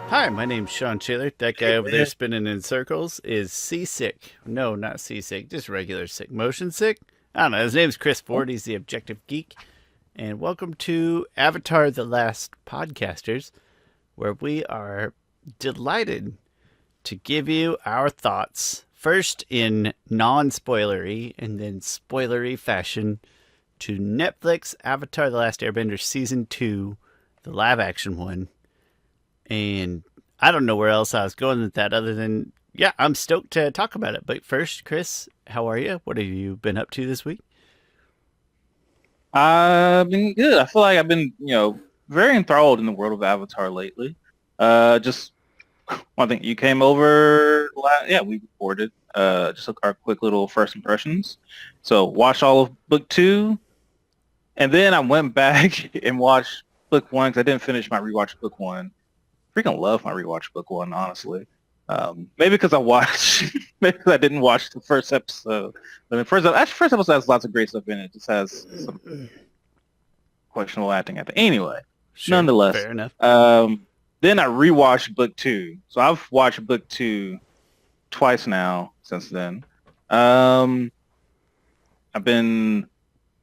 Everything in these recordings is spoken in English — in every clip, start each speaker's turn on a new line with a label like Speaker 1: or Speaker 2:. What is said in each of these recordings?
Speaker 1: Hi, my name's Shawn Shaler. That guy over there spinning in circles is seasick. No, not seasick, just regular sick. Motion sick? I don't know. His name's Chris Ford. He's the Objective Geek. And welcome to Avatar The Last Podcasters, where we are delighted to give you our thoughts, first in non-spoilery and then spoilery fashion, to Netflix Avatar The Last Airbender Season 2, the live-action one. And I don't know where else I was going with that other than, yeah, I'm stoked to talk about it. But first, Chris, how are you? What have you been up to this week?
Speaker 2: I've been good. I feel like I've been, very enthralled in the world of Avatar lately. Just one thing, you came over, yeah, we recorded just our quick little first impressions. So watched all of book two, and then I went back and watched book one because I didn't finish my rewatch of book one. Freaking love my rewatch book one, honestly. Maybe because I watched, maybe because I didn't watch the first episode. I mean, first episode has lots of great stuff in it. It just has some questionable acting at the anyway.
Speaker 1: Sure,
Speaker 2: Nonetheless,
Speaker 1: fair enough.
Speaker 2: then I rewatched book two. So I've watched book two twice now since then. I've been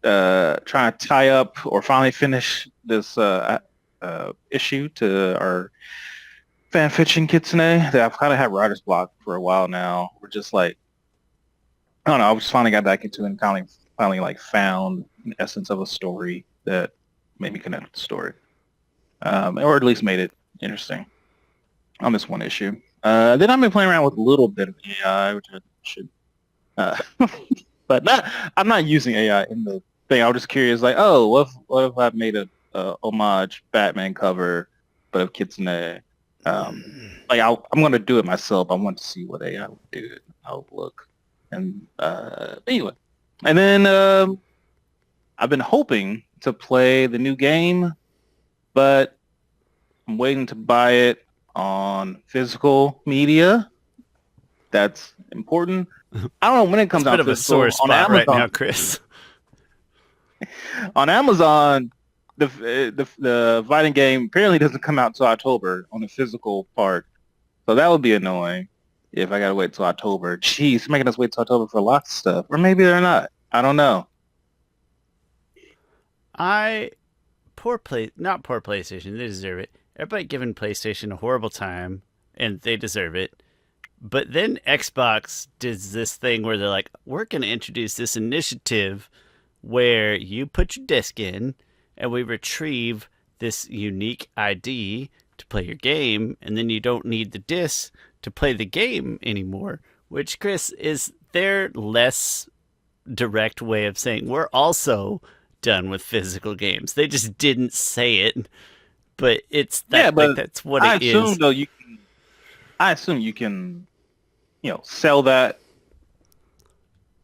Speaker 2: trying to tie up or finally finish this issue to our fan fiction kitsune that I've kind of had writer's block for a while now. We're just like, I don't know, I just finally got back into it and finally like found an essence of a story that made me connect with the story. Or at least made it interesting on this one issue. Then I've been playing around with a little bit of AI, which I should, but I'm not using AI in the thing. I was just curious, like, oh, what if I made a homage Batman cover, but of Kitsune? I'm going to do it myself. I want to see what AI would do, how it would look. And anyway, and then I've been hoping to play the new game, but I'm waiting to buy it on physical media. That's important. I don't know when it comes
Speaker 1: It's a
Speaker 2: out
Speaker 1: bit of a
Speaker 2: physical.
Speaker 1: sore
Speaker 2: On
Speaker 1: spot
Speaker 2: Amazon,
Speaker 1: right now, Chris.
Speaker 2: on Amazon, the fighting game apparently doesn't come out till October on the physical part. So that would be annoying if I gotta wait till October. Jeez, they're making us wait till October for lots of stuff. Or maybe they're not. I don't know.
Speaker 1: Not poor PlayStation. They deserve it. Everybody giving PlayStation a horrible time, and they deserve it. But then Xbox does this thing where they're like, we're going to introduce this initiative where you put your disc in and we retrieve this unique ID to play your game, and then you don't need the disc to play the game anymore, which, Chris, is their less direct way of saying we're also done with physical games. They just didn't say it, but it's that,
Speaker 2: Yeah, but
Speaker 1: like, that's what
Speaker 2: I
Speaker 1: it
Speaker 2: assume
Speaker 1: is.
Speaker 2: though I assume you can, sell that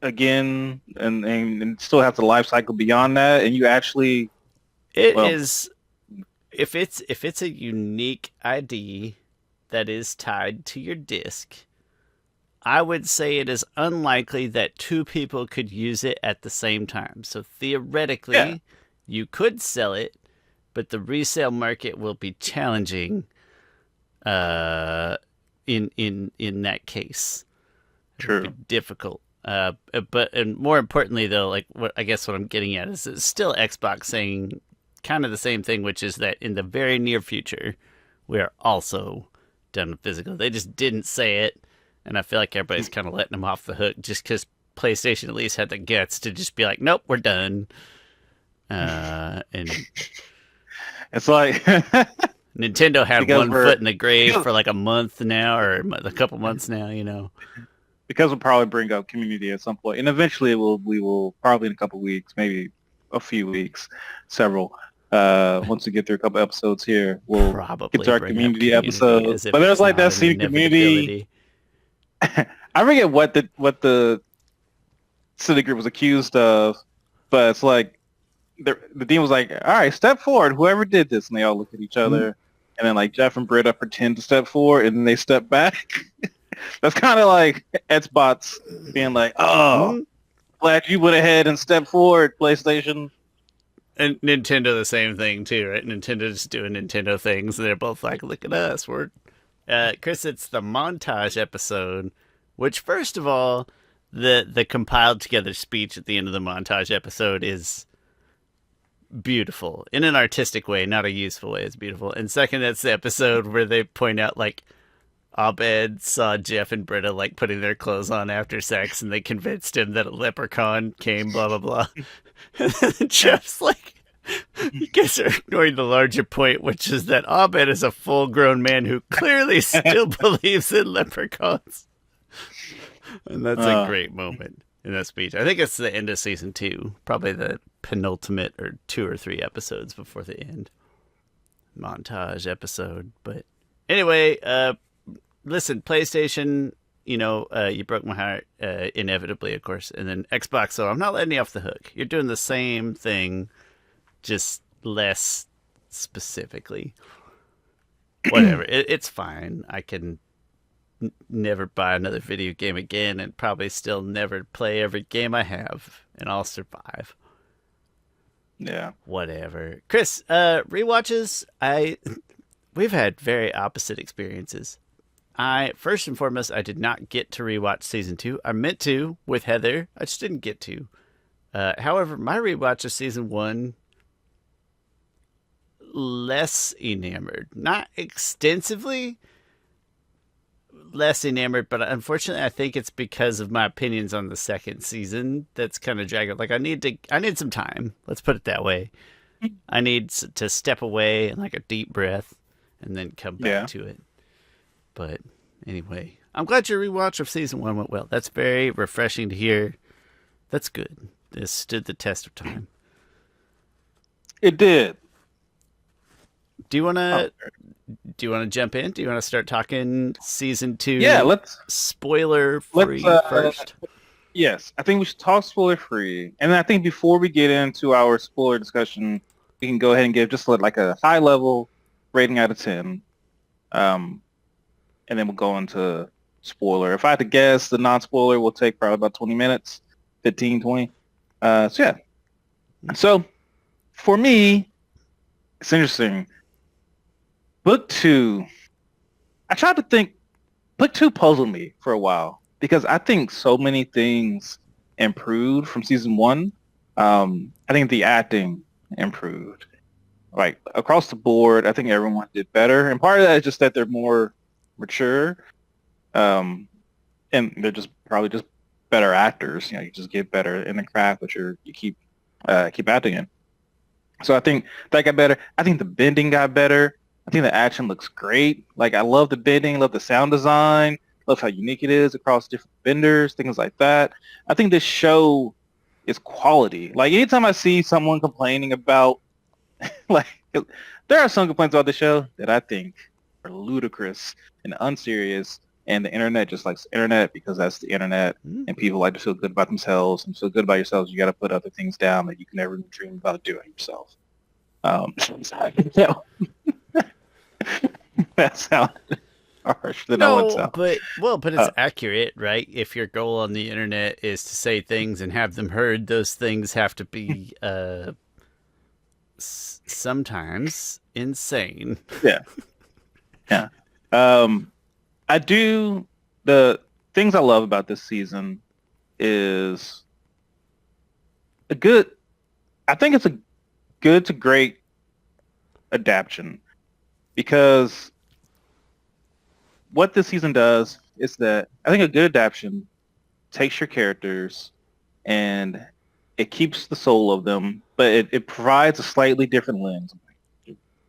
Speaker 2: again and still have the life cycle beyond that, and you actually,
Speaker 1: It
Speaker 2: well,
Speaker 1: is if it's a unique ID that is tied to your disc, I would say it is unlikely that two people could use it at the same time. So
Speaker 2: yeah,
Speaker 1: theoretically, you could sell it, but the resale market will be challenging uh in that case. It'll be
Speaker 2: true.
Speaker 1: difficult. But and more importantly though, like what I guess what I'm getting at is it's still Xbox saying kind of the same thing, which is that in the very near future, we are also done with physical. They just didn't say it, and I feel like everybody's kind of letting them off the hook just because PlayStation at least had the guts to just be like, nope, we're done. And
Speaker 2: It's like
Speaker 1: Nintendo had
Speaker 2: because
Speaker 1: one
Speaker 2: we're
Speaker 1: foot in the grave
Speaker 2: because
Speaker 1: for like a month now, or a couple months now,
Speaker 2: because we'll probably bring up community at some point, and eventually we will probably in a couple weeks, maybe a few weeks, several. Once we get through a couple episodes here, we'll get
Speaker 1: Probably
Speaker 2: to our
Speaker 1: bring up
Speaker 2: community
Speaker 1: community
Speaker 2: episode.
Speaker 1: as if
Speaker 2: But there's
Speaker 1: it's
Speaker 2: like
Speaker 1: not
Speaker 2: that
Speaker 1: an
Speaker 2: same community.
Speaker 1: inevitability.
Speaker 2: I forget what the Civic group was accused of, but it's like the dean was like, "All right, step forward, whoever did this," and they all look at each other, and then like Jeff and Britta pretend to step forward, and then they step back. That's kind of like Xbox being like, "Oh,
Speaker 1: Hmm?
Speaker 2: glad you went ahead and stepped forward, PlayStation."
Speaker 1: And Nintendo the same thing too, right? Nintendo just doing Nintendo things, and they're both like, "Look at us, we're Chris, it's the montage episode, which, first of all, the compiled together speech at the end of the montage episode is beautiful in an artistic way, not a useful way. It's beautiful. And second, it's the episode where they point out like Abed saw Jeff and Britta like putting their clothes on after sex, and they convinced him that a leprechaun came. Blah blah blah. And then Jeff's like, "You guys are ignoring the larger point, which is that Abed is a full-grown man who clearly still believes in leprechauns." And that's a great moment in that speech. I think it's the end of season 2, probably the penultimate or 2 or 3 episodes before the end montage episode. But anyway, listen, PlayStation, you broke my heart, inevitably, of course, and then Xbox. So I'm not letting you off the hook. You're doing the same thing, just less specifically. Whatever, it's fine. I can never buy another video game again and probably still never play every game I have, and I'll survive.
Speaker 2: Yeah.
Speaker 1: Whatever. Chris, rewatches, we've had very opposite experiences. First and foremost, I did not get to rewatch season 2. I meant to with Heather. I just didn't get to. However, my rewatch of season 1, less enamored. Not extensively less enamored, but unfortunately I think it's because of my opinions on the second season that's kind of dragging. Like I need some time. Let's put it that way. I need to step away and like a deep breath and then come back to it. But anyway, I'm glad your rewatch of season 1 went well. That's very refreshing to hear. That's good. This stood the test of time.
Speaker 2: It did.
Speaker 1: Do you want to jump in? Do you want to start talking season 2?
Speaker 2: Yeah, let's
Speaker 1: spoiler free first.
Speaker 2: Yes, I think we should talk spoiler free, and I think before we get into our spoiler discussion, we can go ahead and give just like a high level rating out of 10, and then we'll go into spoiler. If I had to guess, the non-spoiler will take probably about 20 minutes, 15, 20. So yeah. So for me, it's interesting. Book 2, I tried to think, Book 2 puzzled me for a while because I think so many things improved from season 1. I think the acting improved. Like, across the board, I think everyone did better. And part of that is just that they're more mature. And they're just probably just better actors. You just get better in the craft that you keep acting in. So I think that got better. I think the bending got better. I think the action looks great. Like, I love the bending, love the sound design, love how unique it is across different vendors, things like that. I think this show is quality. Like, anytime I see someone complaining about, like, there are some complaints about the show that I think are ludicrous and unserious, and the internet just likes the internet because that's the internet, and people like to feel good about themselves, and feel good about yourselves. You got to put other things down that you can never dream about doing yourself. That sounded harsh. But
Speaker 1: it's accurate, right? If your goal on the internet is to say things and have them heard, those things have to be sometimes insane.
Speaker 2: Yeah. I do. The things I love about this season is I think it's a good to great adaptation. Because what this season does is that I think a good adaptation takes your characters and it keeps the soul of them, but it provides a slightly different lens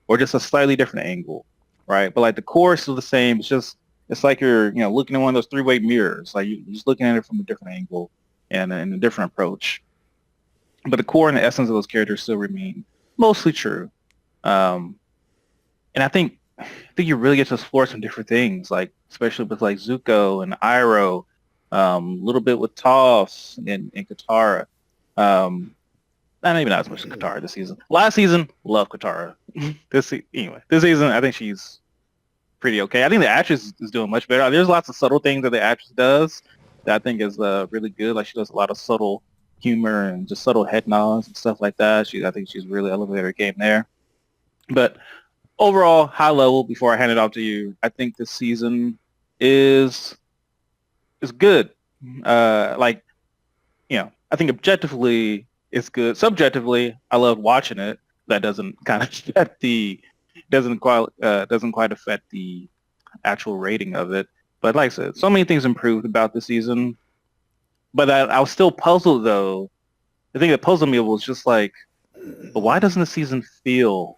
Speaker 2: or just a slightly different angle, right? But like the core is still the same. It's like you're looking at one of those three-way mirrors. Like you're just looking at it from a different angle and a different approach. But the core and the essence of those characters still remain mostly true. And I think you really get to explore some different things, like especially with like Zuko and Iroh, a little bit with Toph and Katara. Not even as much as Katara this season. Last season, love Katara. This season, I think she's pretty okay. I think the actress is doing much better. There's lots of subtle things that the actress does that I think is really good. Like she does a lot of subtle humor and just subtle head nods and stuff like that. I think she's really elevated her game there. But overall, high level, before I hand it off to you, I think this season is good. Like, I think objectively it's good. Subjectively, I love watching it. That doesn't kind of affect doesn't quite affect the actual rating of it. But like I said, so many things improved about the season. But I was still puzzled though. The thing that puzzled me was just like, but why doesn't the season feel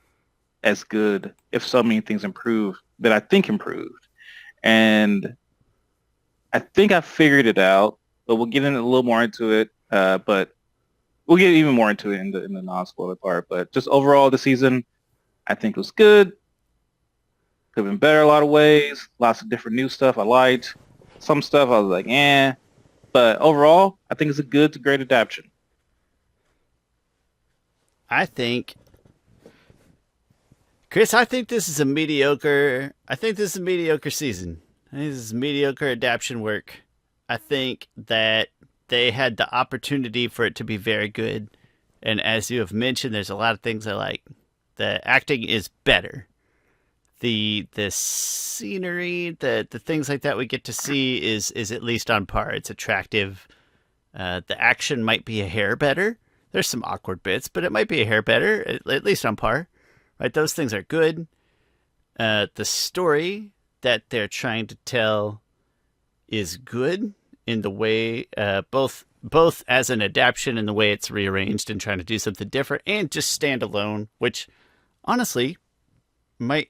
Speaker 2: as good if so many things improve that I think improved? And I think I figured it out, but we'll get in a little more into it. But we'll get even more into it in the non-spoiler part. But just overall, the season I think was good. Could have been better a lot of ways. Lots of different new stuff I liked. Some stuff I was like, eh. But overall, I think it's a good to great adaptation.
Speaker 1: I think, Chris, I think this is a mediocre. I think this is a mediocre season. I think this is mediocre adaptation work. I think that they had the opportunity for it to be very good, and as you have mentioned, there's a lot of things I like. The acting is better. The scenery, the things like that we get to see is at least on par. It's attractive. The action might be a hair better. There's some awkward bits, but it might be a hair better, at least on par. Right? Those things are good. The story that they're trying to tell is good in the way both as an adaptation in the way it's rearranged and trying to do something different, and just standalone, which honestly might,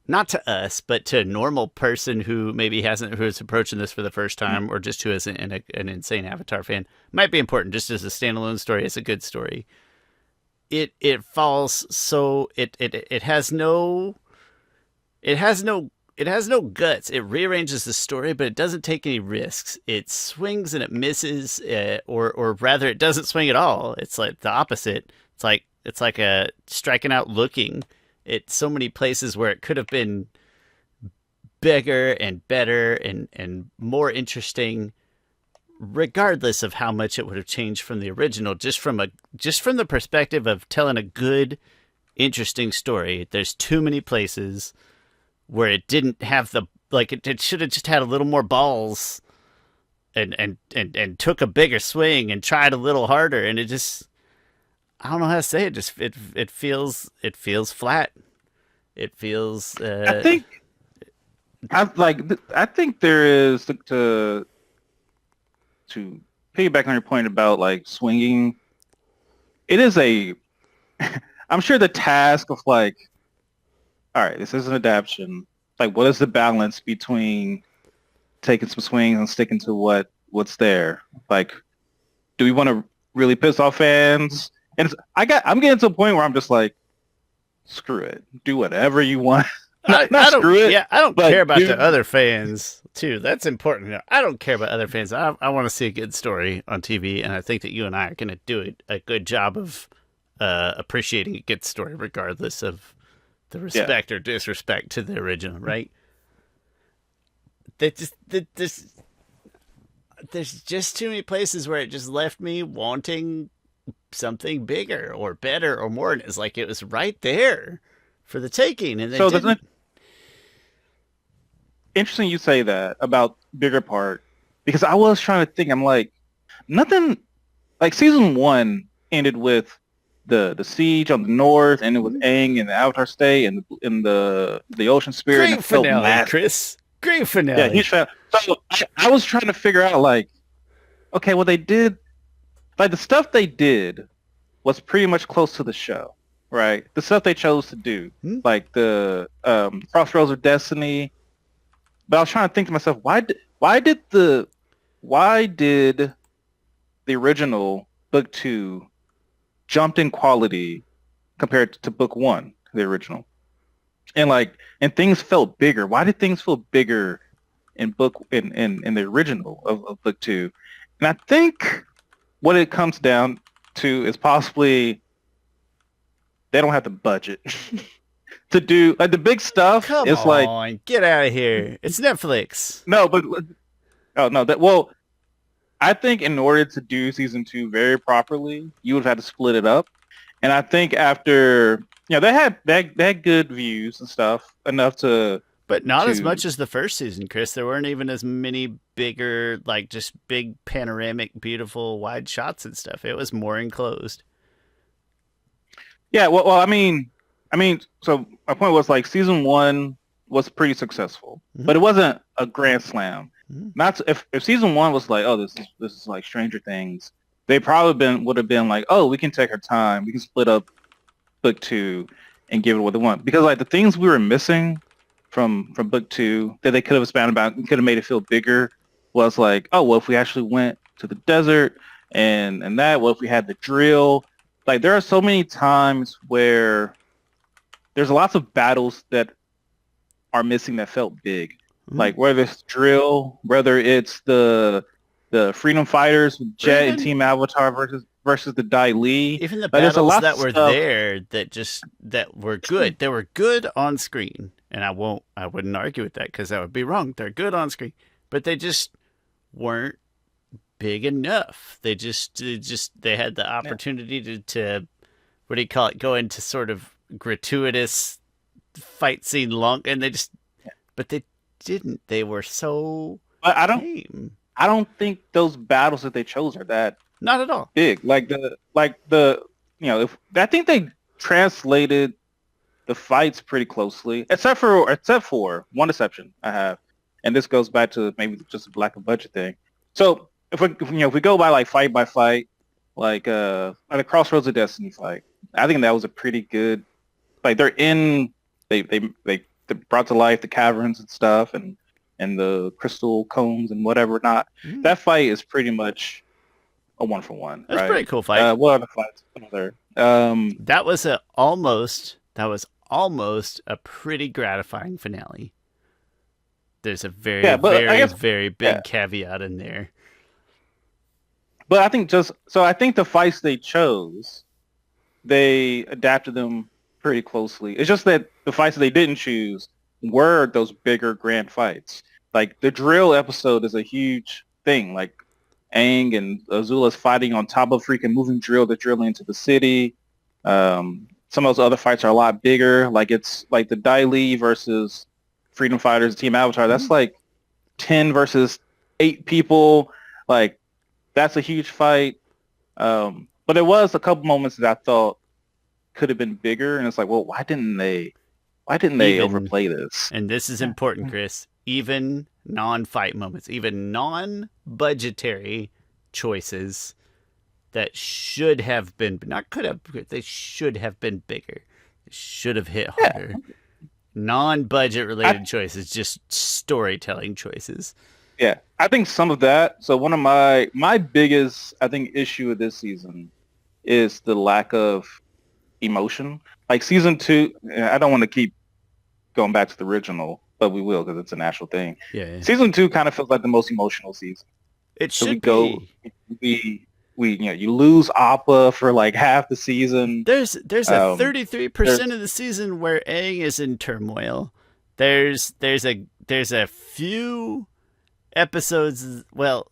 Speaker 1: not to us, but to a normal person who maybe who's approaching this for the first time, or just who is an insane Avatar fan, might be important. Just as a standalone story, it's a good story. It falls so it has no guts. It rearranges the story, but it doesn't take any risks. It swings and it misses, or rather, it doesn't swing at all. It's like the opposite. It's like a striking out looking. It's so many places where it could have been bigger and better and more interesting, regardless of how much it would have changed from the original. Just from the perspective of telling a good, interesting story, there's too many places where it didn't have it should have just had a little more balls and took a bigger swing and tried a little harder, and it just, I don't know how to say it. Just it feels flat. It feels.
Speaker 2: I think there is to piggyback on your point about like swinging. It is I'm sure the task of like, all right, this is an adaptation. Like, what is the balance between taking some swings and sticking to what's there? Like, do we want to really piss off fans? And I'm getting to a point where I'm just like, screw it, do whatever you want.
Speaker 1: I don't,
Speaker 2: screw it.
Speaker 1: Yeah, I don't care about the other fans too. That's important. I don't care about other fans. I want to see a good story on TV, and I think that you and I are going to do a good job of appreciating a good story, regardless of the respect or disrespect to the original. Right? There's just too many places where it just left me wanting something bigger or better or more. And it's like it was right there for the taking, and so didn't.
Speaker 2: Interesting you say that about bigger part, because I was trying to think. I'm like, nothing. Like season 1 ended with the siege on the north, and it was Aang and the Avatar State and the ocean spirit.
Speaker 1: Great finale, Chris. Great finale.
Speaker 2: Yeah, huge fan. So I was trying to figure out like, okay, well they did, like the stuff they did was pretty much close to the show, right? The stuff they chose to do, like the Crossroads of Destiny. But I was trying to think to myself, why did the original book 2 jumped in quality compared to book 1, the original, and things felt bigger. Why did things feel bigger in the original of book 2? And I think what it comes down to is possibly they don't have the budget to do like the big stuff.
Speaker 1: Come
Speaker 2: it's
Speaker 1: on, like, get out of here. It's Netflix.
Speaker 2: No, but oh no, well, I think in order to do season 2 very properly, you would have had to split it up. And I think after, they had good views and stuff, enough
Speaker 1: But not as
Speaker 2: to
Speaker 1: much as the first season, Chris. There weren't even as many bigger, like just big panoramic, beautiful, wide shots and stuff. It was more enclosed.
Speaker 2: yeah. Well, I mean, so my point was like season one was pretty successful,
Speaker 1: Mm-hmm.
Speaker 2: but it wasn't a grand slam.
Speaker 1: Mm-hmm.
Speaker 2: Not if season one was like, oh, this is like Stranger Things, they probably would have been like, oh, we can take our time, we can split up book two and give it what they want, because like the things we were missing from book two that they could have expanded about and could have made it feel bigger was like, oh, well, if we actually went to the desert and that, what if we had the drill? Like there are so many times where there's lots of battles that are missing that felt big.
Speaker 1: Mm-hmm.
Speaker 2: Like whether it's drill, whether it's the freedom fighters with Jet and Team Avatar versus the Dai Li.
Speaker 1: Even the
Speaker 2: Like, there's a
Speaker 1: battles
Speaker 2: lot
Speaker 1: that
Speaker 2: of
Speaker 1: were
Speaker 2: stuff.
Speaker 1: there that were good. They were good on screen, and I wouldn't argue with that because that would be wrong. They're good on screen, but they just weren't big enough. They had the opportunity to what do you call it? Go into sort of gratuitous fight scene long, and but they didn't. They were so
Speaker 2: But
Speaker 1: tame.
Speaker 2: I don't think those battles that they chose are that
Speaker 1: Not at all.
Speaker 2: big. If I think they translated the fights pretty closely, except for one exception I have, and this goes back to maybe just a lack of budget thing. So if we go by fight, like the Crossroads of Destiny fight, I think that was a pretty good. Like they brought to life the caverns and stuff and the crystal cones and whatever not.
Speaker 1: Mm.
Speaker 2: That fight is pretty much a 1-for-1.
Speaker 1: That's
Speaker 2: right?
Speaker 1: a pretty cool fight.
Speaker 2: What other fights?
Speaker 1: That was almost a pretty gratifying finale. There's a very big caveat in there.
Speaker 2: But I think the fights they chose, they adapted them pretty closely. It's just that the fights that they didn't choose were those bigger grand fights. Like the drill episode is a huge thing. Like Aang and Azula's fighting on top of freaking moving drill that's drilling into the city. Some of those other fights are a lot bigger. Like it's like the Dai Li versus Freedom Fighters Team Avatar. That's like 10 versus 8 people. Like that's a huge fight. But there was a couple moments that I thought could have been bigger, and it's like, well, why didn't they overplay this?
Speaker 1: And this is important, Chris. Even non-fight moments, even non-budgetary choices that should have been, not could have, they should have been bigger. They should have hit harder. Yeah. Non-budget related choices, just storytelling choices.
Speaker 2: Yeah, I think some of that. So one of my biggest, I think, issue with this season is the lack of emotion. Like season 2, I don't want to keep going back to the original, but we will because it's a natural thing.
Speaker 1: Yeah.
Speaker 2: Season 2 kind of feels like the most emotional season.
Speaker 1: It should be.
Speaker 2: You lose Appa for like half the season.
Speaker 1: There's a 33% of the season where Aang is in turmoil. There's a few episodes. Well,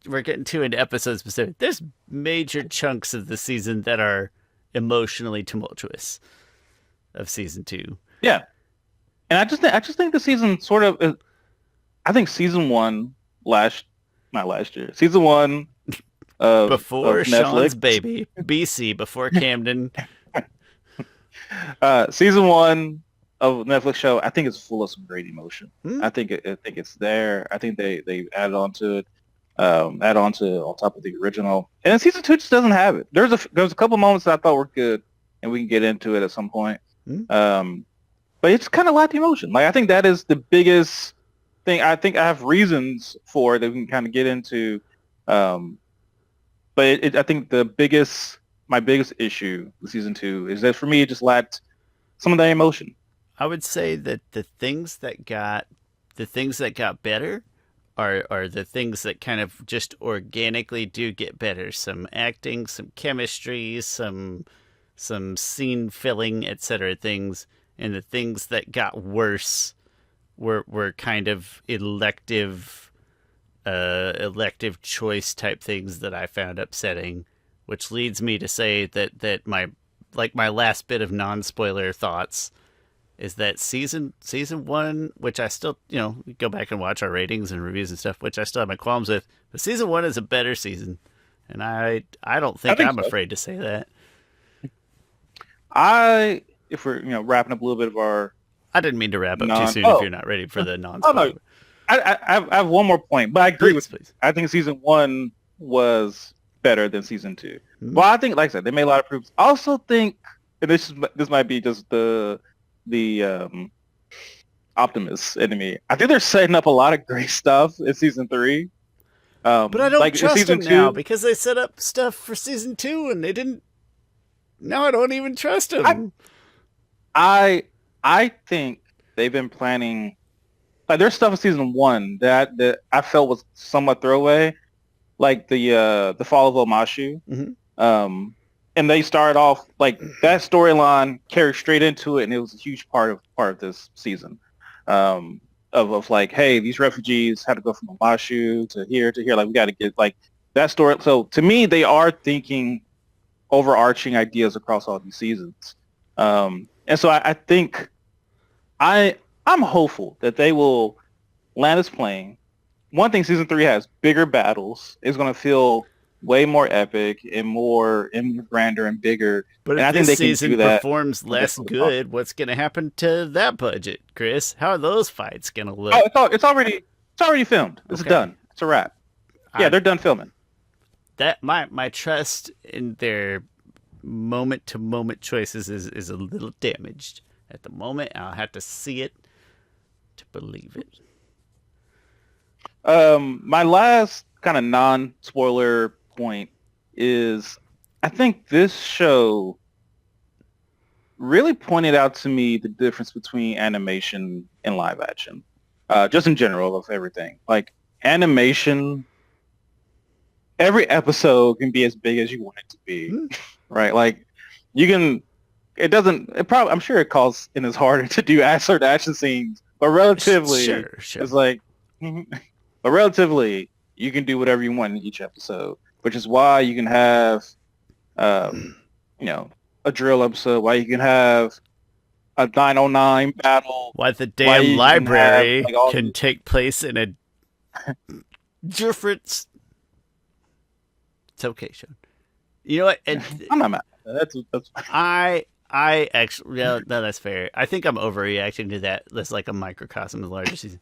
Speaker 1: we're getting too into episode specific. There's major chunks of the season that are emotionally tumultuous of season 2.
Speaker 2: Yeah, and I just think the season sort of. I think season 1 not last year. Season 1
Speaker 1: before
Speaker 2: of
Speaker 1: Shawn's
Speaker 2: Netflix.
Speaker 1: baby, BC, before Camden.
Speaker 2: Season 1 of Netflix show, I think it's full of some great emotion. I think it's there. I think they added on to it, on top of the original. And then season 2 just doesn't have it. There's a couple moments that I thought were good, and we can get into it at some point. But it's kind of lacked emotion. Like I think that is the biggest thing. I think I have reasons for that we can kind of get into. But I think my biggest issue with season 2 is that for me it just lacked some of that emotion.
Speaker 1: I would say that the things that got better are the things that kind of just organically do get better. Some acting, some chemistry, some scene filling, etc. things, and the things that got worse were kind of elective choice type things that I found upsetting, which leads me to say that my last bit of non-spoiler thoughts is that season one, which I still, go back and watch our ratings and reviews and stuff, which I still have my qualms with, but season one is a better season, and I don't think I'm
Speaker 2: so.
Speaker 1: afraid to say that.
Speaker 2: If we're wrapping up a little bit of our,
Speaker 1: I didn't mean to wrap up too soon if you're not ready for the non-spoiler.
Speaker 2: Oh no, I have one more point, but I agree
Speaker 1: please.
Speaker 2: I think season one was better than season two.
Speaker 1: Mm-hmm.
Speaker 2: Well, I think, like I said, they made a lot of improvements. I also think, and this might be just the optimist in me. I think they're setting up a lot of great stuff in season three.
Speaker 1: But I don't trust them now
Speaker 2: two,
Speaker 1: because they set up stuff for season two and they didn't. Now I don't even trust them.
Speaker 2: I think they've been planning. Like, there's stuff in season one that I felt was somewhat throwaway, like the fall of Omashu.
Speaker 1: Mm-hmm.
Speaker 2: And they started off like that storyline carried straight into it, and it was a huge part of this season. Of like, hey, these refugees had to go from Omashu to here. Like, we got to get like that story. So to me, they are thinking overarching ideas across all these seasons. And so I think I'm hopeful that they will land this plane. One thing season three has bigger battles. It's going to feel way more epic and more grander and bigger.
Speaker 1: But
Speaker 2: and
Speaker 1: if
Speaker 2: I think
Speaker 1: this
Speaker 2: they can
Speaker 1: season
Speaker 2: do that
Speaker 1: performs less good, what's going to happen to that budget, Chris? How are those fights going to look?
Speaker 2: Oh, it's already filmed. It's done. It's a wrap. Yeah, they're done filming.
Speaker 1: That my trust in their moment to moment choices is a little damaged at the moment. I'll have to see it to believe it.
Speaker 2: My last kind of non-spoiler point is, I think this show really pointed out to me the difference between animation and live action, just in general of everything. Like, animation, every episode can be as big as you want it to be, right? Like, you can. I'm sure it calls and is harder to do certain action scenes, but relatively,
Speaker 1: sure.
Speaker 2: It's like, but relatively, you can do whatever you want in each episode, which is why you can have, a drill episode, why you can have a 909 battle.
Speaker 1: Why the damn library can take place in a different... It's okay, Shawn. You know what?
Speaker 2: I'm not mad. That's
Speaker 1: I actually, no, that's fair. I think I'm overreacting to that. That's like a microcosm of the larger season.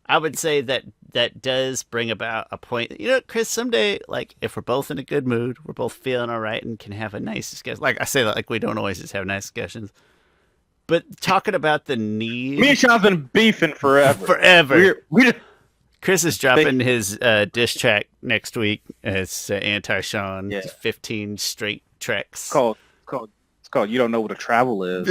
Speaker 1: I would say that does bring about a point. You know, Chris, someday, like, if we're both in a good mood, we're both feeling all right and can have a nice discussion. Like, I say that like we don't always just have nice discussions. But talking about the need...
Speaker 2: Me and Shawn's been beefing forever.
Speaker 1: Chris is dropping his diss track next week. It's anti-Shawn.
Speaker 2: Yeah.
Speaker 1: 15 straight tracks.
Speaker 2: It's called You Don't Know What a Travel Is.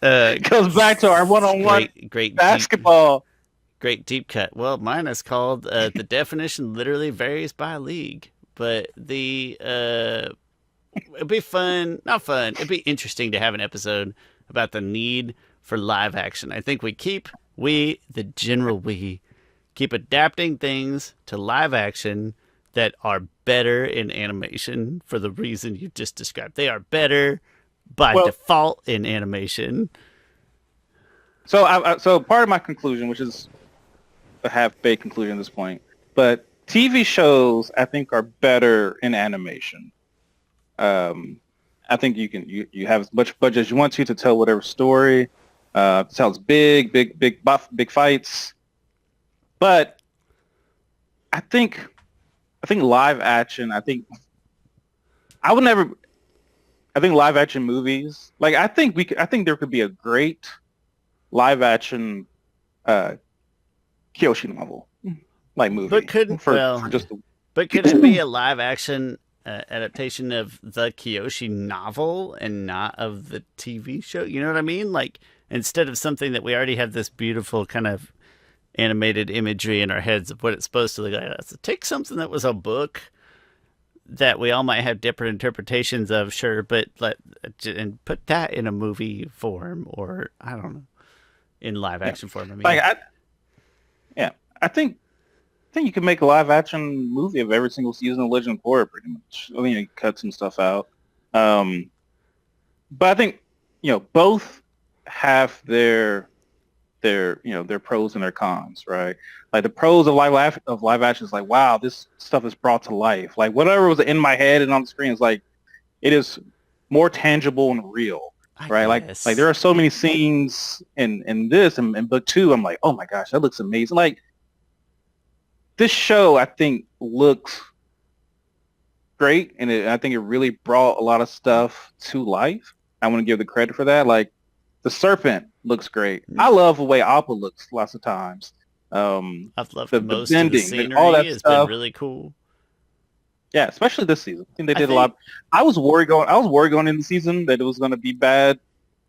Speaker 2: It goes back to our one-on-one
Speaker 1: great
Speaker 2: basketball.
Speaker 1: Great deep cut. Well, mine is called the definition literally varies by league, but it'd be fun, not fun. It'd be interesting to have an episode about the need for live action. I think we keep adapting things to live action that are better in animation for the reason you just described. They are better by default in animation.
Speaker 2: So part of my conclusion, which is a half-baked conclusion at this point, but TV shows I think are better in animation. I think you have as much budget as you want to tell whatever story. Tells big fights, but I think live action. I think live action movies. Like, I think there could be a great live action Kyoshi novel, like, movie.
Speaker 1: But could it be a live action adaptation of the Kyoshi novel and not of the TV show? You know what I mean? Like, instead of something that we already have this beautiful kind of animated imagery in our heads of what it's supposed to look like. So take something that was a book that we all might have different interpretations of, sure, but and put that in a movie form, or I don't know, in live action form. I mean,
Speaker 2: I think think you could make a live action movie of every single season of Legend of Korra, pretty much. I mean, you cut some stuff out. But I think both have their pros and their cons, right? Like the pros of live action is like, wow, this stuff is brought to life. Like whatever was in my head and on the screen is like it is more tangible and real, right? Like there are so many scenes in this and in book 2. I'm like, oh my gosh, that looks amazing. Like this show, I think looks great, and I think it really brought a lot of stuff to life. I want to give the credit for that. Like the serpent looks great. I love the way Appa looks lots of times.
Speaker 1: I've loved
Speaker 2: the
Speaker 1: most
Speaker 2: bending,
Speaker 1: of the scenery.
Speaker 2: all that
Speaker 1: has
Speaker 2: stuff.
Speaker 1: been really cool.
Speaker 2: Yeah, especially this season. I think they did a lot. I was worried going into the season that it was going to be bad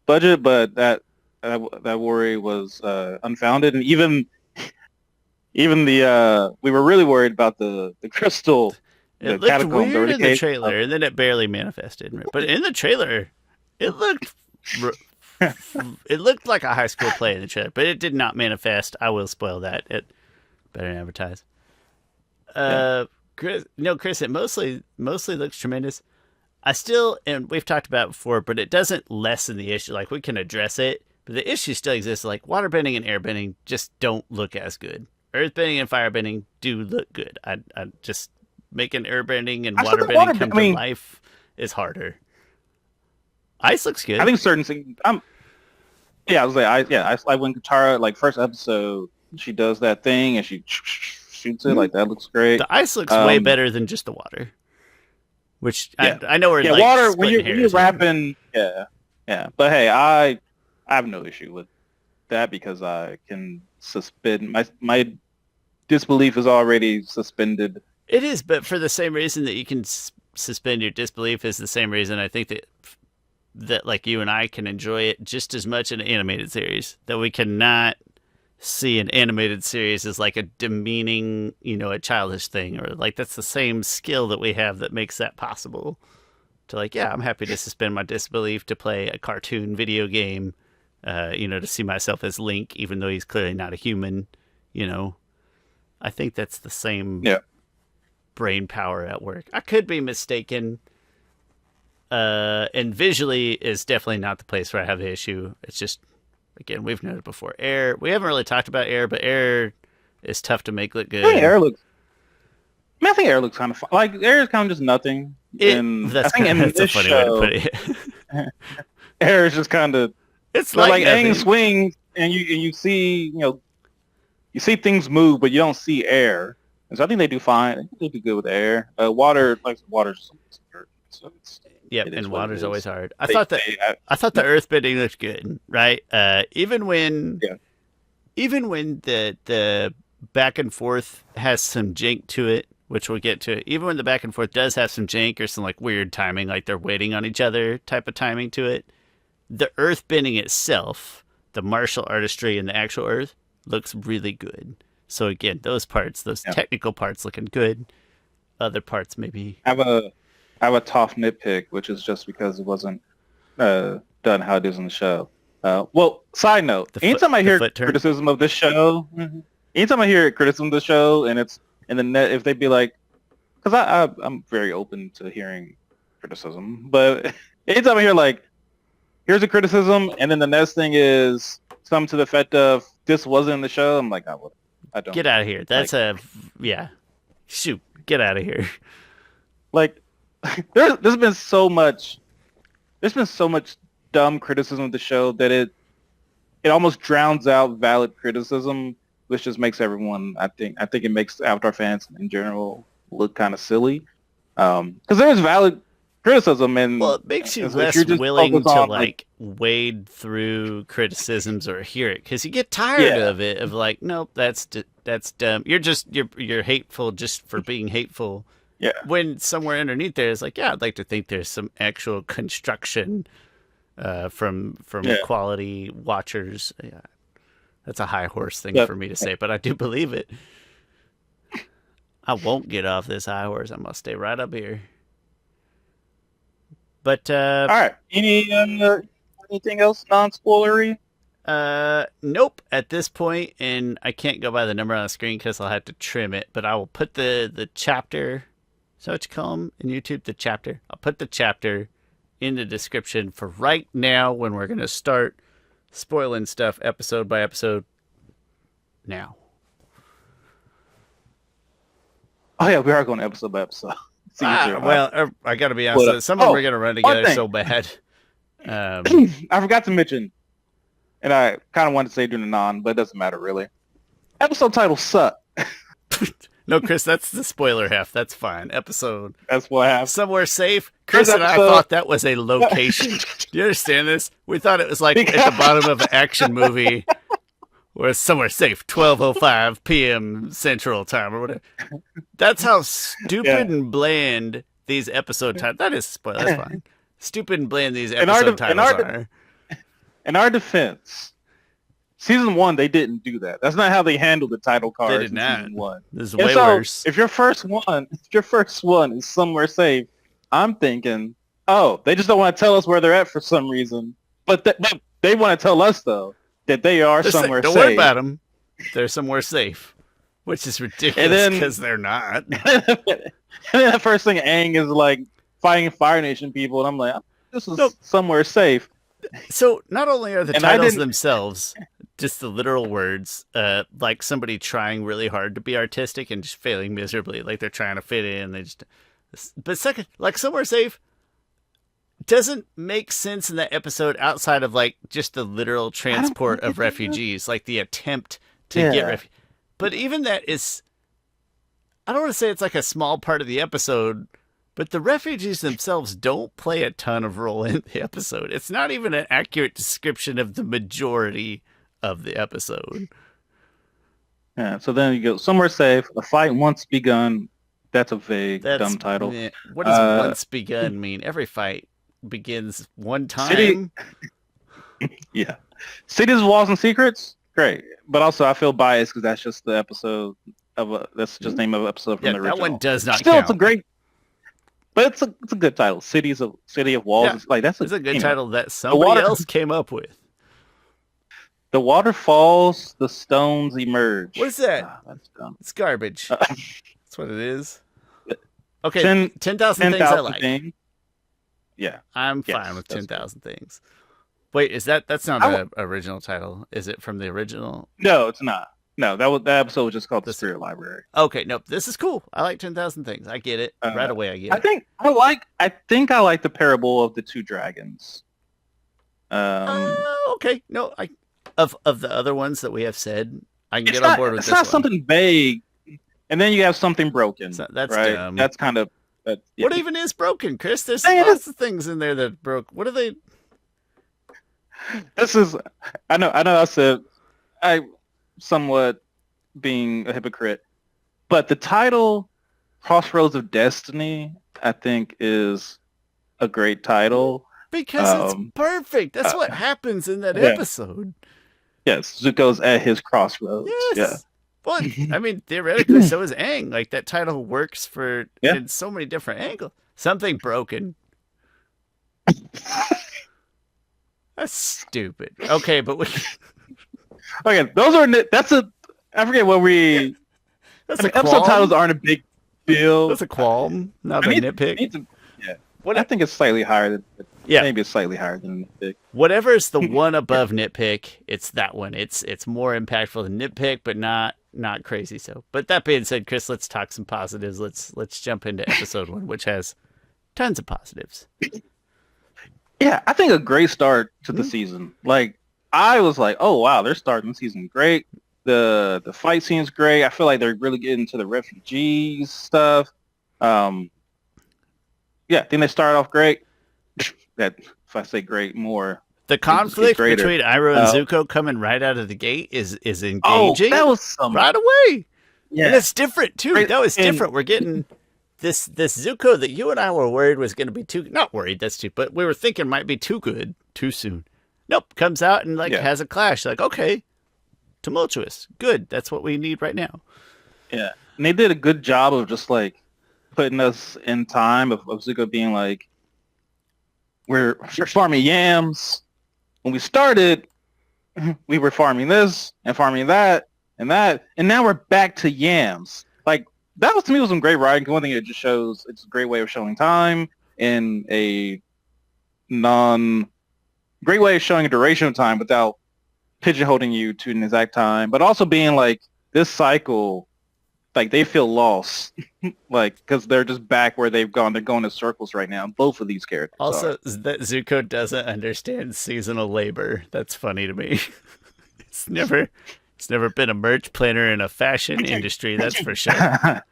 Speaker 2: budget, but that worry was unfounded. And even the we were really worried about the crystal.
Speaker 1: It looked weird in the trailer, and then it barely manifested. But in the trailer, it looked it looked like a high school play in the trailer, but it did not manifest. I will spoil that. It better than advertise. Chris, it mostly looks tremendous. I still, and we've talked about it before, but it doesn't lessen the issue. Like we can address it, but the issue still exists. Like waterbending and airbending just don't look as good. Earthbending and firebending do look good. I just making airbending and waterbending come to life is harder. Ice looks good.
Speaker 2: I think certain things. I was like, I when Katara, like first episode, she does that thing and she shoots it. Like that looks great.
Speaker 1: The ice looks way better than just the water. Which I know we're like
Speaker 2: water when you're rapping. Yeah. But hey, I have no issue with that because I can suspend my disbelief is already suspended.
Speaker 1: It is, but for the same reason that you can suspend your disbelief is the same reason I think that like you and I can enjoy it just as much in an animated series. That we cannot see an animated series as like a demeaning, a childish thing, or like that's the same skill that we have that makes that possible. To like, yeah, I'm happy to suspend my disbelief to play a cartoon video game, to see myself as Link, even though he's clearly not a human, I think that's the same brain power at work. I could be mistaken. And visually is definitely not the place where I have the issue. It's just, again, we've noted before. Air, we haven't really talked about air, but air is tough to make look good.
Speaker 2: I think air looks kind of fun. Like air is kind of just nothing.
Speaker 1: That's a funny way to put it.
Speaker 2: Air is just kind of
Speaker 1: it's like
Speaker 2: Aang swings and you see you see things move, but you don't see air. And so I think they do fine. I think they do good with air. Water's so it's.
Speaker 1: Yep, and water's always hard. I thought the earthbending looked good, right? Even when the back and forth has some jank to it, which we'll get to. Even when the back and forth does have some jank or some like weird timing, like they're waiting on each other type of timing to it, the earthbending itself, the martial artistry and the actual earth looks really good. So again, those technical parts looking good. Other parts maybe.
Speaker 2: I have a tough nitpick, which is just because it wasn't done how it is in the show. Well, side note, anytime I hear criticism of this show, and it's in the net, if they'd be like, because I'm very open to hearing criticism, but anytime I hear like, here's a criticism, and then the next thing is some to the effect of this wasn't in the show, I'm like, I don't.
Speaker 1: Get out of here. That's shoot, get out of here.
Speaker 2: Like, there's been so much dumb criticism of the show that it almost drowns out valid criticism, which just makes everyone, I think it makes Avatar fans in general look kind of silly. Because there's valid criticism, and
Speaker 1: it makes you less willing to like wade through criticisms or hear it, because you get tired of it. Of like, nope, that's dumb. You're hateful just for being hateful.
Speaker 2: Yeah.
Speaker 1: When somewhere underneath there is like, I'd like to think there's some actual construction from quality watchers. Yeah. That's a high horse thing for me to say, but I do believe it. I won't get off this high horse. I'm gonna stay right up here. But
Speaker 2: all right. Anything else non-spoilery?
Speaker 1: Nope. At this point, and I can't go by the number on the screen because I'll have to trim it. But I will put the chapter. Is that what you call them in YouTube? The chapter. I'll put the chapter in the description for right now when we're gonna start spoiling stuff episode by episode. Now.
Speaker 2: Oh yeah, we are going episode by episode.
Speaker 1: Well, I gotta be honest. Some of them are gonna run together so bad.
Speaker 2: I forgot to mention, and I kind of wanted to say during the non, but it doesn't matter really. Episode titles suck.
Speaker 1: No, Chris, that's the spoiler half. That's fine. Episode.
Speaker 2: That's what happened.
Speaker 1: Somewhere Safe. Chris and I thought that was a location. Do you understand this? We thought it was like at the bottom of an action movie where it's Somewhere Safe, 12:05 p.m. Central Time or whatever. That's how stupid and bland these episode titles. That is a spoiler. That's fine. Stupid and bland these episode titles are.
Speaker 2: In our defense, season 1, they didn't do that. That's not how they handled the title cards.
Speaker 1: They did not.
Speaker 2: Season 1.
Speaker 1: This is way worse.
Speaker 2: If your first one is Somewhere Safe, I'm thinking, oh, they just don't want to tell us where they're at for some reason. But they want to tell us though that they are somewhere safe.
Speaker 1: Don't worry about them. They're somewhere safe, which is ridiculous because they're not.
Speaker 2: And then the first thing Aang is like fighting Fire Nation people, and I'm like, this is somewhere safe.
Speaker 1: So not only are the titles themselves just the literal words, like somebody trying really hard to be artistic and just failing miserably, like they're trying to fit in. But second, like Somewhere Safe doesn't make sense in that episode outside of like just the literal transport of refugees, like the attempt to get refugees. But even that is, I don't want to say it's like a small part of the episode, but the refugees themselves don't play a ton of role in the episode. It's not even an accurate description of the majority of the episode.
Speaker 2: Yeah, so then you go Somewhere Safe, a fight once begun. That's a vague, dumb title.
Speaker 1: What does once begun mean? Every fight begins one time.
Speaker 2: Yeah. Cities, Walls, and Secrets? Great. But also I feel biased because that's just the episode that's just the name of an episode from the original.
Speaker 1: That one does not
Speaker 2: Still,
Speaker 1: count.
Speaker 2: It's a great, but it's a good title. City of Walls.
Speaker 1: Yeah,
Speaker 2: Like that's
Speaker 1: a good title that somebody else came up with.
Speaker 2: The water falls, the stones emerge.
Speaker 1: What is that?
Speaker 2: That's dumb.
Speaker 1: It's garbage. That's what it is. Okay, 10,000 things I like.
Speaker 2: Things. Yeah.
Speaker 1: I'm fine with 10,000 things. Wait, that's not the original title? Is it from the original?
Speaker 2: No, it's not. No, that episode was just called The Spirit Library.
Speaker 1: Okay, nope. This is cool. I like 10,000 things. I get it. Right away I get it.
Speaker 2: I think I like the Parable of the Two Dragons.
Speaker 1: Okay. No, of the other ones that we have said, I can get on board with this one.
Speaker 2: It's not something vague. And then you have something broken.
Speaker 1: That's
Speaker 2: right?
Speaker 1: dumb.
Speaker 2: That's kind of...
Speaker 1: What even is broken, Chris? There's lots of things in there that broke. What are they?
Speaker 2: This is... I know I said... I somewhat being a hypocrite. But the title, Crossroads of Destiny, I think is a great title.
Speaker 1: Because it's perfect. That's what happens in that episode.
Speaker 2: Yes, Zuko's at his crossroads.
Speaker 1: Yes.
Speaker 2: Yeah.
Speaker 1: Well, I mean, theoretically, so is Aang. Like, that title works in so many different angles. Something broken. That's stupid. Okay, but
Speaker 2: okay, I forget what we... episode titles aren't a big deal.
Speaker 1: That's a qualm, not a nitpick.
Speaker 2: I think it's slightly higher than...
Speaker 1: Yeah.
Speaker 2: Maybe it's slightly higher than nitpick.
Speaker 1: Whatever is the one above nitpick, it's that one. It's more impactful than nitpick, but not crazy so. But that being said, Chris, let's talk some positives. Let's jump into episode 1, which has tons of positives.
Speaker 2: Yeah, I think a great start to the season. Like, I was like, oh wow, they're starting the season great. The fight scene's great. I feel like they're really getting to the refugees stuff. Yeah, I think they started off great. That if I say great more,
Speaker 1: the conflict between Iroh and Zuko coming right out of the gate is engaging.
Speaker 2: Oh, that was
Speaker 1: right away.
Speaker 2: Yeah,
Speaker 1: and it's different too. That was different. We're getting this Zuko that you and I were worried was going to be not worried. That's too, but we were thinking might be too good too soon. Nope, comes out and has a clash. Like, okay, tumultuous, good. That's what we need right now.
Speaker 2: Yeah, and they did a good job of just like putting us in time of Zuko being like, we're farming yams. When we started, we were farming this and farming that and that, and now we're back to yams. Like that was to me was some great writing. One thing it just shows it's a great way of showing time in a great way of showing a duration of time without pigeonholing you to an exact time, but also being like this cycle, like they feel lost, like because they're just back where they've gone. They're going in circles right now. Both of these characters.
Speaker 1: Also, that Zuko doesn't understand seasonal labor. That's funny to me. It's never been a merch planner in a fashion industry. That's for sure.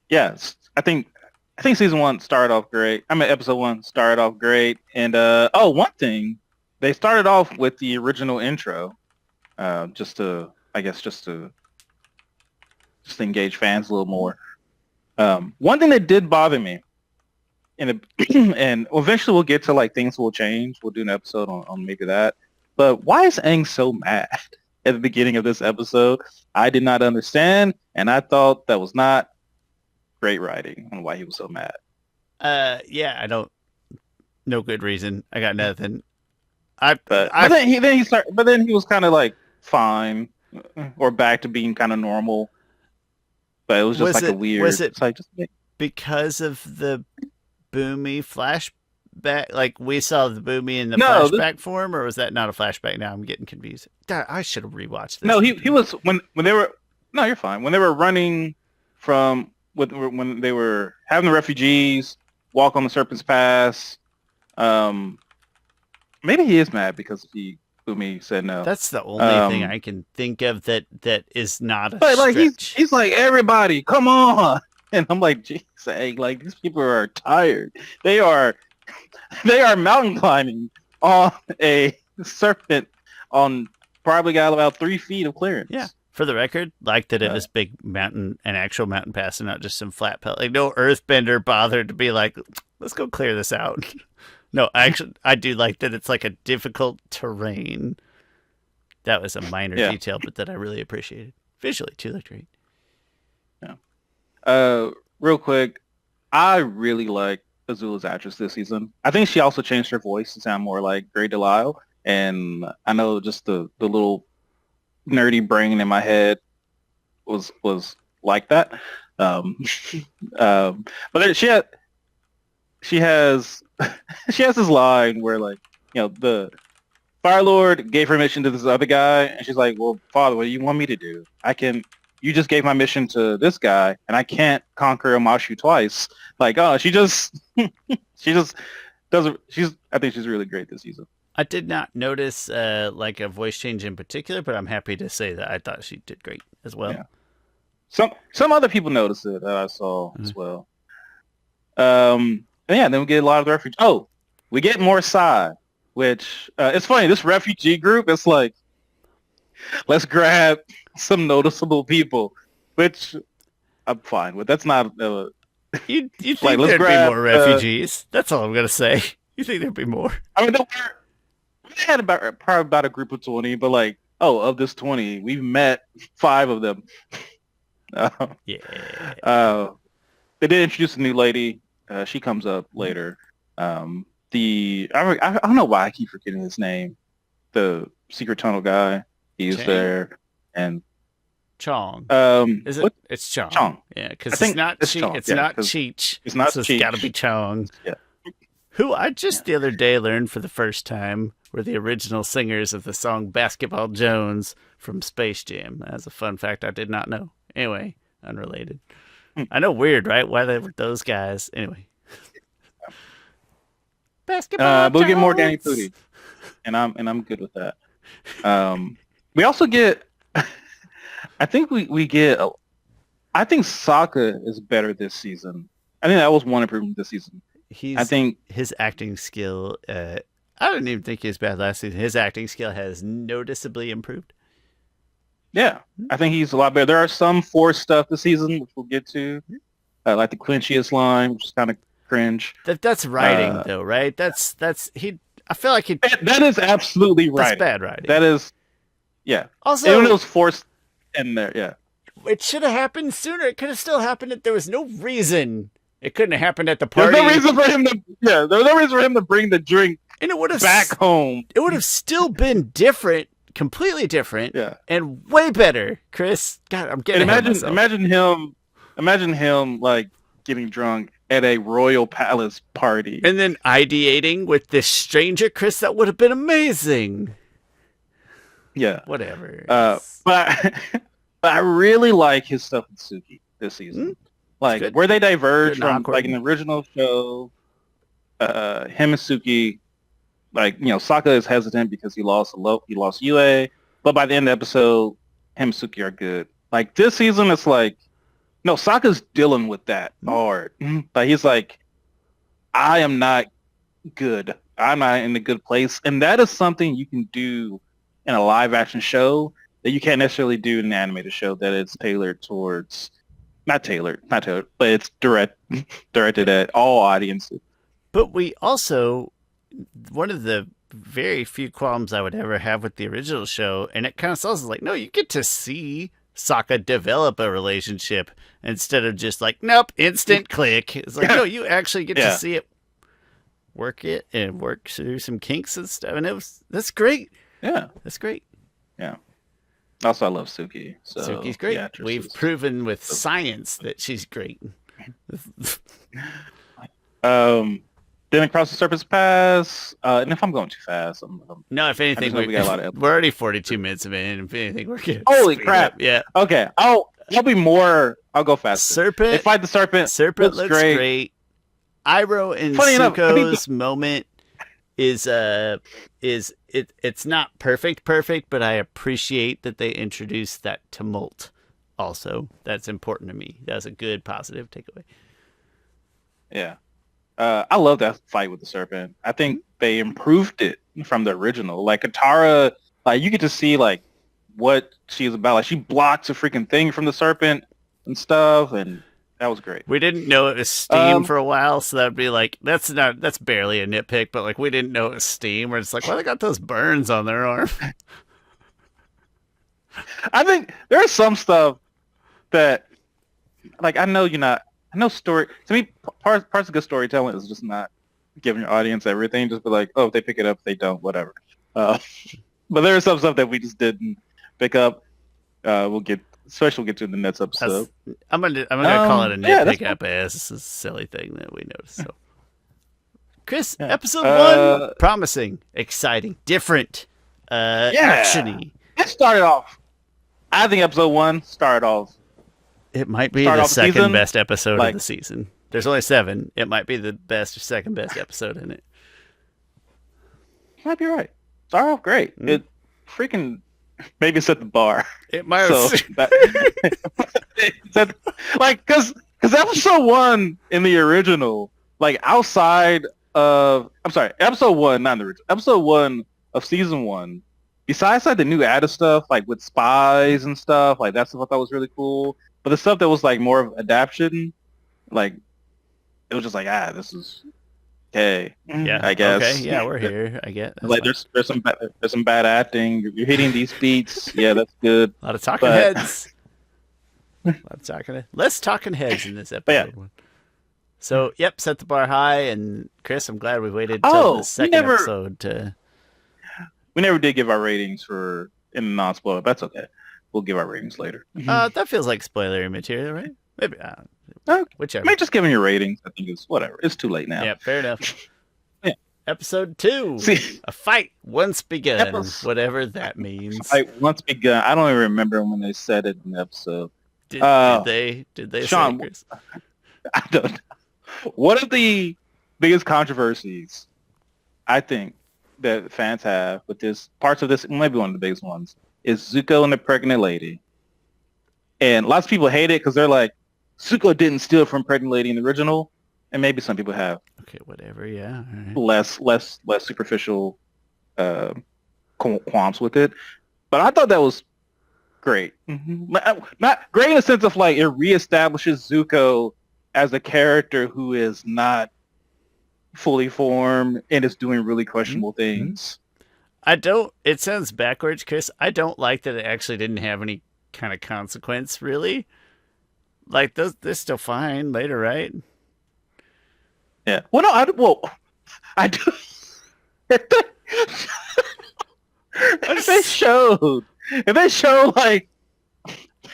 Speaker 2: Yes, I think season 1 started off great. I mean, episode 1 started off great, and one thing, they started off with the original intro, just to engage fans a little more. One thing that did bother me, and eventually we'll get to like things will change. We'll do an episode on maybe that. But why is Aang so mad at the beginning of this episode? I did not understand, and I thought that was not great writing on why he was so mad.
Speaker 1: Yeah, I don't. No good reason. I got nothing.
Speaker 2: But then he was kind of like fine, or back to being kind of normal. But it was just a weird.
Speaker 1: Was it like because of the Boomy flashback? Like we saw the Boomy in the flashback form, or was that not a flashback? Now I'm getting confused. I should have rewatched this.
Speaker 2: No, he was when they were. No, you're fine. When they were running from when they were having the refugees walk on the Serpent's Pass. Maybe he is mad because Boomy said no.
Speaker 1: That's the only thing I can think of that is not a
Speaker 2: but
Speaker 1: stretch.
Speaker 2: Like he's like, everybody, come on, and I'm like, geez, like these people are tired. They are mountain climbing on a serpent on probably got about 3 feet of clearance.
Speaker 1: Yeah. For the record, like that it was big mountain, an actual mountain pass, and not just some flat pelt. Like no earthbender bothered to be like, let's go clear this out. No, I do like that it's like a difficult terrain. That was a minor detail, but that I really appreciated. Visually, too, looked great.
Speaker 2: Yeah. Real quick, I really like Azula's actress this season. I think she also changed her voice to sound more like Grey Delisle, and I know just the little nerdy brain in my head was like that. But she has this line where, like, you know, the Fire Lord gave her mission to this other guy, and she's like, well, Father, what do you want me to do? You just gave my mission to this guy, and I can't conquer Amashu twice. Like, she just doesn't. I think she's really great this season.
Speaker 1: I did not notice like a voice change in particular, but I'm happy to say that I thought she did great as well.
Speaker 2: Yeah. Some other people noticed it that I saw as well. And yeah, then we get a lot of the refugees. Oh, we get more Psy, which it's funny. This refugee group, it's like, let's grab some noticeable people, which I'm fine with. That's not.
Speaker 1: You think like, there'd be more refugees? That's all I'm gonna say. You think there'd be more?
Speaker 2: I mean, we had probably about a group of 20, but like, of this 20, we've met 5 of them.
Speaker 1: Yeah.
Speaker 2: They did introduce a new lady. She comes up later. I don't know why I keep forgetting his name. The secret tunnel guy. He's
Speaker 1: Chang.
Speaker 2: there, and
Speaker 1: Chong. Is it?
Speaker 2: What?
Speaker 1: It's Chong.
Speaker 2: Chong.
Speaker 1: Yeah, because it's not Chong. It's not Cheech.
Speaker 2: It's not
Speaker 1: so
Speaker 2: Cheech.
Speaker 1: It's got to be Chong.
Speaker 2: Yeah.
Speaker 1: Who I just the other day learned for the first time were the original singers of the song Basketball Jones from Space Jam. That's a fun fact I did not know. Anyway, unrelated. I know, weird, right? Why they were those guys. Anyway. Basketball
Speaker 2: We'll
Speaker 1: Jones.
Speaker 2: get more Danny Pudi. And I'm good with that. We also get I think we get I think Sokka is better this season. I think that was one improvement this season. I think
Speaker 1: his acting skill, I didn't even think he was bad last season. His acting skill has noticeably improved.
Speaker 2: Yeah, I think he's a lot better. There are some forced stuff this season, which we'll get to, like the clinchiest line, which is kind of cringe.
Speaker 1: That's writing, though, right? That's he. I feel like he.
Speaker 2: That is absolutely right.
Speaker 1: That's bad writing.
Speaker 2: That is, yeah.
Speaker 1: Also,
Speaker 2: it was forced in there. Yeah,
Speaker 1: it should have happened sooner. It could have still happened. There was no reason. It couldn't have happened at the party.
Speaker 2: There's no reason for him to. Yeah, there was no reason for him to bring the drink
Speaker 1: And it would have
Speaker 2: back home.
Speaker 1: It would have still been different, completely different,
Speaker 2: Yeah.
Speaker 1: and way better, Chris. God, I'm getting ahead of myself.
Speaker 2: Imagine him like getting drunk at a royal palace party.
Speaker 1: And then ideating with this stranger, Chris, that would have been amazing.
Speaker 2: Yeah.
Speaker 1: Whatever.
Speaker 2: But I really like his stuff with Suki this season. Like where they diverge from like in the original show, him and Suki, like, you know, Sokka is hesitant because he lost Yue, but by the end of the episode, him and Suki are good. Like this season, it's like, no, Sokka's dealing with that hard. But he's like, I am not good. I'm not in a good place. And that is something you can do in a live action show that you can't necessarily do in an animated show that it's tailored towards, not tailored, but it's directed at all audiences.
Speaker 1: But we also, one of the very few qualms I would ever have with the original show, and it kind of sounds like, no, you get to see Sokka develop a relationship instead of just like, nope, instant click. It's like, no, you actually get to see it work through some kinks and stuff. And that's great.
Speaker 2: Yeah.
Speaker 1: That's great.
Speaker 2: Yeah. Also, I love Suki. So,
Speaker 1: Suki's great. We've proven with science that she's great.
Speaker 2: Then across the Serpent's Pass. And if I'm going too fast,
Speaker 1: no. If anything,
Speaker 2: we got a lot of
Speaker 1: we're already 42 minutes in. If anything, we're good.
Speaker 2: Holy crap!
Speaker 1: Yeah.
Speaker 2: Okay. I'll be more. I'll go faster.
Speaker 1: Serpent.
Speaker 2: They fight the serpent.
Speaker 1: Serpent looks great. Iroh and Zuko's moment is it's not perfect, but I appreciate that they introduced that tumult. Also, that's important to me. That's a good positive takeaway.
Speaker 2: Yeah. I love that fight with the serpent. I think they improved it from the original. Like Katara, like you get to see like what she's about. Like she blocks a freaking thing from the serpent and stuff, and that was great.
Speaker 1: We didn't know it was steam for a while, so that'd be like that's barely a nitpick, but like we didn't know it was steam. We're just like, why they got those burns on their arm?
Speaker 2: I think there's some stuff that, like, I know story. To me, parts of good storytelling is just not giving your audience everything. Just be like, oh, if they pick it up, they don't, whatever. But there is some stuff that we just didn't pick up. We'll get to the next episode.
Speaker 1: I'm gonna call it a nitpick as a silly thing that we noticed. So, Chris, episode 1, promising, exciting, different, actiony.
Speaker 2: It started off. I think episode 1 started off.
Speaker 1: It might be the second best episode of the season. There's only 7. It might be the best or second best episode in it.
Speaker 2: You might be right. Started off great. It freaking maybe set the bar.
Speaker 1: It might have.
Speaker 2: Because episode 1 in the original, like outside of, episode 1, not in the original, episode 1 of season 1, besides like the new added stuff, like with spies and stuff, like that stuff I thought was really cool. But the stuff that was like more of adaptation, like it was just like, this is okay.
Speaker 1: Yeah,
Speaker 2: I guess.
Speaker 1: Okay, yeah, we're here. I get.
Speaker 2: Like there's some bad acting. You're hitting these beats. Yeah, that's good.
Speaker 1: A lot of talking heads. Less talking heads in this episode. So, set the bar high, and Chris, I'm glad we waited till the second episode to.
Speaker 2: We never did give our ratings for in the non-spoiler. That's okay. We'll give our ratings later.
Speaker 1: That feels like spoilery material, right? Maybe. Whichever.
Speaker 2: Maybe just giving your ratings. I think it's whatever. It's too late now.
Speaker 1: Yeah, fair enough. Episode 2. A fight once begun. Whatever that means.
Speaker 2: Fight once begun. I don't even remember when they said it in the episode.
Speaker 1: Did they
Speaker 2: Shawn,
Speaker 1: say, Chris?
Speaker 2: I don't know. One of the biggest controversies I think that fans have with this, parts of this, maybe one of the biggest ones, is Zuko and the pregnant lady. And lots of people hate it because they're like, Zuko didn't steal from pregnant lady in the original, and maybe some people have.
Speaker 1: Okay, whatever, yeah. Right.
Speaker 2: Less superficial qualms with it. But I thought that was great. Not great in the sense of like it reestablishes Zuko as a character who is not fully formed and is doing really questionable things.
Speaker 1: It sounds backwards, Chris. I don't like that it actually didn't have any kind of consequence, really. Like, they're still fine later, right?
Speaker 2: Yeah. Well, no, I do. If they showed, if they showed like,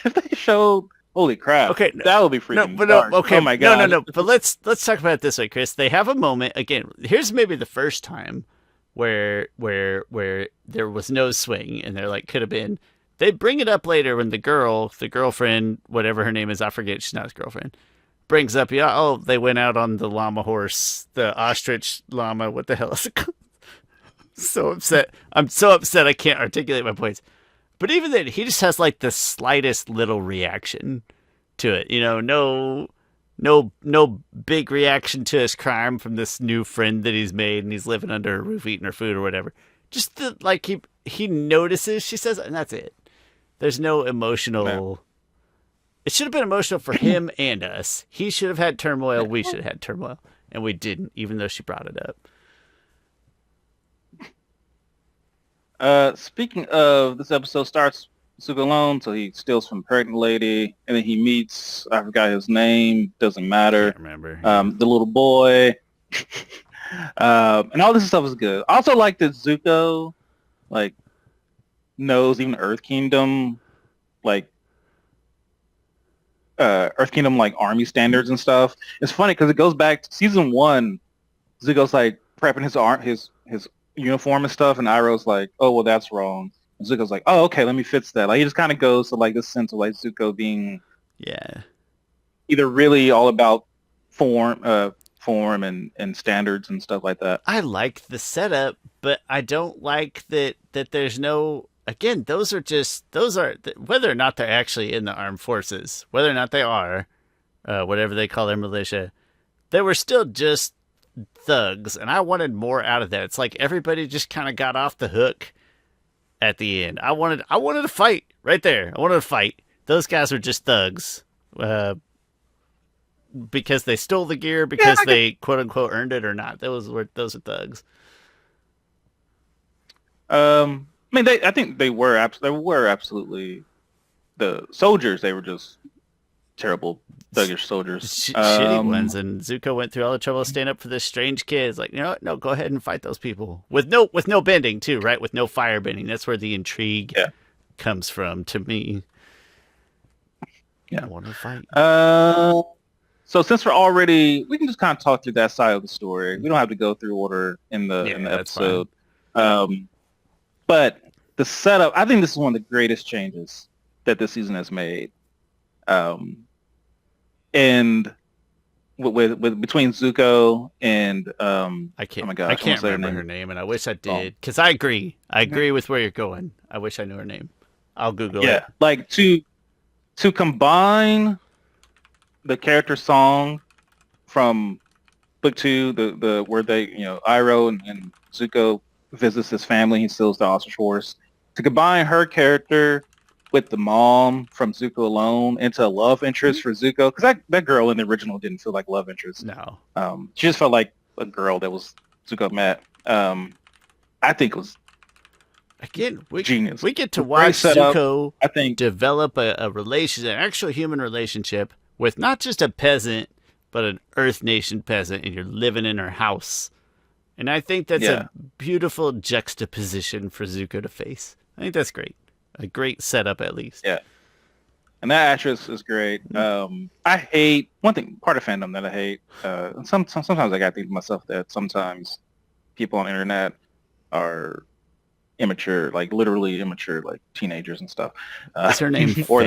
Speaker 2: if they showed, holy crap,
Speaker 1: Okay,
Speaker 2: that would be
Speaker 1: no,
Speaker 2: freaking
Speaker 1: but
Speaker 2: dark.
Speaker 1: okay,
Speaker 2: Oh my
Speaker 1: no, no,
Speaker 2: god.
Speaker 1: no. But let's talk about it this way, Chris. They have a moment again. Here's maybe the first time where there was no swing, and they're like could have been. They bring it up later when the girlfriend, whatever her name is, I forget. She's not his girlfriend. Brings up, yeah, oh, they went out on the llama horse, the ostrich llama. What the hell is it called? So upset. I'm so upset I can't articulate my points. But even then, he just has like the slightest little reaction to it. No big reaction to his crime from this new friend that he's made, and he's living under a roof eating her food or whatever. Just like he notices, she says, and that's it. There's no emotional.
Speaker 2: Man.
Speaker 1: It should have been emotional for him and us. He should have had turmoil. We should have had turmoil, and we didn't, even though she brought it up.
Speaker 2: Speaking of, this episode starts Zuko alone, so he steals from a pregnant lady, and then he meets, I forgot his name, doesn't matter.
Speaker 1: Can't remember.
Speaker 2: The little boy. And all this stuff is good. I also like that Zuko, like, knows even Earth Kingdom, like, Earth Kingdom, like, army standards and stuff. It's funny because it goes back to season 1. Zuko's, like, prepping his uniform and stuff, and Iroh's like, oh, well, that's wrong. And Zuko's like, oh, okay, let me fix that. Like, he just kind of goes to, like, this sense of, like, Zuko being either really all about form and standards and stuff like that.
Speaker 1: I like the setup, but I don't like that there's no. Again, those are whether or not they're actually in the armed forces, whether or not they are, whatever they call their militia, they were still just thugs, and I wanted more out of that. It's like everybody just kind of got off the hook at the end. I wanted to fight right there. I wanted to fight. Those guys were just thugs, because they stole the gear, because they quote unquote earned it or not. Those are thugs.
Speaker 2: I mean, I think they were absolutely the soldiers. They were just terrible thuggish soldiers,
Speaker 1: shitty ones. And Zuko went through all the trouble to stand up for this strange kid. It's like, no, go ahead and fight those people with no bending too, right? With no fire bending. That's where the intrigue comes from to me.
Speaker 2: Yeah,
Speaker 1: I want to fight.
Speaker 2: So since we can just kind of talk through that side of the story. We don't have to go through order in the episode. But the setup, I think this is one of the greatest changes that this season has made. And with between Zuko and
Speaker 1: I can't
Speaker 2: remember
Speaker 1: her name, and I wish I did, because I agree with where you're going. I wish I knew her name. I'll Google it.
Speaker 2: Yeah, like to combine the character song from book 2, the where they Iroh and Zuko visits his family, he steals the ostrich horse, to combine her character with the mom from Zuko alone into a love interest for Zuko, because that girl in the original didn't feel like love interest.
Speaker 1: No.
Speaker 2: She just felt like a girl that was Zuko met. I think it was genius.
Speaker 1: We get to watch Zuko,
Speaker 2: I think,
Speaker 1: develop a relationship, an actual human relationship with not just a peasant, but an Earth Nation peasant, and you're living in her house. And I think that's a beautiful juxtaposition for Zuko to face. I think that's great. A great setup, at least.
Speaker 2: Yeah. And that actress is great. I hate part of fandom that I hate. Sometimes I gotta think to myself that sometimes people on the internet are immature, like literally immature, like teenagers and stuff.
Speaker 1: Is her name
Speaker 2: or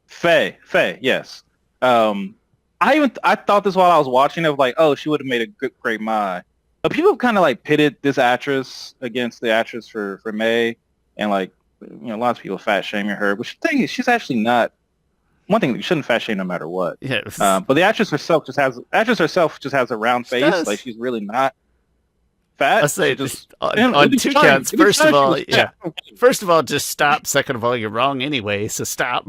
Speaker 1: Faye?
Speaker 2: Faye, yes. I thought this while I was watching. Of like, oh, she would have made a great Mai. But people have kind of like pitted this actress against the actress for May, and like, lots of people fat shaming her. Which the thing is, she's actually not. One thing, you shouldn't fat shame no matter what.
Speaker 1: Yes.
Speaker 2: But the actress herself just has a round face.
Speaker 1: Does.
Speaker 2: Like, she's really not fat.
Speaker 1: I'll say just on 2 counts. First of all, just stop. Second of all, you're wrong anyway, so stop.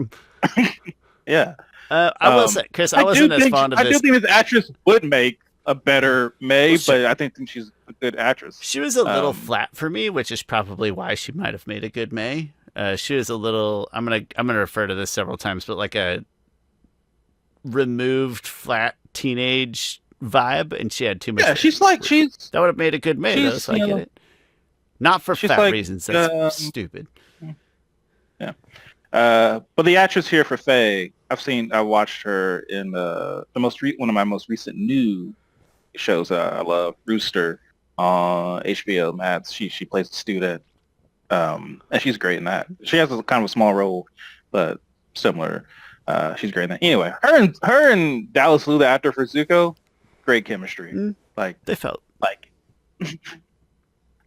Speaker 2: Yeah.
Speaker 1: I will say, Chris, I wasn't as fond of this.
Speaker 2: I do think this actress would make a better May, but I think she's a good actress.
Speaker 1: She was a little flat for me, which is probably why she might have made a good May. She was a little. I'm gonna refer to this several times, but like a removed flat teenage vibe, and she had too much.
Speaker 2: Yeah, she's that
Speaker 1: would have made a good May, though, so I get it. Not for fat
Speaker 2: like,
Speaker 1: reasons. That's stupid.
Speaker 2: Yeah. But the actress here for Faye, I watched her in one of my most recent new shows I love, Rooster, on HBO Max. She plays a student, and she's great in that. She has a kind of a small role, but similar. She's great in that. Anyway, her and Dallas Liu, the actor for Zuko, great chemistry. Like
Speaker 1: they felt
Speaker 2: like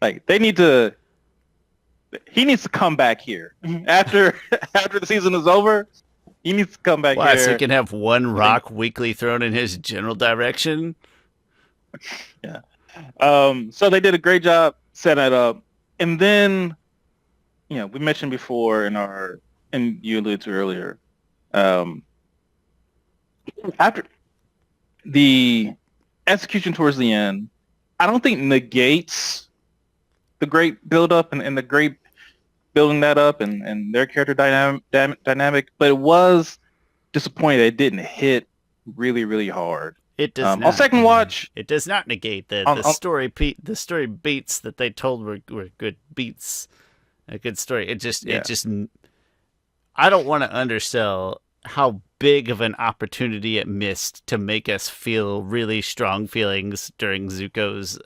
Speaker 2: like they need to. He needs to come back here after the season is over. He needs to come back here.
Speaker 1: So he can have one rock weekly thrown in his general direction.
Speaker 2: Yeah. So they did a great job setting it up, and then, we mentioned before and you alluded to earlier, after the execution towards the end, I don't think negates the great build up and the great building that up and their character dynamic, but it was disappointing that it didn't hit really, really hard.
Speaker 1: It does not.
Speaker 2: On second watch,
Speaker 1: it does not negate the story. The story beats that they told were good beats. A good story. It just I don't want to undersell how big of an opportunity it missed to make us feel really strong feelings during Zuko's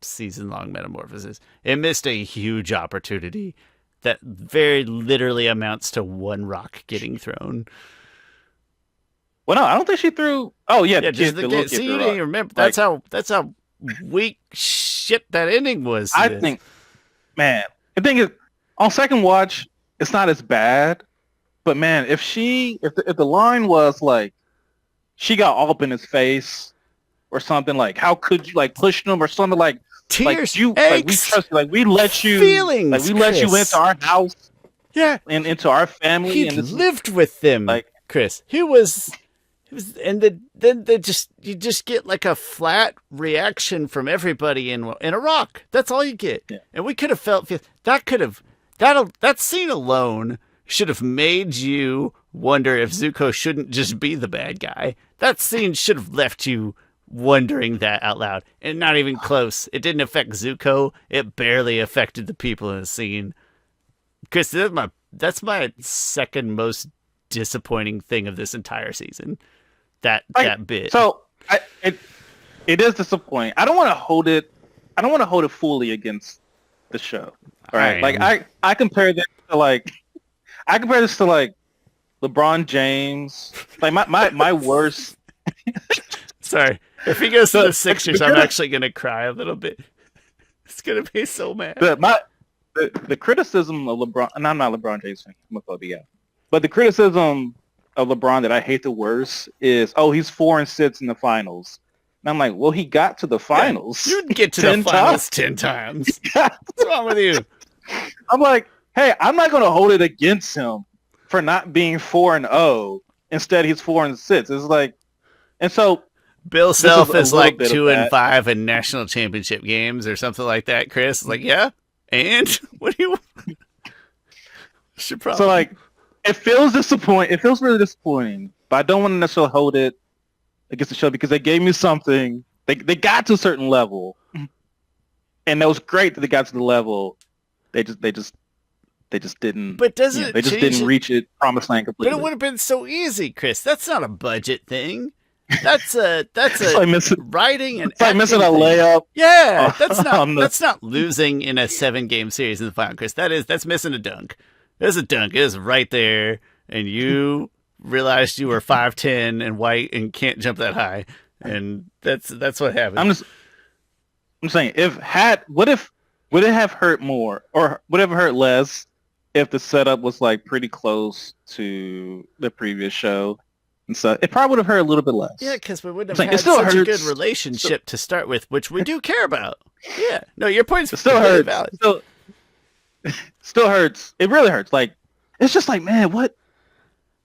Speaker 1: season-long metamorphosis. It missed a huge opportunity that very literally amounts to one rock getting thrown.
Speaker 2: Well, no, I don't think she threw. Oh, yeah,
Speaker 1: just the kid. See, you didn't even remember. That's how weak shit that ending was.
Speaker 2: I think, man, the thing is, on second watch, it's not as bad. But man, if the line was like, she got all up in his face or something, like, how could you push him or something like?
Speaker 1: Tears,
Speaker 2: we trust you, we let you,
Speaker 1: feelings,
Speaker 2: let you into our house, and into our family.
Speaker 1: He lived with them, Chris. He was, and then you just get a flat reaction from everybody in a rock. That's all you get, and we could have felt that scene alone should have made you wonder if Zuko shouldn't just be the bad guy. That scene should have left you wondering that out loud, and not even close. It didn't affect Zuko. It barely affected the people in the scene. Chris, that's my second most disappointing thing of this entire season. That bit.
Speaker 2: So it is disappointing. I don't want to hold it fully against the show. All right, I compare this to LeBron James. My worst.
Speaker 1: Sorry. If he goes to the Sixers, I'm actually going to cry a little bit. It's going to be so mad.
Speaker 2: The criticism of LeBron, and I'm not LeBron James fan, I'm a phobia, but the criticism of LeBron that I hate the worst is, he's 4-6 in the finals. And I'm like, well, he got to the finals.
Speaker 1: You'd get to the finals 10 times. What's wrong with you?
Speaker 2: I'm like, hey, I'm not going to hold it against him for not being 4-0. Instead, he's 4-6. It's like, and so
Speaker 1: Bill Self is 2-5 in national championship games or something like that. Chris, and what do you? So
Speaker 2: it feels disappointing. It feels really disappointing, but I don't want to necessarily hold it against the show because they gave me something. They got to a certain level, and that was great that they got to the level. They just didn't.
Speaker 1: But doesn't
Speaker 2: they just didn't reach it promised land completely?
Speaker 1: But it would have been so easy, Chris. That's not a budget thing. That's a writing and
Speaker 2: it's missing a layup.
Speaker 1: Yeah, that's not losing in a 7-game series in the final, Chris. That's missing a dunk. There's a dunk. It is right there, and you realized you were 5'10" and white and can't jump that high, and that's what happened.
Speaker 2: I'm saying would it have hurt more or would it have hurt less if the setup was pretty close to the previous show? And so it probably would have hurt a little bit less.
Speaker 1: Yeah, because we wouldn't have had such a good relationship to start with, which we do care about. Yeah. No, your point's
Speaker 2: still
Speaker 1: really
Speaker 2: hurts.
Speaker 1: valid.
Speaker 2: Still hurts. It really hurts. It's just man, what?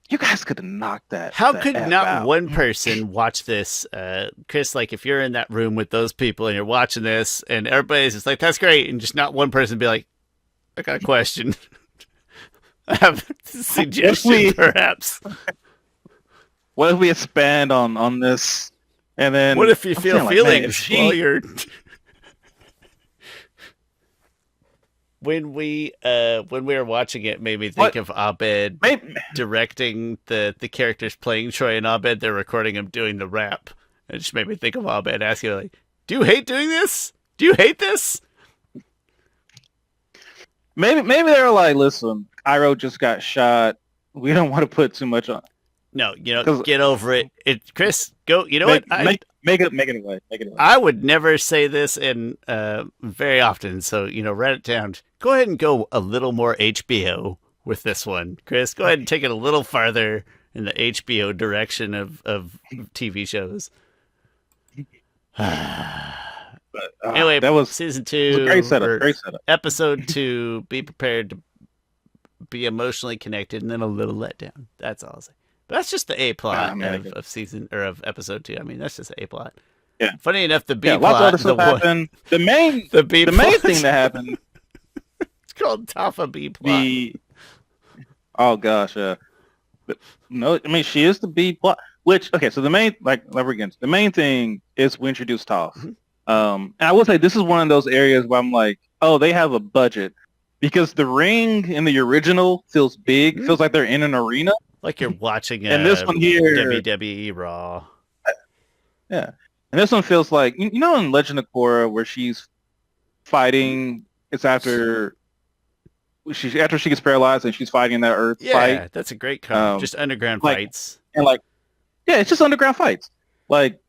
Speaker 2: You guys could have knocked that.
Speaker 1: How could not one person watch this, Chris? If you're in that room with those people and you're watching this, and everybody's just that's great, and just not one person be like, I got a question. I have a suggestion, perhaps.
Speaker 2: What if we expand on this And then
Speaker 1: What if you
Speaker 2: I'm
Speaker 1: feel
Speaker 2: saying, like, man,
Speaker 1: feelings while you're when we were watching it, made me think
Speaker 2: what?
Speaker 1: of Abed
Speaker 2: Maybe,
Speaker 1: directing the characters playing Troy and Abed. They're recording him doing the rap. It just made me think of Abed asking like, "Do you hate doing this? Do you hate this?"
Speaker 2: maybe they're like, listen, Iroh just got shot. We don't want to put too much on.
Speaker 1: No,
Speaker 2: Because
Speaker 1: get over it. It Chris, go. You know
Speaker 2: make,
Speaker 1: what?
Speaker 2: make make it away. Make it away.
Speaker 1: I would never say this in very often, so write it down. Go ahead and go a little more HBO with this one, Chris. Go ahead and take it a little farther in the HBO direction of TV shows.
Speaker 2: But,
Speaker 1: Anyway,
Speaker 2: that was
Speaker 1: season
Speaker 2: it was
Speaker 1: 2,
Speaker 2: a great setup.
Speaker 1: or
Speaker 2: Great setup.
Speaker 1: episode 2. Be prepared to be emotionally connected, and then a little letdown. That's all I'll say. But that's just the A plot
Speaker 2: Man,
Speaker 1: of season or of episode 2. I mean, that's just the A plot.
Speaker 2: Yeah.
Speaker 1: Funny enough, the B
Speaker 2: Yeah,
Speaker 1: plot,
Speaker 2: lots of other stuff happened. The main
Speaker 1: the B
Speaker 2: the
Speaker 1: plot,
Speaker 2: main thing that happened.
Speaker 1: it's called Tafa B plot.
Speaker 2: Oh gosh, but no, I mean she is the B plot. Which okay, so the main the main thing is we introduce Toph.
Speaker 1: Mhm.
Speaker 2: And I will say this is one of those areas where I'm like, oh, they have a budget because the ring in the original feels big, feels like they're in an arena.
Speaker 1: Like you're watching
Speaker 2: And this one here,
Speaker 1: WWE Raw.
Speaker 2: yeah, and this one feels like you know in Legend of Korra where she's fighting. It's after she gets paralyzed and she's fighting that Earth fight.
Speaker 1: Yeah, that's a great cover. Just underground fights.
Speaker 2: And like, yeah, it's just underground fights. Like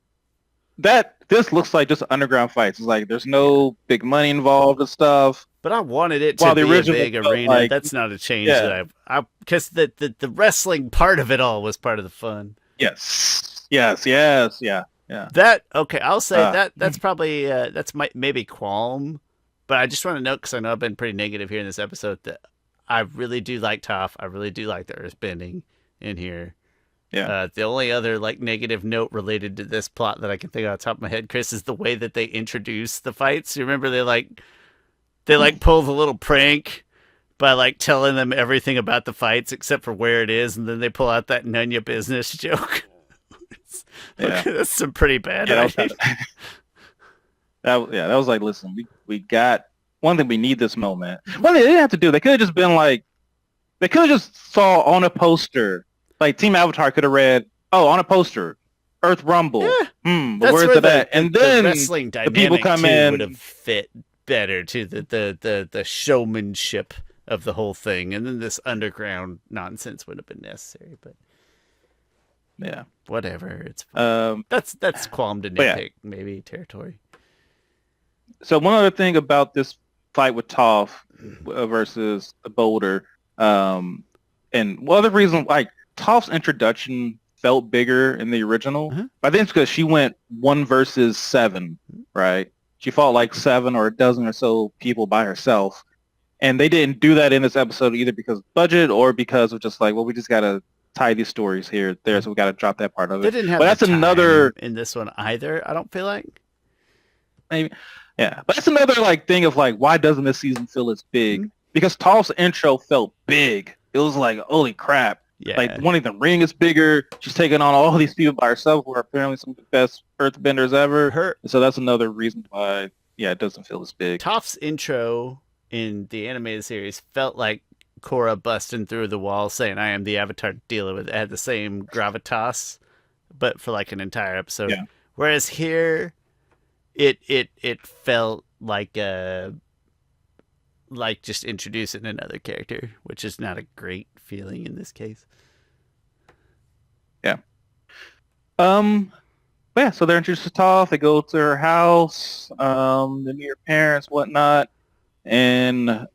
Speaker 2: that. This looks like just underground fights. It's like there's no big money involved and stuff.
Speaker 1: But I wanted it
Speaker 2: While
Speaker 1: to
Speaker 2: the
Speaker 1: be a
Speaker 2: original
Speaker 1: big
Speaker 2: felt
Speaker 1: arena.
Speaker 2: like-
Speaker 1: That's not a change
Speaker 2: Yeah.
Speaker 1: that I because the wrestling part of it all was part of the fun.
Speaker 2: Yes. Yeah.
Speaker 1: That okay, I'll say
Speaker 2: Uh,
Speaker 1: that's probably that's maybe qualm, but I just want to note because I know I've been pretty negative here in this episode that I really do like Toph. I really do like the earthbending in here.
Speaker 2: Yeah.
Speaker 1: The only other like negative note related to this plot that I can think of off the top of my head, Chris, is the way that they introduce the fights. You remember they pull the little prank by like telling them everything about the fights except for where it is, and then they pull out that none your business joke.
Speaker 2: Yeah.
Speaker 1: That's some pretty bad.
Speaker 2: Yeah,
Speaker 1: writing.
Speaker 2: that was like, listen, we got one thing. We need this moment. One thing they didn't have to do. They could have just been like, they could have just saw on a poster. Like Team Avatar could have read, oh, on a poster, Earth Rumble.
Speaker 1: Yeah.
Speaker 2: But
Speaker 1: That's
Speaker 2: where's
Speaker 1: where
Speaker 2: it at? And
Speaker 1: the
Speaker 2: then
Speaker 1: wrestling
Speaker 2: the people
Speaker 1: dynamic
Speaker 2: come
Speaker 1: too
Speaker 2: in.
Speaker 1: would have fit better to the showmanship of the whole thing, and then this underground nonsense would have been necessary. But
Speaker 2: Yeah.
Speaker 1: whatever, it's fine. That's qualm to
Speaker 2: but yeah.
Speaker 1: nitpick maybe territory.
Speaker 2: So one other thing about this fight with Toph versus the Boulder, and one other reason, like Toph's introduction felt bigger in the original.
Speaker 1: Uh-huh.
Speaker 2: I think it's because she went 1 versus 7, right? She fought like 7 or a dozen or so people by herself. And they didn't do that in this episode either because of budget or because of just like, well, we just got to tie these stories here, there, so we got to drop that part of
Speaker 1: They
Speaker 2: it.
Speaker 1: didn't have
Speaker 2: But that's
Speaker 1: the time
Speaker 2: another
Speaker 1: in this one either. I don't feel like.
Speaker 2: maybe, yeah. But that's another like thing of like, why doesn't this season feel as big?
Speaker 1: Mhm.
Speaker 2: Because Toph's intro felt big. It was like, holy crap.
Speaker 1: Yeah,
Speaker 2: Like, wanting the ring is bigger. She's taking on all these people by herself who are apparently some of the best earthbenders ever.
Speaker 1: her
Speaker 2: So that's another reason why, yeah, it doesn't feel as big.
Speaker 1: Toph's intro in the animated series felt like Korra busting through the wall saying, "I am the Avatar to deal with." It had the same gravitas, but for like an entire episode.
Speaker 2: Yeah.
Speaker 1: Whereas here, it felt like just introducing another character, which is not a great feeling in this case.
Speaker 2: But yeah, so they're introduced to Toph. They go to her house. They meet her parents, whatnot. And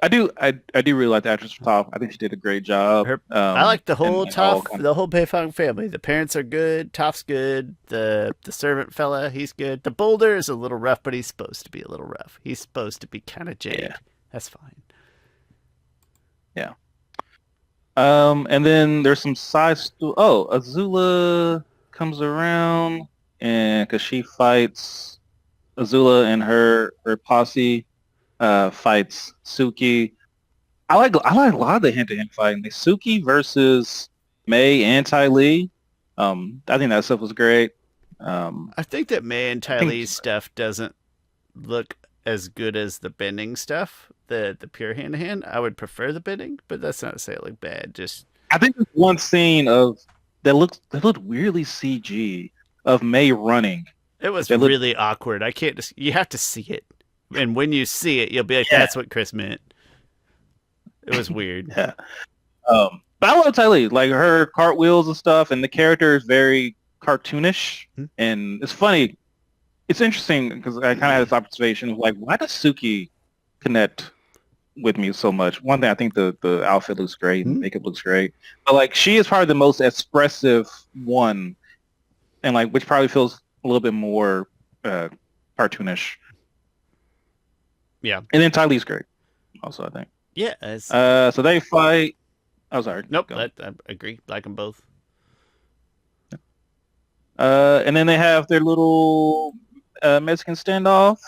Speaker 2: I do really like the actress for Toph. I think she did a great job.
Speaker 1: I like the whole
Speaker 2: and all
Speaker 1: Toph, the whole Beifong family. The parents are good. Toph's good. The servant fella, he's good. The Boulder is a little rough, but he's supposed to be a little rough. He's supposed to be kind of jaded.
Speaker 2: Yeah.
Speaker 1: That's fine.
Speaker 2: Yeah. And then there's some side Azula comes around, and because she fights Azula and her posse fights Suki. I like a lot of the hand-to-hand fighting. Like Suki versus Mei and Ty Lee. I think that stuff was great.
Speaker 1: I think that May and
Speaker 2: I think
Speaker 1: Tylee's stuff doesn't look as good as the bending stuff, the pure hand to hand. I would prefer the bending, but that's not to say it looked bad. Just
Speaker 2: I think there's one scene that looked weirdly CG of May running.
Speaker 1: it was
Speaker 2: That looked
Speaker 1: really awkward. I can't just you have to see it, and when you see it, you'll be like,
Speaker 2: yeah.
Speaker 1: "That's what Chris meant." It was weird.
Speaker 2: Yeah. But I love Tylee. Like her cartwheels and stuff, and the character is very cartoonish, and it's funny. It's interesting because I kind of had this observation of like, why does Suki connect with me so much? One thing, I think the outfit looks great and makeup looks great, but like she is probably the most expressive one, and like which probably feels a little bit more cartoonish.
Speaker 1: Yeah.
Speaker 2: And then Tylee's great, also I think.
Speaker 1: Yeah.
Speaker 2: So they fight. Oh, sorry.
Speaker 1: Nope. I agree. Like them both.
Speaker 2: And then they have their little Mexican standoff,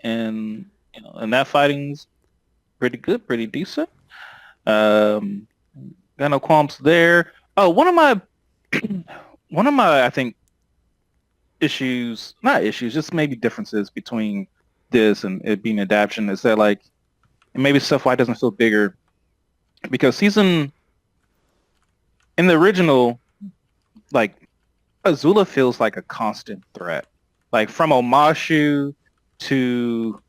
Speaker 2: and and that fighting's pretty good, pretty decent. Got no qualms there. Oh, one of my I think not issues, just maybe differences between this and it being adaptation is that like, and maybe stuff why it doesn't feel bigger, because in the original, like Azula feels like a constant threat, like from Omashu to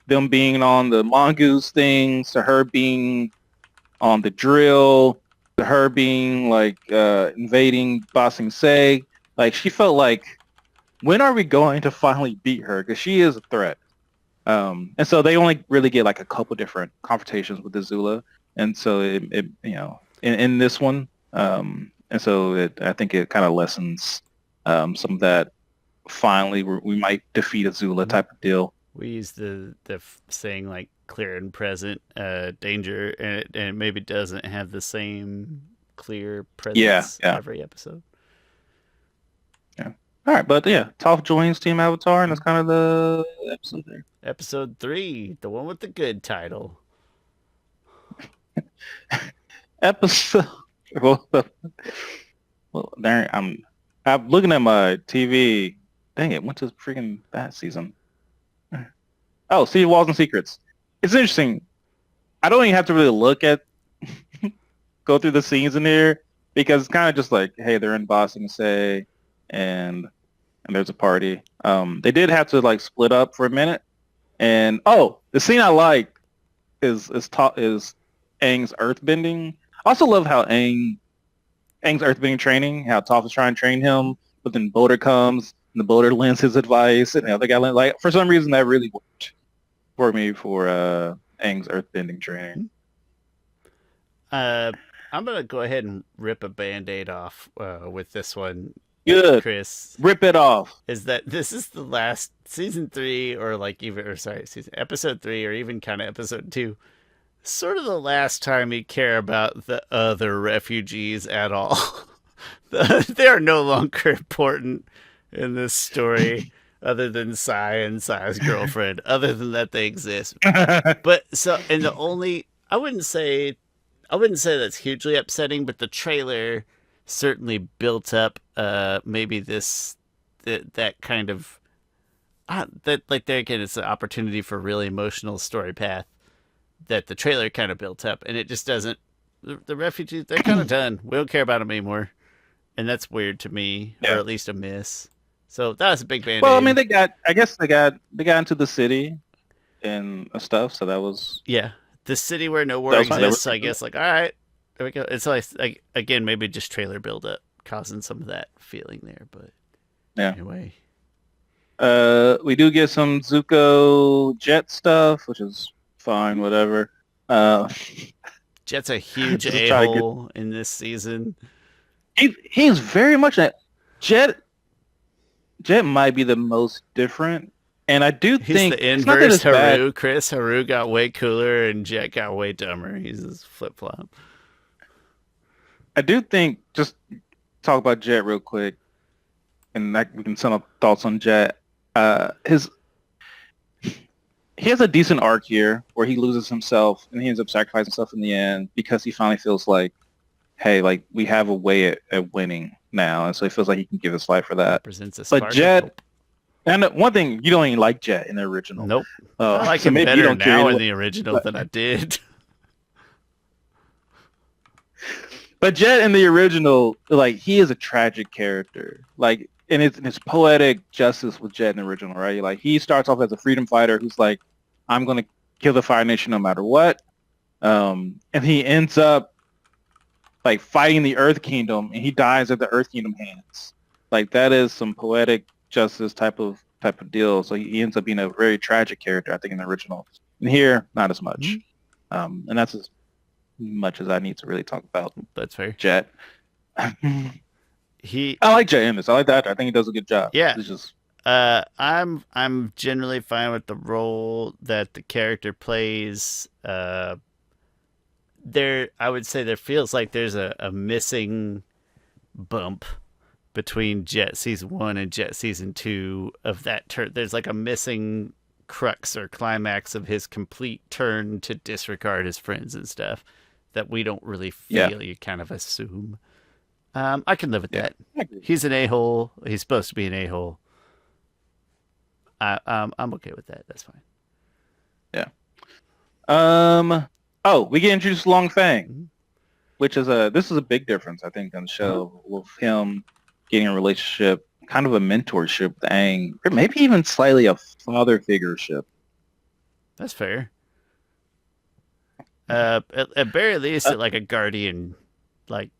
Speaker 2: them being on the mongoose things to her being on the drill to her being like invading Ba Sing Se. Like she felt like, when are we going to finally beat her? Because she is a threat. And so they only really get like a couple different confrontations with Azula, and so it in this one, and so I think it kind of lessens some of that. Finally, we might defeat Azula type of deal.
Speaker 1: We use the saying like clear and present danger, and it maybe doesn't have the same clear presence every episode.
Speaker 2: Yeah. All right, but yeah, Toph joins Team Avatar, and that's kind of the episode there.
Speaker 1: Episode 3, the one with the good title.
Speaker 2: Episode. Well, there I'm looking at my TV. Dang it! Went to freaking that season. Oh, Sea Walls and Secrets. It's interesting. I don't even have to really look at go through the scenes in here, because it's kind of just like, hey, they're in Ba Sing Se, and there's a party. They did have to like split up for a minute, and the scene I like is Aang's earthbending. I also love how Aang's earthbending training, how Toph is trying to train him, but then Boulder comes and the Boulder lends his advice, and the other guy like, for some reason that really worked for me for Aang's earthbending training.
Speaker 1: I'm gonna go ahead and rip a Band-Aid off with this one.
Speaker 2: Good,
Speaker 1: Chris.
Speaker 2: Rip it off.
Speaker 1: Is that this is the last season 3, or like episode 3, or even kind of episode 2. Sort of the last time you care about the other refugees at all. They are no longer important in this story, other than Sai and Sai's girlfriend. Other than that, they exist. But so, and I wouldn't say that's hugely upsetting, but the trailer certainly built up maybe that kind of that, like, there again, it's an opportunity for a really emotional story path that the trailer kind of built up, and it just doesn't. The refugees, they're kind of done. We don't care about them anymore, and that's weird to me, or at least a miss. So that was a big Band-Aid.
Speaker 2: Well, I mean, they got into the city and stuff, so that was
Speaker 1: the city where no war exists. I guess, like, all right, there we go. It's like again, maybe just trailer build up causing some of that feeling there, but anyway.
Speaker 2: We do get some Zuko Jet stuff, which is fine, whatever.
Speaker 1: Jet's a huge a-hole in this season.
Speaker 2: He's very much that. Jet might be the most different, and I do think
Speaker 1: the inverse Haru. Chris, Haru got way cooler, and Jet got way dumber. He's this flip-flop.
Speaker 2: I do think, just talk about Jet real quick, and we can sum up thoughts on Jet. He has a decent arc here where he loses himself and he ends up sacrificing himself in the end because he finally feels like, hey, like, we have a way at winning. now, and so he feels like he can give his life for that.
Speaker 1: Represents a
Speaker 2: But
Speaker 1: spark of
Speaker 2: Jet,
Speaker 1: hope.
Speaker 2: and one thing, you don't even like Jet in the original.
Speaker 1: Nope. I like
Speaker 2: so
Speaker 1: him
Speaker 2: maybe you
Speaker 1: better
Speaker 2: don't care.
Speaker 1: now in the original than I did.
Speaker 2: But Jet in the original, like, he is a tragic character. Like, and it's poetic justice with Jet in the original, right? Like, he starts off as a freedom fighter who's like, I'm going to kill the Fire Nation no matter what. And he ends up, like, fighting the Earth Kingdom, and he dies at the Earth Kingdom hands. Like, that is some poetic justice type of deal. So he ends up being a very tragic character, I think, in the original. And here, not as much. And that's as much as I need to really talk about.
Speaker 1: That's fair.
Speaker 2: Jet.
Speaker 1: I
Speaker 2: like Jet in this. I like that. I think he does a good job.
Speaker 1: Yeah.
Speaker 2: It's just
Speaker 1: I'm generally fine with the role that the character plays. I would say there feels like there's a missing bump between Jet season 1 and Jet season 2 of that turn. There's like a missing crux or climax of his complete turn to disregard his friends and stuff that we don't really feel.
Speaker 2: Yeah.
Speaker 1: You kind of assume. I can live with that.
Speaker 2: I agree.
Speaker 1: He's an a-hole. He's supposed to be an a-hole. I'm okay with that. That's fine.
Speaker 2: Yeah. We get introduced to Long Fang, which is this is a big difference, I think, on the show with him getting a relationship, kind of a mentorship with Aang, or maybe even slightly a father figureship.
Speaker 1: That's fair. At very least, like a guardian, like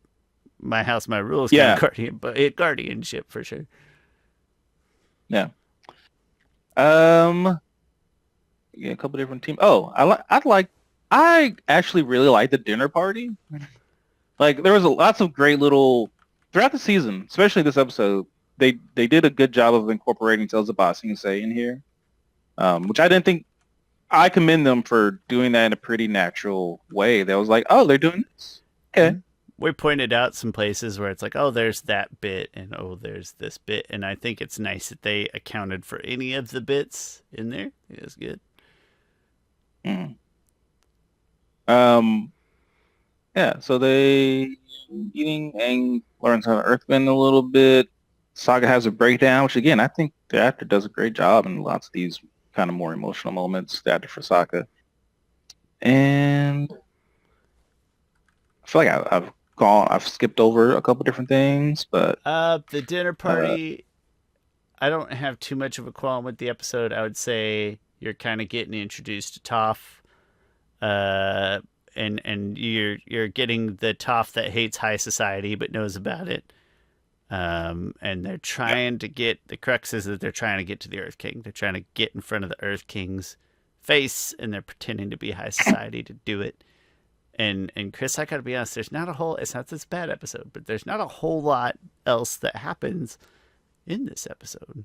Speaker 1: my house, my rules, kind of guardian, but guardianship for sure.
Speaker 2: Yeah. Yeah, a couple different teams. Oh, I actually really like the dinner party. Like, there was lots of great little throughout the season, especially this episode. They did a good job of incorporating Tales of Bossing Say in here, which I didn't think. I commend them for doing that in a pretty natural way. That was like, oh, they're doing this. Okay.
Speaker 1: We pointed out some places where it's like, oh, there's that bit, and oh, there's this bit, and I think it's nice that they accounted for any of the bits in there. It was good.
Speaker 2: Yeah, so they eating and learns how to earthbend a little bit. Saga has a breakdown, which again, I think the actor does a great job in lots of these kind of more emotional moments, the actor for Saga. And I feel like I've skipped over a couple different things, but
Speaker 1: the dinner party, I don't have too much of a qualm with the episode. I would say you're kind of getting introduced to Toph, and you're getting the Toph that hates high society but knows about it. And they're trying to get the cruxes that they're trying to get to the Earth King. They're trying to get in front of the Earth King's face, and they're pretending to be high society to do it. And Chris, I gotta be honest, it's not this bad episode, but there's not a whole lot else that happens in this episode.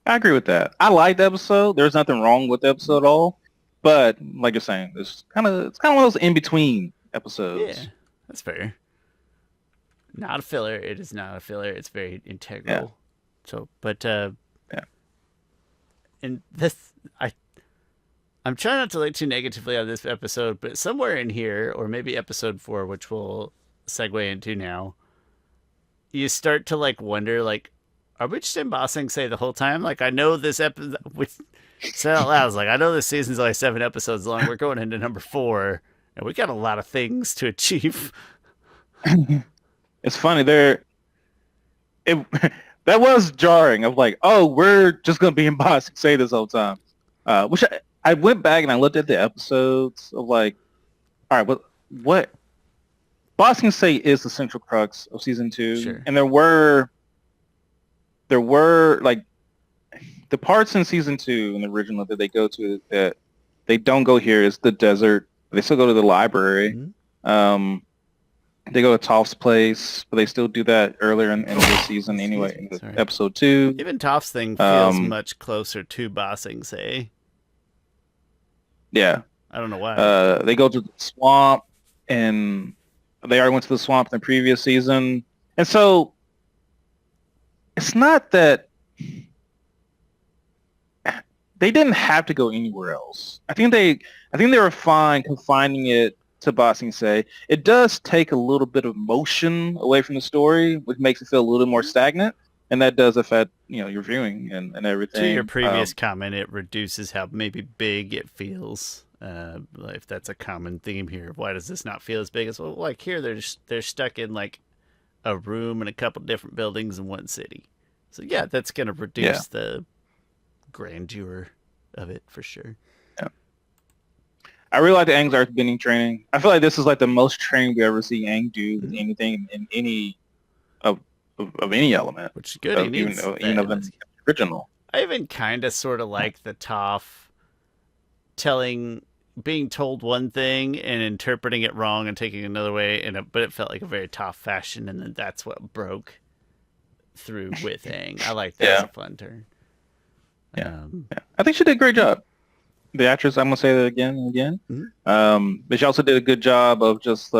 Speaker 2: I agree with that. I like the episode. There's nothing wrong with the episode at all. But like you're saying, it's kind of one of those in between episodes.
Speaker 1: Yeah, that's fair. Not a filler. It is not a filler. It's very integral.
Speaker 2: Yeah.
Speaker 1: So, but and this, I'm trying not to look too negatively on this episode, but somewhere in here, or maybe episode 4, which we'll segue into now, you start to like wonder, like, are we just embossing Say the whole time? Like, I know this episode, said out loud, I was like, I know this season's only 7 episodes long. We're going into number 4, and we got a lot of things to achieve.
Speaker 2: It's funny that was jarring. Of like, oh, we're just gonna be embossing Say this whole time. Which I went back and I looked at the episodes of like, all right, what Bossing Say is the central crux of season 2,
Speaker 1: Sure.
Speaker 2: And there were like the parts in season 2 in the original that they go to that they don't go here is the desert. They still go to the library.
Speaker 1: Mm-hmm.
Speaker 2: They go to Toph's place, but they still do that earlier in this season anyway, in episode 2.
Speaker 1: Even Toph's thing feels much closer to Bossing Say.
Speaker 2: Yeah.
Speaker 1: I don't know why.
Speaker 2: They go to the swamp, and they already went to the swamp in the previous season. And so it's not that they didn't have to go anywhere else. I think they were fine confining it to Bossing say, it does take a little bit of motion away from the story, which makes it feel a little more stagnant, and that does affect your viewing and
Speaker 1: To your
Speaker 2: everything.
Speaker 1: previous comment, it reduces how maybe big it feels. If that's a common theme here, why does this not feel as big as well? Like here, they're stuck in like a room and a couple different buildings in one city. So yeah, that's gonna reduce the grandeur of it for sure.
Speaker 2: Yeah. I really like the Aang's earthbending training. I feel like this is like the most training we ever see Aang do with anything in any of any element.
Speaker 1: Which is good. He needs
Speaker 2: even of the original.
Speaker 1: I even kind of sort of like the Toph being told one thing and interpreting it wrong and taking another way, but it felt like a very Toph fashion, and then that's what broke through with Aang. I like that as a fun turn.
Speaker 2: Yeah. I think she did a great job. The actress, I'm gonna say that again and again. Mm-hmm. But she also did a good job of just she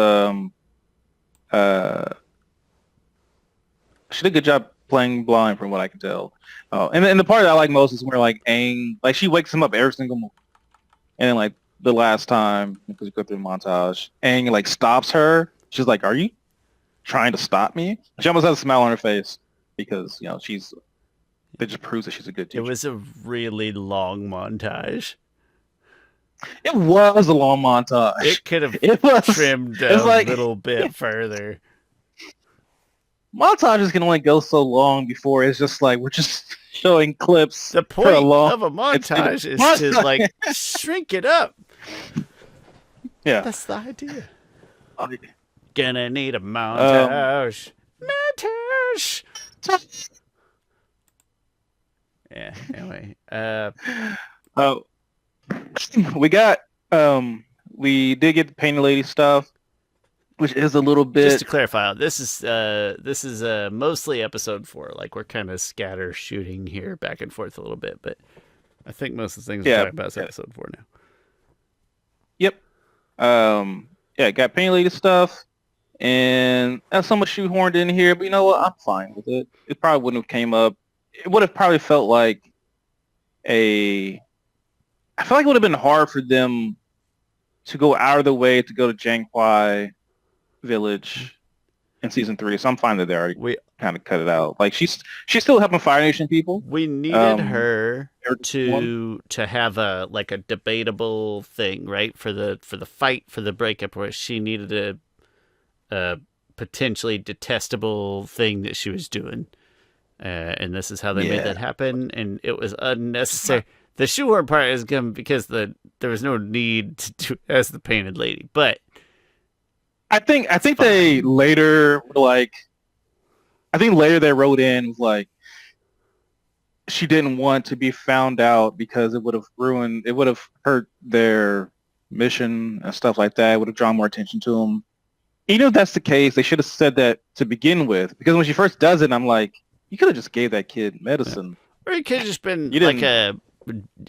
Speaker 2: did a good job playing blind, from what I can tell. And the part that I like most is where like Aang, like she wakes him up every single morning, and then like the last time, because you go through the montage, Aang like stops her. She's like, "Are you trying to stop me?" She almost has a smile on her face because that just proves that she's a good teacher.
Speaker 1: It was a really long montage.
Speaker 2: It was a long montage.
Speaker 1: It could have trimmed a little bit further.
Speaker 2: Montages can only go so long before it's just like we're just showing clips.
Speaker 1: The point of a montage is to like shrink it up.
Speaker 2: Yeah,
Speaker 1: that's the idea. Gonna need a montage. Montage. Yeah. Anyway.
Speaker 2: We did get the Painted Lady stuff, which is a little bit.
Speaker 1: Just to clarify, this is mostly episode 4. Like we're kind of scatter shooting here back and forth a little bit, but I think most of the things we're talking about is episode 4 now.
Speaker 2: Yep. Got Painted Lady stuff, and that's somewhat shoehorned in here, but you know what? I'm fine with it. It probably wouldn't have came up. It would have probably felt like I feel like it would have been hard for them to go out of the way to go to Jangkwai Village in season 3. So I'm fine that they already kind of cut it out. Like she's still helping Fire Nation people.
Speaker 1: We needed her to have a debatable thing, right? For the fight for the breakup, where she needed a potentially detestable thing that she was doing. And this is how they made that happen, and it was unnecessary. The shoehorn part is good because there was no need to do as the Painted Lady, but
Speaker 2: I think they later were like, I think later they wrote in like she didn't want to be found out because it would have hurt their mission and stuff like that. It would have drawn more attention to them. Even if that's the case, they should have said that to begin with, because when she first does it, I'm like, you could have just gave that kid medicine.
Speaker 1: Or it could have just been like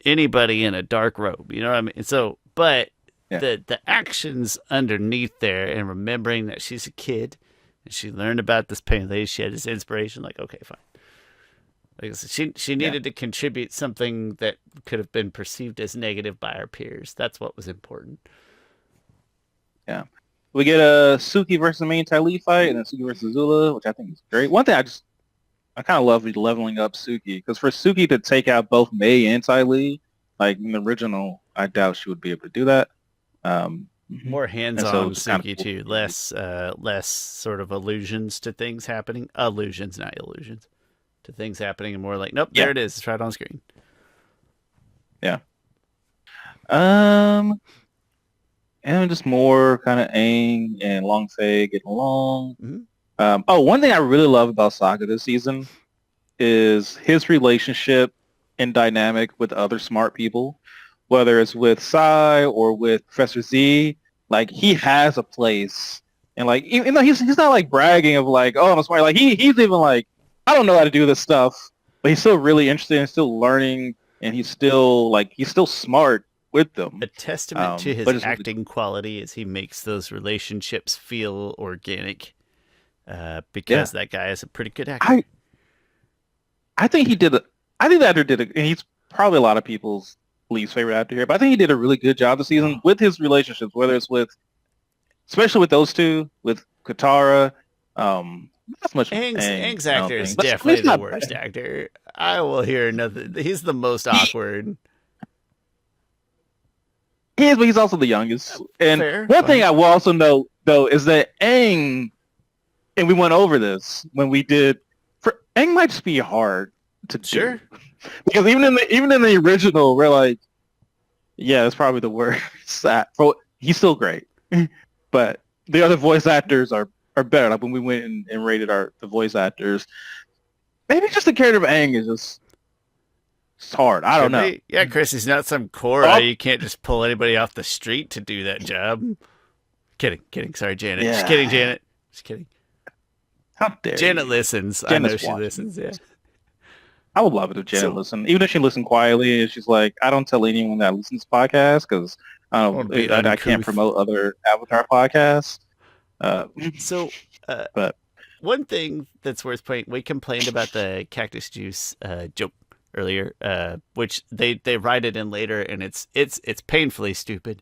Speaker 1: anybody in a dark robe, you know what I mean? So, but the actions underneath there, and remembering that she's a kid and she learned about this Painted Lady, she had this inspiration, like, okay, fine. Like I said, she needed to contribute something that could have been perceived as negative by our peers. That's what was important.
Speaker 2: Yeah. We get a Suki versus the main Ty Lee fight, and then Suki versus Zula, which I think is great. One thing I kind of love leveling up Suki, because for Suki to take out both Mei and Ty Lee, like in the original, I doubt she would be able to do that.
Speaker 1: More hands-on Suki too, less sort of allusions to things happening. Allusions, not illusions, to things happening, and more like, nope, there it is. It's right on screen.
Speaker 2: Yeah. And just more kind of Aang and Long Fei getting along. Mm-hmm. One thing I really love about Sokka this season is his relationship and dynamic with other smart people, whether it's with Sai or with Professor Z. Like, he has a place, and like, even though he's not like bragging of like, oh, I'm smart. Like he's even like, I don't know how to do this stuff, but he's still really interested and still learning, and he's still smart with them.
Speaker 1: A testament to his acting quality is he makes those relationships feel organic, because that guy is a pretty good actor.
Speaker 2: I think the actor did and he's probably a lot of people's least favorite actor here, but I think he did a really good job this season with his relationships, whether it's with especially with those two, with Katara. Not as much Aang,
Speaker 1: Aang's
Speaker 2: I
Speaker 1: actor
Speaker 2: don't
Speaker 1: is
Speaker 2: think. But
Speaker 1: definitely
Speaker 2: he's
Speaker 1: the
Speaker 2: not
Speaker 1: worst
Speaker 2: bad.
Speaker 1: actor. I will hear another. He's the most awkward.
Speaker 2: He is, but he's also the youngest. And
Speaker 1: Fair,
Speaker 2: one thing
Speaker 1: fine.
Speaker 2: I will also know though is that Aang, and we went over this when we did. For Aang might just be hard to do
Speaker 1: Sure.
Speaker 2: because even in the original, we're like, yeah, that's probably the worst. He's still great, but the other voice actors are better. Like when we went and rated the voice actors, maybe just the character of Aang is just it's hard. I don't
Speaker 1: Could
Speaker 2: know.
Speaker 1: be. Yeah, Chris, he's not some Korra.
Speaker 2: Oh,
Speaker 1: You can't just pull anybody off the street to do that job. Kidding. Sorry, Janet. Just kidding,
Speaker 2: yeah.
Speaker 1: Janet. Just kidding.
Speaker 2: How dare
Speaker 1: Janet
Speaker 2: you?
Speaker 1: listens. I know
Speaker 2: Janet's
Speaker 1: she
Speaker 2: watching.
Speaker 1: listens. Yeah.
Speaker 2: I would love it if Janet
Speaker 1: So
Speaker 2: listened, even if she listened quietly. And she's like, I don't tell anyone that listens to podcasts because
Speaker 1: I want to be
Speaker 2: I can't
Speaker 1: uncouth.
Speaker 2: promote other Avatar podcasts. Uh,
Speaker 1: So,
Speaker 2: but
Speaker 1: one thing that's worth pointing, we complained about the cactus juice joke earlier, which they write it in later, and it's painfully stupid.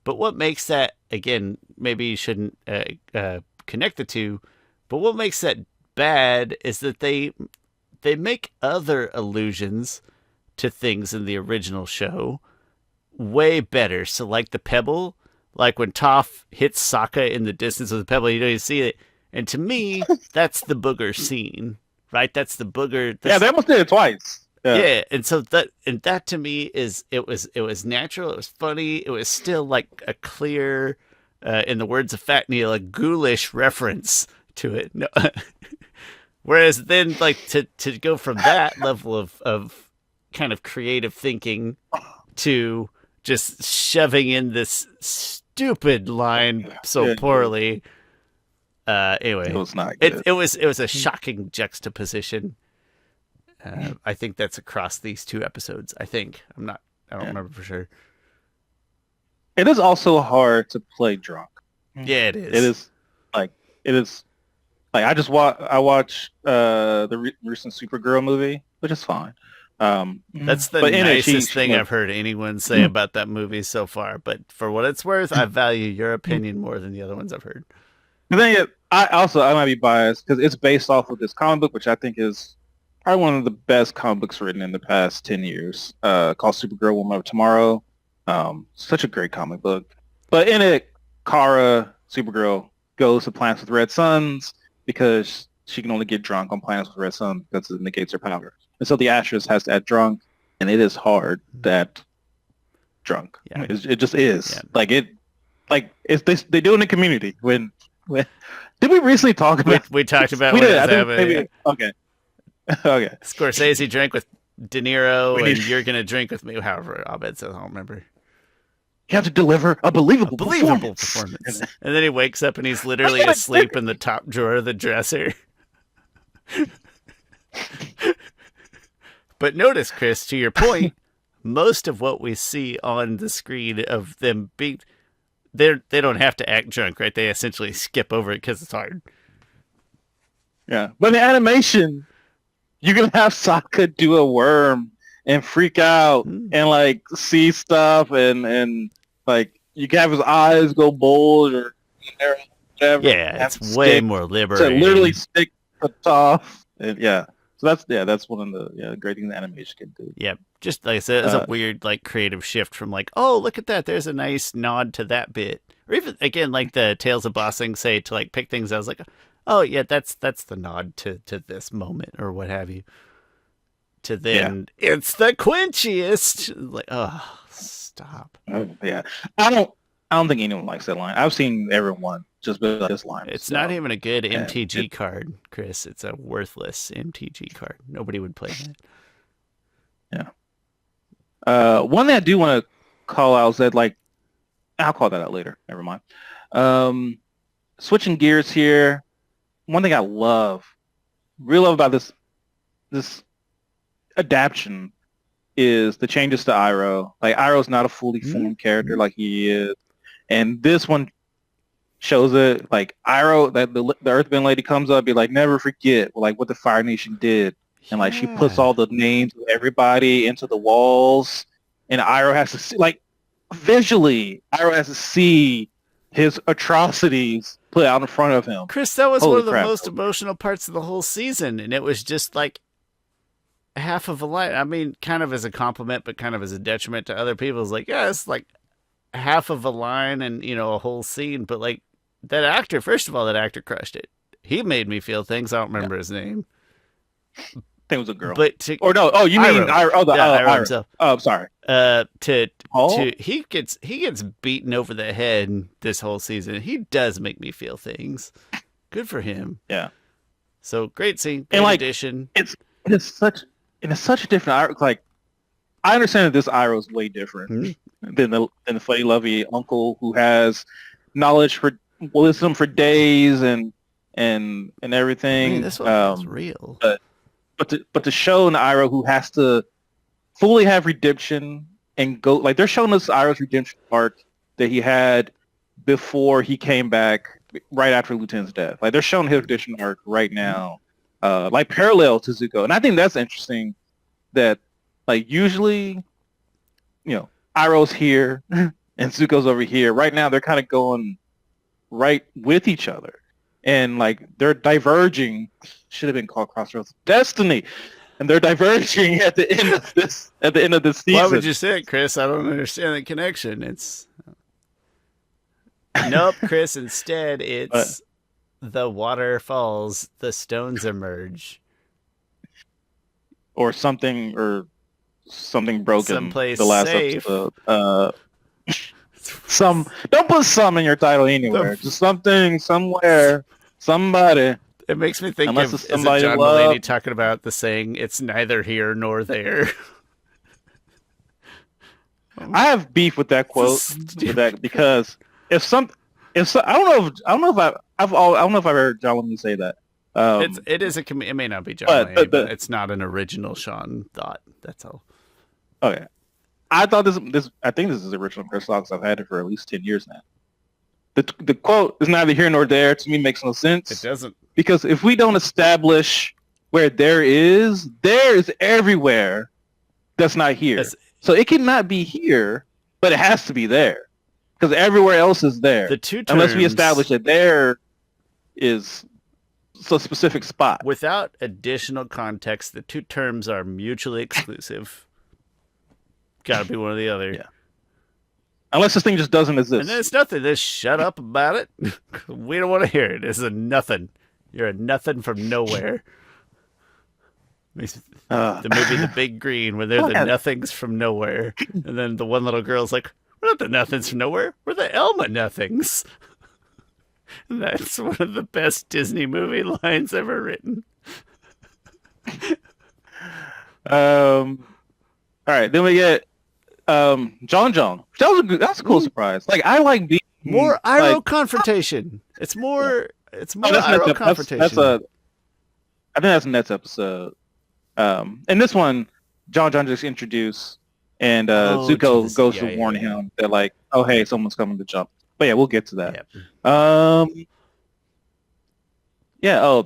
Speaker 1: But what makes that, again, maybe you shouldn't connect the two, but what makes that bad is that they make other allusions to things in the original show way better. So like the pebble, like when Toph hits Sokka in the distance with the pebble, you don't even see it. And to me, that's the booger scene, right? That's the booger.
Speaker 2: yeah, they almost did it twice. Yeah.
Speaker 1: Yeah, and so that to me is it was natural, it was funny, it was still like a clear, in the words of Fat Neil, a ghoulish reference to it. No, whereas then like to go from that level of kind of creative thinking to just shoving in this stupid line so
Speaker 2: Yeah,
Speaker 1: poorly.
Speaker 2: it
Speaker 1: Anyway,
Speaker 2: was not
Speaker 1: it
Speaker 2: good.
Speaker 1: it was it was a shocking juxtaposition. I think that's across these two episodes. I think I don't
Speaker 2: Yeah.
Speaker 1: remember for sure.
Speaker 2: It is also hard to play drunk.
Speaker 1: Yeah, it
Speaker 2: It
Speaker 1: is.
Speaker 2: is like it is like I watched the recent Supergirl movie, which is fine.
Speaker 1: That's the
Speaker 2: But in it,
Speaker 1: nicest
Speaker 2: she
Speaker 1: thing
Speaker 2: like
Speaker 1: I've heard anyone say about that movie so far. But for what it's worth, I value your
Speaker 2: the
Speaker 1: opinion more than the other ones I've heard.
Speaker 2: thing is, I might be biased because it's based off of this comic book, which I think is probably one of the best comic books written in the past 10 years, called Supergirl Woman of Tomorrow. Such a great comic book. But in it, Kara, Supergirl, goes to planets with red suns because she can only get drunk on planets with red suns because it negates her power. And so the actress has to act drunk, and it is hard to act drunk.
Speaker 1: Yeah.
Speaker 2: It just is.
Speaker 1: Yeah.
Speaker 2: They do it in the community. When did we recently talk about?
Speaker 1: We talked about
Speaker 2: We
Speaker 1: when
Speaker 2: did.
Speaker 1: it
Speaker 2: I
Speaker 1: was
Speaker 2: think
Speaker 1: happening.
Speaker 2: maybe okay. Okay.
Speaker 1: Scorsese drank with De Niro,
Speaker 2: We
Speaker 1: and
Speaker 2: need-
Speaker 1: you're gonna drink with me. However, Abed says, I don't remember.
Speaker 2: You have to deliver a believable,
Speaker 1: Believable
Speaker 2: performance.
Speaker 1: performance. And then he wakes up and he's literally
Speaker 2: gonna
Speaker 1: asleep in the top drawer of the dresser. But notice, Chris, to your point, most of what we see on the screen of them being, they don't have to act drunk, right? They essentially skip over it because it's hard.
Speaker 2: Yeah, but in the animation, you can have Sokka do a worm and freak out and like see stuff and like you can have his eyes go bold or whatever.
Speaker 1: Yeah, it's way more
Speaker 2: to
Speaker 1: liberating.
Speaker 2: literally stick the top. And yeah, so that's one of the great things the animation can do.
Speaker 1: Yeah, just like I said, it's a weird like creative shift from like, oh, look at that, there's a nice nod to that bit, or even again like the Tales of Bossing say to like pick things. I was like, oh yeah, that's the nod to this moment or what have you. To then it's the quenchiest. Like, oh, stop.
Speaker 2: Yeah, I don't think anyone likes that line. I've seen everyone just be like this line.
Speaker 1: It's not even a good MTG card, Chris. It's a worthless MTG card. Nobody would play that.
Speaker 2: Yeah. One that I do want to call out is that, like, I'll call that out later. Never mind. Switching gears here. One thing I really love about this adaptation is the changes to Iroh. Like, Iroh's not a fully formed character like he is. And this one shows it. Like, Iroh, that the Earthbend lady comes up, be like, never forget, like, what the Fire Nation did. And, like, she puts all the names of everybody into the walls. And Iroh has to see, like, visually, Iroh has to see his atrocities put out in front of him.
Speaker 1: Chris, that was
Speaker 2: Holy
Speaker 1: one of the
Speaker 2: crap.
Speaker 1: most emotional parts of the whole season, and it was just like half of a line. I mean, kind of as a compliment, but kind of as a detriment to other people. It's like, yeah, it's like half of a line and, you know, a whole scene. But like that actor, first of all, that actor crushed it. He made me feel things. I don't remember his name.
Speaker 2: I think it was a girl.
Speaker 1: But
Speaker 2: you mean
Speaker 1: Iroh
Speaker 2: Iroh.
Speaker 1: himself.
Speaker 2: Oh, I'm sorry.
Speaker 1: He gets beaten over the head this whole season. He does make me feel things. Good for him.
Speaker 2: Yeah.
Speaker 1: So great scene, great
Speaker 2: and like
Speaker 1: addition.
Speaker 2: it's such a different Iroh. Like I understand that this Iroh is way different than the fuddy lovey uncle who has knowledge for wisdom for days and everything.
Speaker 1: Man, this one feels real.
Speaker 2: But to show an Iroh who has to fully have redemption and go like they're showing us Iroh's redemption arc that he had before he came back right after Lieutenant's death. Like they're showing his redemption arc right now, like parallel to Zuko. And I think that's interesting that like usually, you know, Iroh's here and Zuko's over here. Right now they're kind of going right with each other. And like they're diverging, should have been called Crossroads of Destiny. And they're diverging at the end of this season.
Speaker 1: Why would you say it, Chris? I don't understand the connection. It's nope, Chris. Instead, it's the water falls, the stones emerge,
Speaker 2: or something broken.
Speaker 1: Someplace
Speaker 2: the last
Speaker 1: safe.
Speaker 2: episode. Don't put some in your title anywhere. Just something, somewhere, somebody.
Speaker 1: It makes me think
Speaker 2: Unless
Speaker 1: of
Speaker 2: it's
Speaker 1: is it
Speaker 2: somebody
Speaker 1: John
Speaker 2: you love.
Speaker 1: Mulaney talking about the saying, "It's neither here nor there."
Speaker 2: I have beef with that quote because I don't know if I've heard John Mulaney say that.
Speaker 1: It may not be John Mulaney, but it's not an original Shawn thought. That's all.
Speaker 2: Okay, I thought I think this is the original Chris Fox. I've had it for at least 10 years now. The quote is neither here nor there. To me, makes no sense.
Speaker 1: It doesn't.
Speaker 2: Because if we don't establish where there is everywhere that's not here. So it cannot be here, but it has to be there. Because everywhere else is there.
Speaker 1: The two terms,
Speaker 2: unless we establish that there is a specific spot.
Speaker 1: Without additional context, the two terms are mutually exclusive. Gotta be one or the other.
Speaker 2: Yeah. Unless this thing just doesn't exist.
Speaker 1: And then it's nothing. Just shut up about it. We don't want to hear it. It's a nothing. You're a nothing from nowhere. The movie The Big Green, where they're the nothings from nowhere. And then the one little girl's like, we're not the nothings from nowhere. We're the Elma nothings. And that's one of the best Disney movie lines ever written.
Speaker 2: All right, then we get John. That was a cool surprise. Like I like being
Speaker 1: more Iroh confrontation. It's more Iroh confrontation.
Speaker 2: I think that's next episode. And this one, John just introduced, and Zuko goes to warn him that like, oh hey, someone's coming to jump. But yeah, we'll get to that. Yep.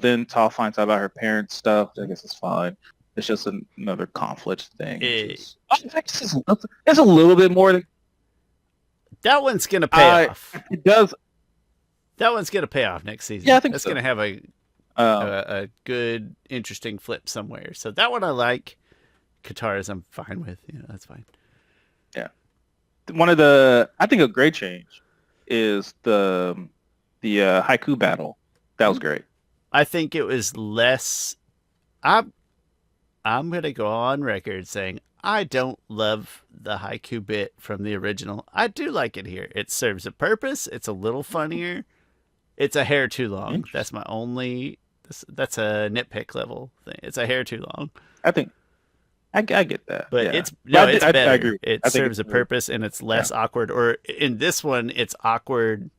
Speaker 2: Then Toph finds out about her parents' stuff. I guess it's fine. It's just another conflict thing. It's a little bit more than
Speaker 1: that one's gonna pay off.
Speaker 2: It does.
Speaker 1: That one's gonna pay off next season.
Speaker 2: Yeah, I think
Speaker 1: that's
Speaker 2: so.
Speaker 1: Gonna have a good, interesting flip somewhere. So that one I like. Katara's I'm fine with. That's fine.
Speaker 2: Yeah. I think a great change is the haiku battle. That was great.
Speaker 1: I think it was less. I'm gonna go on record saying I don't love the haiku bit from the original. I do like it here. It serves a purpose. It's a little funnier. It's a hair too long. That's my only. That's a nitpick level thing. It's a hair too long.
Speaker 2: I think I get that,
Speaker 1: but
Speaker 2: yeah.
Speaker 1: it's better.
Speaker 2: I agree.
Speaker 1: It serves a purpose and it's less awkward. Or in this one, it's awkward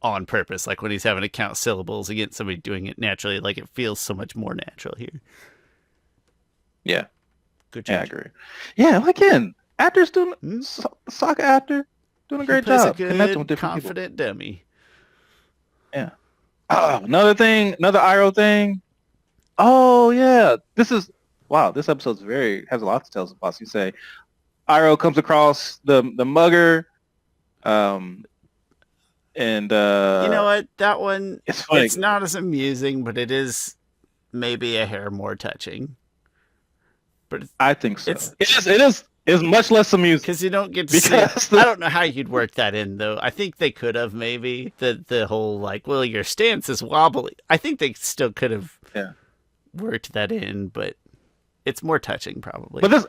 Speaker 1: on purpose. Like when he's having to count syllables against somebody doing it naturally. Like it feels so much more natural here.
Speaker 2: Yeah.
Speaker 1: Good job.
Speaker 2: Yeah, I agree. Yeah, again, actors doing soccer actor doing a great job.
Speaker 1: A good, confident dummy.
Speaker 2: Yeah. Oh, another Iroh thing. Oh yeah, this episode's has a lot to tell us about. So you say Iroh comes across the mugger. And
Speaker 1: You know what? That one,
Speaker 2: it's funny.
Speaker 1: it's not as amusing, but it is maybe a hair more touching. But
Speaker 2: I think so.
Speaker 1: it's
Speaker 2: It is much less amusing
Speaker 1: because you don't get to see.
Speaker 2: because
Speaker 1: I don't know how you'd work that in though. I think they could have maybe the whole like, well, your stance is wobbly. I think they still could have
Speaker 2: yeah.
Speaker 1: worked that in, but it's more touching probably.
Speaker 2: But this,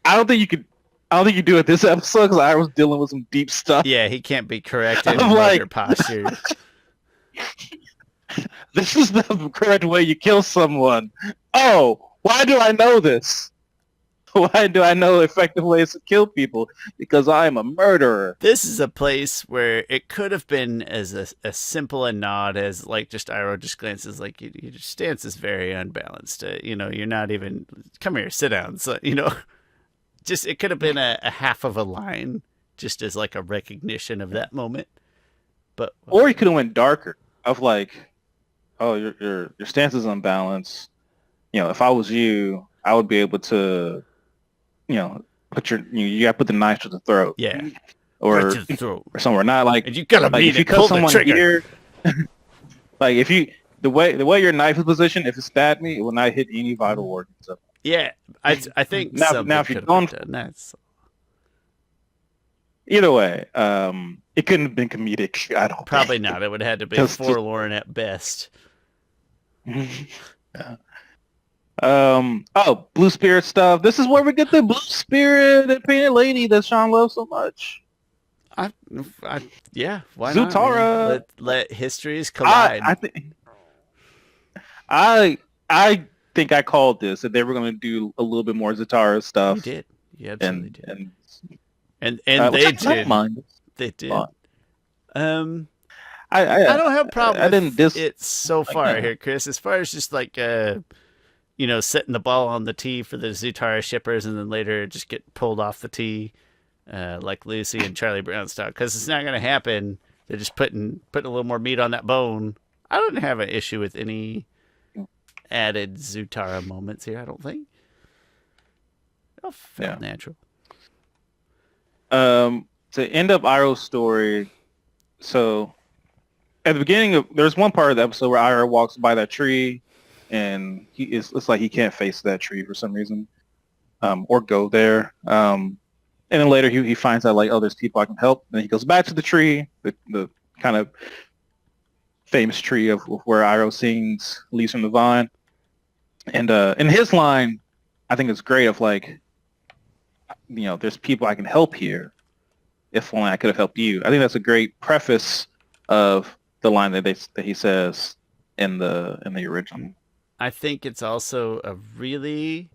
Speaker 2: I don't think you could. I don't think you do it this episode because I was dealing with some deep stuff.
Speaker 1: Yeah, he can't be corrected in
Speaker 2: I'm
Speaker 1: motor
Speaker 2: like-
Speaker 1: posture.
Speaker 2: This is the correct way you kill someone. Oh, why do I know this? Why do I know effective ways to kill people? Because I am a murderer.
Speaker 1: This is a place where it could have been as a simple a nod as like just Iroh just glances like your stance is very unbalanced. You're not even come here, sit down. So just it could have been a half of a line just as like a recognition of that moment. But
Speaker 2: Or you could have went darker of like, oh, your stance is unbalanced. If I was you, I would be able to, put you got to put the knife to the throat.
Speaker 1: yeah,
Speaker 2: Or
Speaker 1: right to the throat.
Speaker 2: or somewhere. Not like
Speaker 1: And you gotta
Speaker 2: like
Speaker 1: beat
Speaker 2: if you
Speaker 1: it,
Speaker 2: cut
Speaker 1: pull the
Speaker 2: someone
Speaker 1: trigger.
Speaker 2: here. Like if you the way your knife is positioned, if it stabbed me, it will not hit any vital organs. So,
Speaker 1: Yeah, I think
Speaker 2: Now-
Speaker 1: something
Speaker 2: now if you're
Speaker 1: could have
Speaker 2: going-
Speaker 1: been done. That's
Speaker 2: either way, it couldn't have been comedic. I don't
Speaker 1: probably not. It would have had to be
Speaker 2: Just-
Speaker 1: forlorn at best.
Speaker 2: think. Yeah. Oh, Blue Spirit stuff. This is where we get the Blue Spirit and Painted Lady that Shawn loves so much.
Speaker 1: Yeah, why not?
Speaker 2: Zutara.
Speaker 1: Man? Let histories collide.
Speaker 2: I think I called this that they were going to do a little bit more Zutara
Speaker 1: You
Speaker 2: stuff.
Speaker 1: did. You absolutely
Speaker 2: And
Speaker 1: did.
Speaker 2: and
Speaker 1: And
Speaker 2: which
Speaker 1: they
Speaker 2: I don't
Speaker 1: did.
Speaker 2: mind.
Speaker 1: They did.
Speaker 2: Fine.
Speaker 1: I don't have a problem
Speaker 2: I
Speaker 1: with
Speaker 2: didn't dis-
Speaker 1: it so far
Speaker 2: yeah.
Speaker 1: here, Chris. As far as just like setting the ball on the tee for the Zutara shippers, and then later just get pulled off the tee, like Lucy and Charlie Brown style, because it's not going to happen. They're just putting a little more meat on that bone. I don't have an issue with any added Zutara moments here. I don't think. It all felt natural.
Speaker 2: To end up Iroh's story, so at the beginning there's one part of the episode where Iroh walks by that tree and it's like he can't face that tree for some reason, or go there. And then later he finds out like, oh, there's people I can help. And then he goes back to the tree, the kind of famous tree of where Iroh sings Leaves from the Vine. And in his line, I think it's great of like, there's people I can help here. If only I could have helped you. I think that's a great preface of the line that he says in the original.
Speaker 1: I think it's also a really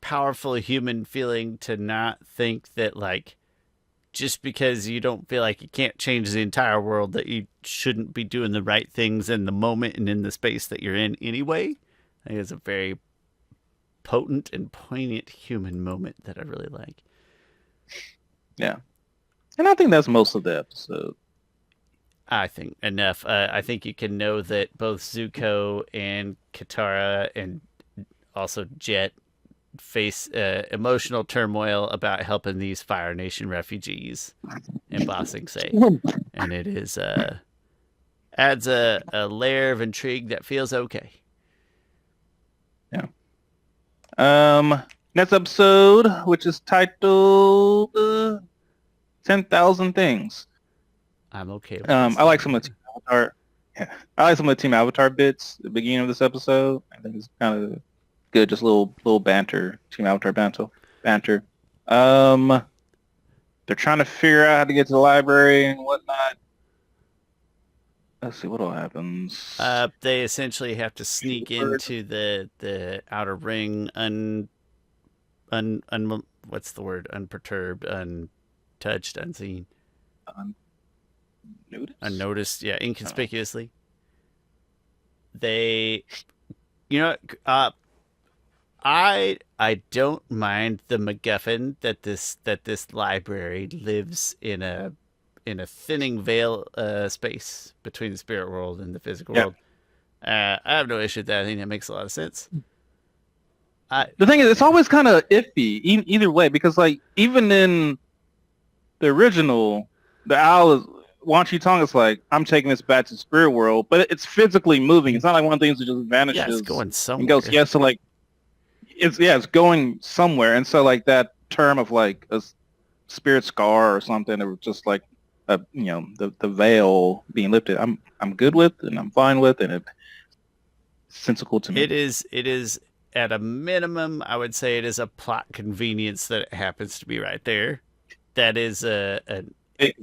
Speaker 1: powerful human feeling to not think that like just because you don't feel like you can't change the entire world that you shouldn't be doing the right things in the moment and in the space that you're in anyway. I think it's a very potent and poignant human moment that I really like.
Speaker 2: Yeah. And I think that's most of the episode.
Speaker 1: I think enough. I think you can know that both Zuko and Katara and also Jet face emotional turmoil about helping these Fire Nation refugees in Ba Sing Se. And it is adds a layer of intrigue that feels okay.
Speaker 2: Yeah. Next episode, which is titled 10,000 Things.
Speaker 1: I'm okay with
Speaker 2: I like some of the Team Avatar. Yeah, I like some of the Team Avatar bits at the beginning of this episode. I think it's kind of good, just little banter, Team Avatar banter. They're trying to figure out how to get to the library and whatnot. Let's see what all happens.
Speaker 1: They essentially have to sneak into the outer ring what's the word? Unperturbed, untouched, unseen. Unnoticed, yeah, inconspicuously. They, I don't mind the MacGuffin that this library lives in a thinning veil space between the spirit world and the physical world. I have no issue with that. I think that makes a lot of sense.
Speaker 2: The thing is, it's always kind of iffy either way because, like, even in the original, the owl is Wan Chi Tong is like, I'm taking this back to the spirit world, but it's physically moving. It's not like one of the things that just
Speaker 1: Yeah, it's
Speaker 2: vanishes
Speaker 1: going
Speaker 2: and
Speaker 1: somewhere.
Speaker 2: goes. Yeah, so like it's going somewhere, and so like that term of like a spirit scar or something, or just like the veil being lifted. I'm good with, and I'm fine with, and it's sensical to me.
Speaker 1: It is at a minimum, I would say it is a plot convenience that it happens to be right there. That is an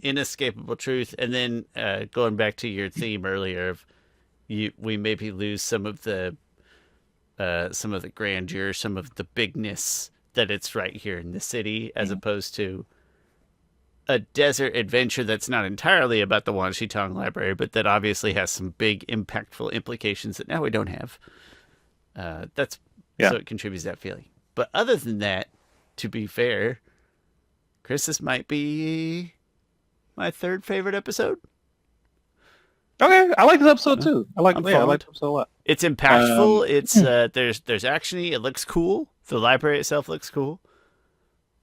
Speaker 1: inescapable truth. And then going back to your theme earlier of we maybe lose some of the grandeur, some of the bigness that it's right here in the city, as opposed to a desert adventure that's not entirely about the Wan Shi Tong Library, but that obviously has some big, impactful implications that now we don't have. So it contributes to that feeling. But other than that, to be fair, Chris, this might be my third favorite episode.
Speaker 2: Okay, I like this episode too. I like
Speaker 1: I'm
Speaker 2: this episode a lot.
Speaker 1: It's impactful. It's there's actiony. It looks cool. The library itself looks cool.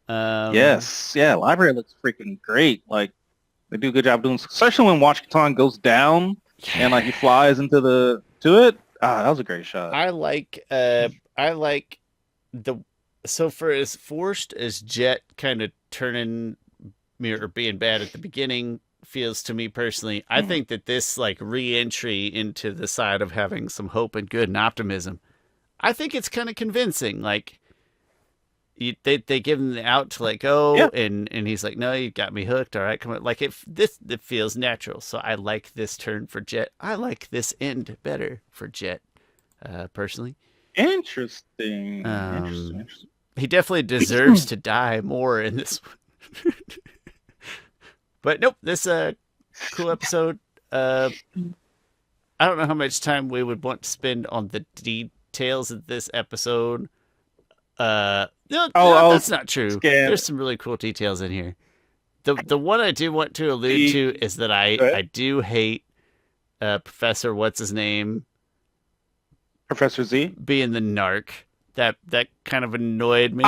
Speaker 2: Yes, yeah, library looks freaking great. Like they do a good job doing, especially when Washington goes down and like he flies into to it. Ah, that was a great shot.
Speaker 1: I like the so for as forced as Jet kind of turning or being bad at the beginning feels to me personally, I think that this like re-entry into the side of having some hope and good and optimism, I think it's kind of convincing. Like they give him the out to let go, and he's like, no, you got me hooked. All right, come on. Like it feels natural. So I like this turn for Jet. I like this end better for Jet, personally.
Speaker 2: Interesting.
Speaker 1: He definitely deserves to die more in this one. But nope, this cool episode. I don't know how much time we would want to spend on the details of this episode. No, that's not true. There's some really cool details in here. The one I do want to allude to is that I do hate Professor what's his name,
Speaker 2: Professor Z
Speaker 1: being the narc. That kind of annoyed me.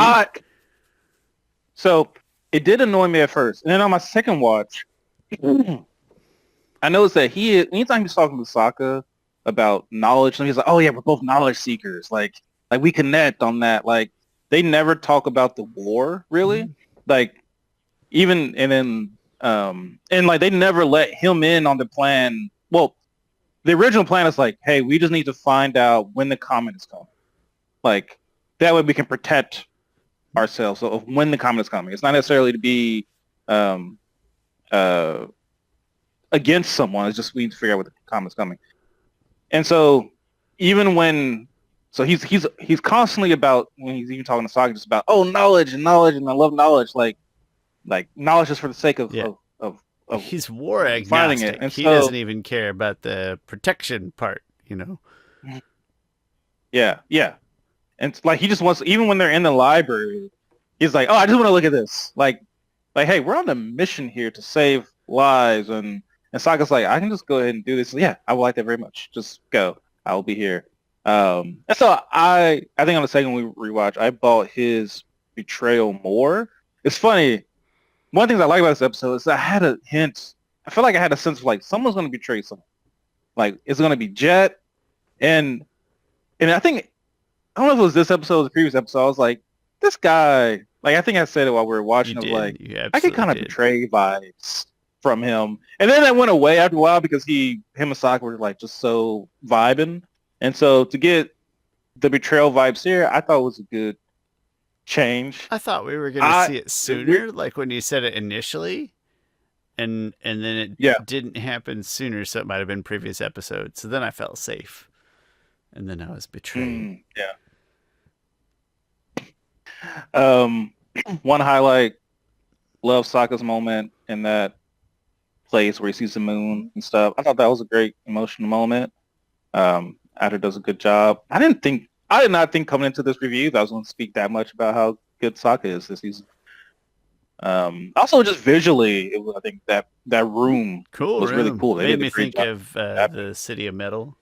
Speaker 2: So it did annoy me at first, and then on my second watch, I noticed that anytime he's talking to Sokka about knowledge, and he's like, "Oh yeah, we're both knowledge seekers. Like we connect on that." Like they never talk about the war really. Like even and like they never let him in on the plan. Well, the original plan is like, "Hey, we just need to find out when the comet is coming. Like that way we can protect ourselves of when the comet is coming. It's not necessarily to be against someone. It's just we need to figure out when the comet's coming." And so even when he's constantly about, when he's even talking to Sokka, just about knowledge and I love knowledge, like knowledge just for the sake of
Speaker 1: he's war agnostic. And he doesn't even care about the protection part,
Speaker 2: Yeah. And like he just wants, even when they're in the library, he's like, "Oh, I just want to look at this." Like, hey, we're on a mission here to save lives, and Sokka's like, "I can just go ahead and do this." Yeah, I would like that very much. Just go. I will be here. And so I think on the second rewatch, I bought his betrayal more. It's funny. One of the things I like about this episode is I had a hint. I feel like I had a sense of like someone's going to betray someone. Like it's going to be Jet, and I think, I don't know if it was this episode or the previous episode, I was like, this guy, like I think I said it while we were watching, I get kind of betray vibes from him. And then that went away after a while because him and Sokka were like just so vibing. And so to get the betrayal vibes here, I thought was a good change.
Speaker 1: I thought we were going to see it sooner, like when you said it initially. And then it didn't happen sooner, so it might have been previous episodes. So then I felt safe. And then I was betrayed.
Speaker 2: One highlight, love Sokka's moment in that place where he sees the moon and stuff. I thought that was a great emotional moment. Actor does a good job. I did not think coming into this review that I was going to speak that much about how good Sokka is this season. Also, just visually, I think that room was really cool.
Speaker 1: They made me think of the City of Metal.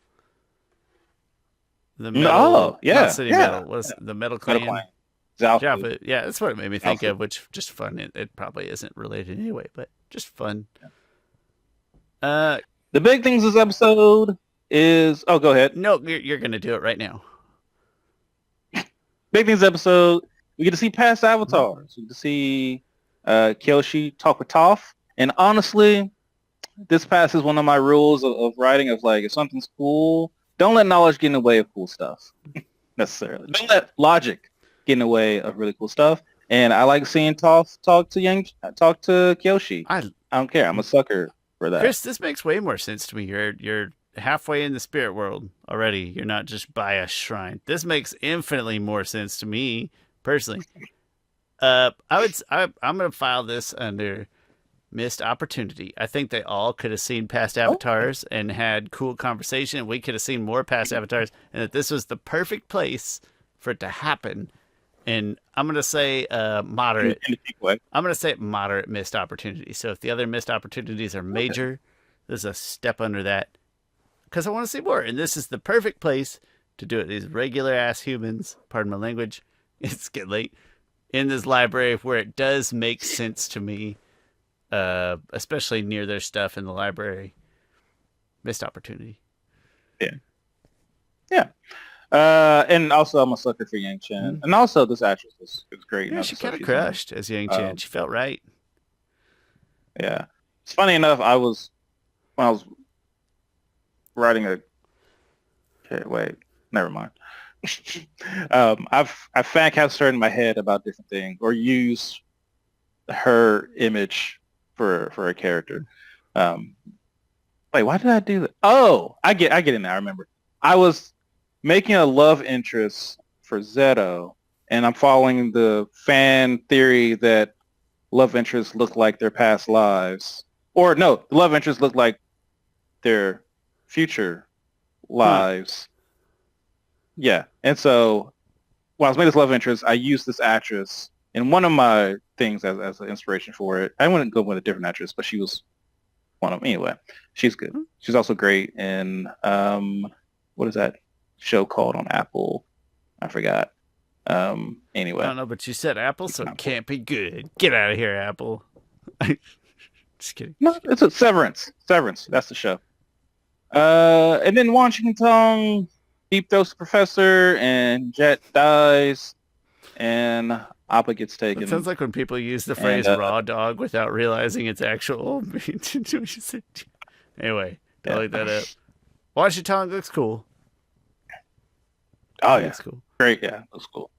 Speaker 1: The metal, not City Metal. Was the Metal Clan? Yeah, that's what it made me think of. Which just fun. It probably isn't related anyway, but Just fun.
Speaker 2: The big things this episode is... Oh, go ahead.
Speaker 1: No, you're going to do it right now.
Speaker 2: Big things episode, we get to see past avatars. We get to see Kyoshi talk with Toph. And honestly, this passes one of my rules of writing of like, if something's cool, don't let knowledge get in the way of cool stuff. Necessarily. Don't let logic get in the way of really cool stuff. And I like seeing Toph talk to Kyoshi. I don't care. I'm a sucker for that.
Speaker 1: Chris, this makes way more sense to me. You're halfway in the spirit world already. You're not just by a shrine. This makes infinitely more sense to me personally. I'm gonna file this under missed opportunity. I think they all could have seen past avatars and had cool conversation. We could have seen more past avatars, and that this was the perfect place for it to happen. And I'm gonna say moderate.
Speaker 2: In a deep way.
Speaker 1: I'm gonna say moderate missed opportunity. So if the other missed opportunities are major, there's a step under that. Because I want to see more, and this is the perfect place to do it. These regular ass humans, pardon my language, it's getting late, in this library where it does make sense to me, especially near their stuff in the library. Missed opportunity.
Speaker 2: Yeah. And also I'm a sucker for Yang Chen. And also this actress is great.
Speaker 1: Yeah, she kind of crushed as Yang Chen. She felt right.
Speaker 2: Yeah. It's funny enough, when I was writing okay, wait, never mind. I've fan casted her in my head about different things or use her image for a character. Wait, why did I do that? Oh, I get it now. I remember. I was making a love interest for Zeto, and I'm following the fan theory that love interests look like their past lives. Or no, the love interests look like their future lives. Yeah. And so when I was making this love interest, I used this actress in one of my things as an inspiration for it. I wouldn't go with a different actress, but she was one of them. Anyway, she's good. She's also great in, what is that show called on Apple? I forgot. Anyway.
Speaker 1: I don't know, but you said Apple, so it can't be good. Get out of here, Apple. Just kidding.
Speaker 2: No, it's a Severance. Severance. That's the show. And then Washington deep throats the professor, and Jet dies, and Appa gets taken.
Speaker 1: It sounds like when people use the phrase "raw dog" without realizing it's actual. Anyway, don't look that up. Washington looks cool.
Speaker 2: Oh yeah, it's cool. Great, yeah, looks cool.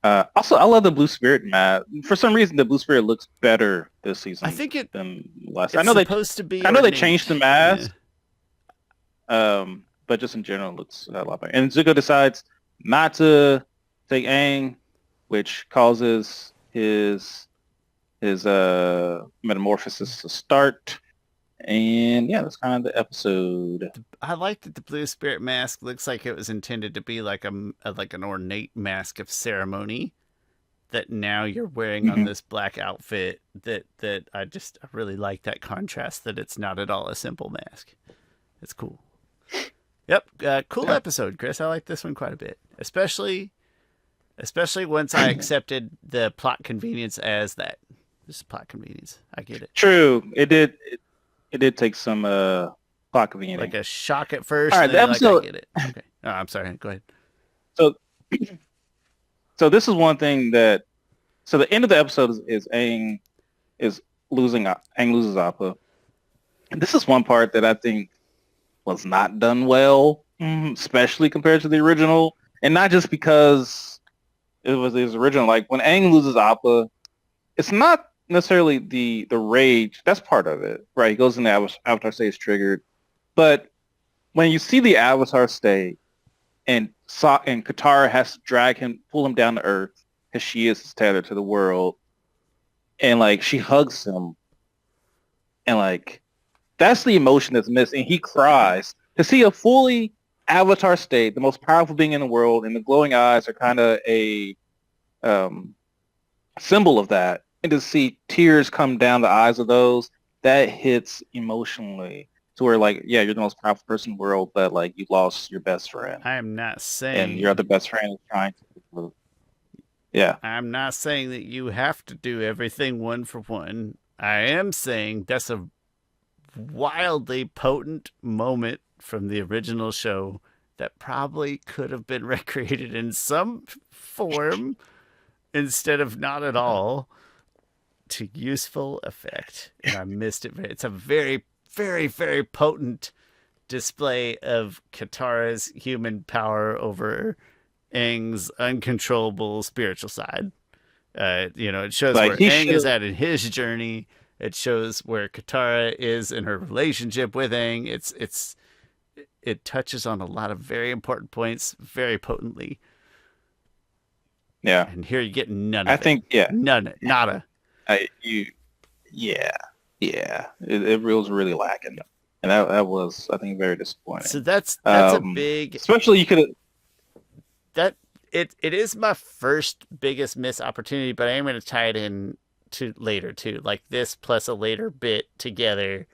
Speaker 2: Also, I love the Blue Spirit map. For some reason, the Blue Spirit looks better this season.
Speaker 1: I think
Speaker 2: than last.
Speaker 1: I know they changed
Speaker 2: the mask. Yeah. But just in general, it looks a lot better. And Zuko decides not to take Aang, which causes his metamorphosis to start. And yeah, that's kind of the episode.
Speaker 1: I like that the Blue Spirit mask looks like it was intended to be like an ornate mask of ceremony that now you're wearing on this black outfit. That I really like that contrast. That it's not at all a simple mask. It's cool. Yep, cool episode, Chris. I like this one quite a bit, especially once I accepted the plot convenience as that. This is plot convenience. I get it.
Speaker 2: True, it did take some plot convenience,
Speaker 1: like a shock at first.
Speaker 2: All right, the episode.
Speaker 1: I get it. Okay, I'm sorry. Go ahead.
Speaker 2: So this is one thing that. So the end of the episode is Aang loses Appa, and this is one part that I think was not done well, especially compared to the original. And not just because it was his original. Like, when Aang loses Appa, it's not necessarily the rage. That's part of it, right? He goes in the Avatar state, is triggered. But when you see the Avatar state and Katara has to pull him down to Earth, because she is his tether to the world, and, like, she hugs him, and, like, that's the emotion that's missing. And he cries. To see a fully Avatar state, the most powerful being in the world, and the glowing eyes are kind of a symbol of that. And to see tears come down the eyes of those, that hits emotionally. To where, like, yeah, you're the most powerful person in the world, but, like, you lost your best friend.
Speaker 1: I am not saying...
Speaker 2: And your other best friend is trying to... Yeah.
Speaker 1: I'm not saying that you have to do everything one for one. I am saying that's a wildly potent moment from the original show that probably could have been recreated in some form instead of not at all to useful effect. And I missed it. It's a very, very, very potent display of Katara's human power over Aang's uncontrollable spiritual side. It shows
Speaker 2: Like
Speaker 1: where
Speaker 2: he
Speaker 1: Aang is
Speaker 2: should.
Speaker 1: at in his journey. It shows where Katara is in her relationship with Aang. It touches on a lot of very important points very potently.
Speaker 2: Yeah,
Speaker 1: And here you get none
Speaker 2: I
Speaker 1: of it.
Speaker 2: think yeah.
Speaker 1: None. Nada.
Speaker 2: I you yeah yeah. It was really lacking, and that was I think very
Speaker 1: So
Speaker 2: disappointing.
Speaker 1: that's a big
Speaker 2: Especially you could have.
Speaker 1: that it is my first biggest missed opportunity, but I am going to tie it in to later too. Like this plus a later bit together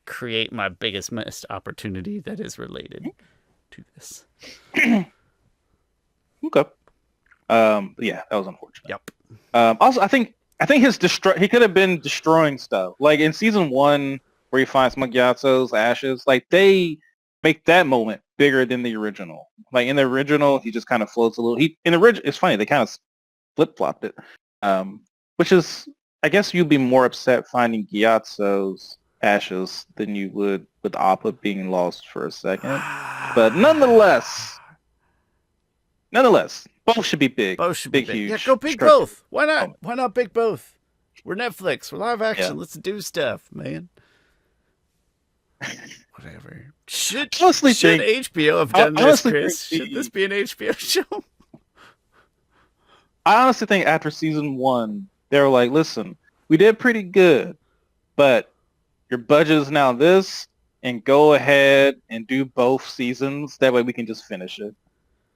Speaker 1: create my biggest missed opportunity that is related to this.
Speaker 2: Okay. Yeah, that was unfortunate.
Speaker 1: Yep.
Speaker 2: Also, I think he could have been destroying stuff. Like in season 1, where he finds Magyatso's ashes, like they make that moment bigger than the original. Like in the original, he just kind of floats a little. It's funny they kind of flip flopped it, which is I guess you'd be more upset finding Gyatso's ashes than you would with Appa being lost for a second. But nonetheless, both should be big.
Speaker 1: Both should be big.
Speaker 2: Huge.
Speaker 1: Yeah, go big
Speaker 2: structure.
Speaker 1: both. Why not? Why not big both? We're Netflix. We're live action.
Speaker 2: Yeah.
Speaker 1: Let's do stuff, man. Whatever. Should
Speaker 2: Honestly
Speaker 1: HBO have done this, Chris? Should this be an HBO show?
Speaker 2: I honestly think after season 1, they were like, listen, we did pretty good, but your budget is now this, and go ahead and do both seasons. That way we can just finish it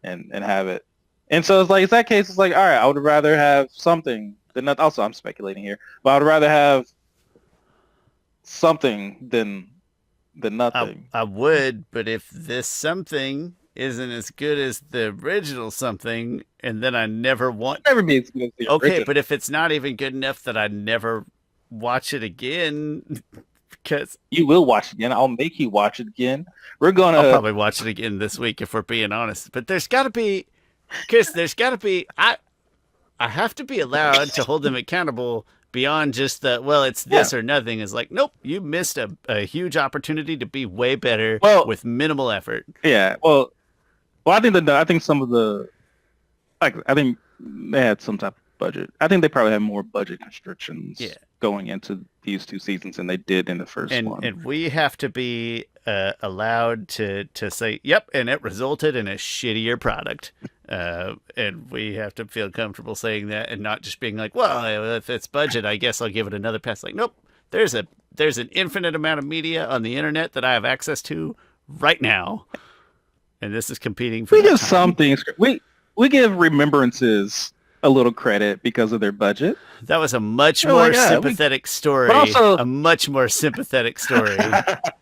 Speaker 2: and have it. And so it's like, in that case, it's like, all right, I would rather have something than nothing. Also, I'm speculating here, but I would rather have something than nothing.
Speaker 1: I would, but if this something isn't as good as the original something, and then I never want...
Speaker 2: Never be as good as the original.
Speaker 1: but if it's not even good enough that I never watch it again, because...
Speaker 2: You will watch it again. I'll make you watch it again. I'll
Speaker 1: probably watch it again this week if we're being honest. But there's got to be... Chris, there's got to be... I have to be allowed to hold them accountable beyond just the, well, it's this or nothing. Is like, nope, you missed a huge opportunity to be way better with minimal effort.
Speaker 2: Yeah, well, I think some of the, like, I think they had some type of budget. I think they probably had more budget constrictions going into these 2 seasons than they did in the first one.
Speaker 1: And we have to be allowed to say, yep, and it resulted in a shittier product. And we have to feel comfortable saying that and not just being like, well, if it's budget, I guess I'll give it another pass. Like, nope, there's an infinite amount of media on the internet that I have access to right now. And this is competing for...
Speaker 2: We give some things... We give Remembrances a little credit because of their budget.
Speaker 1: That was a much more sympathetic story. But also, a much more sympathetic story.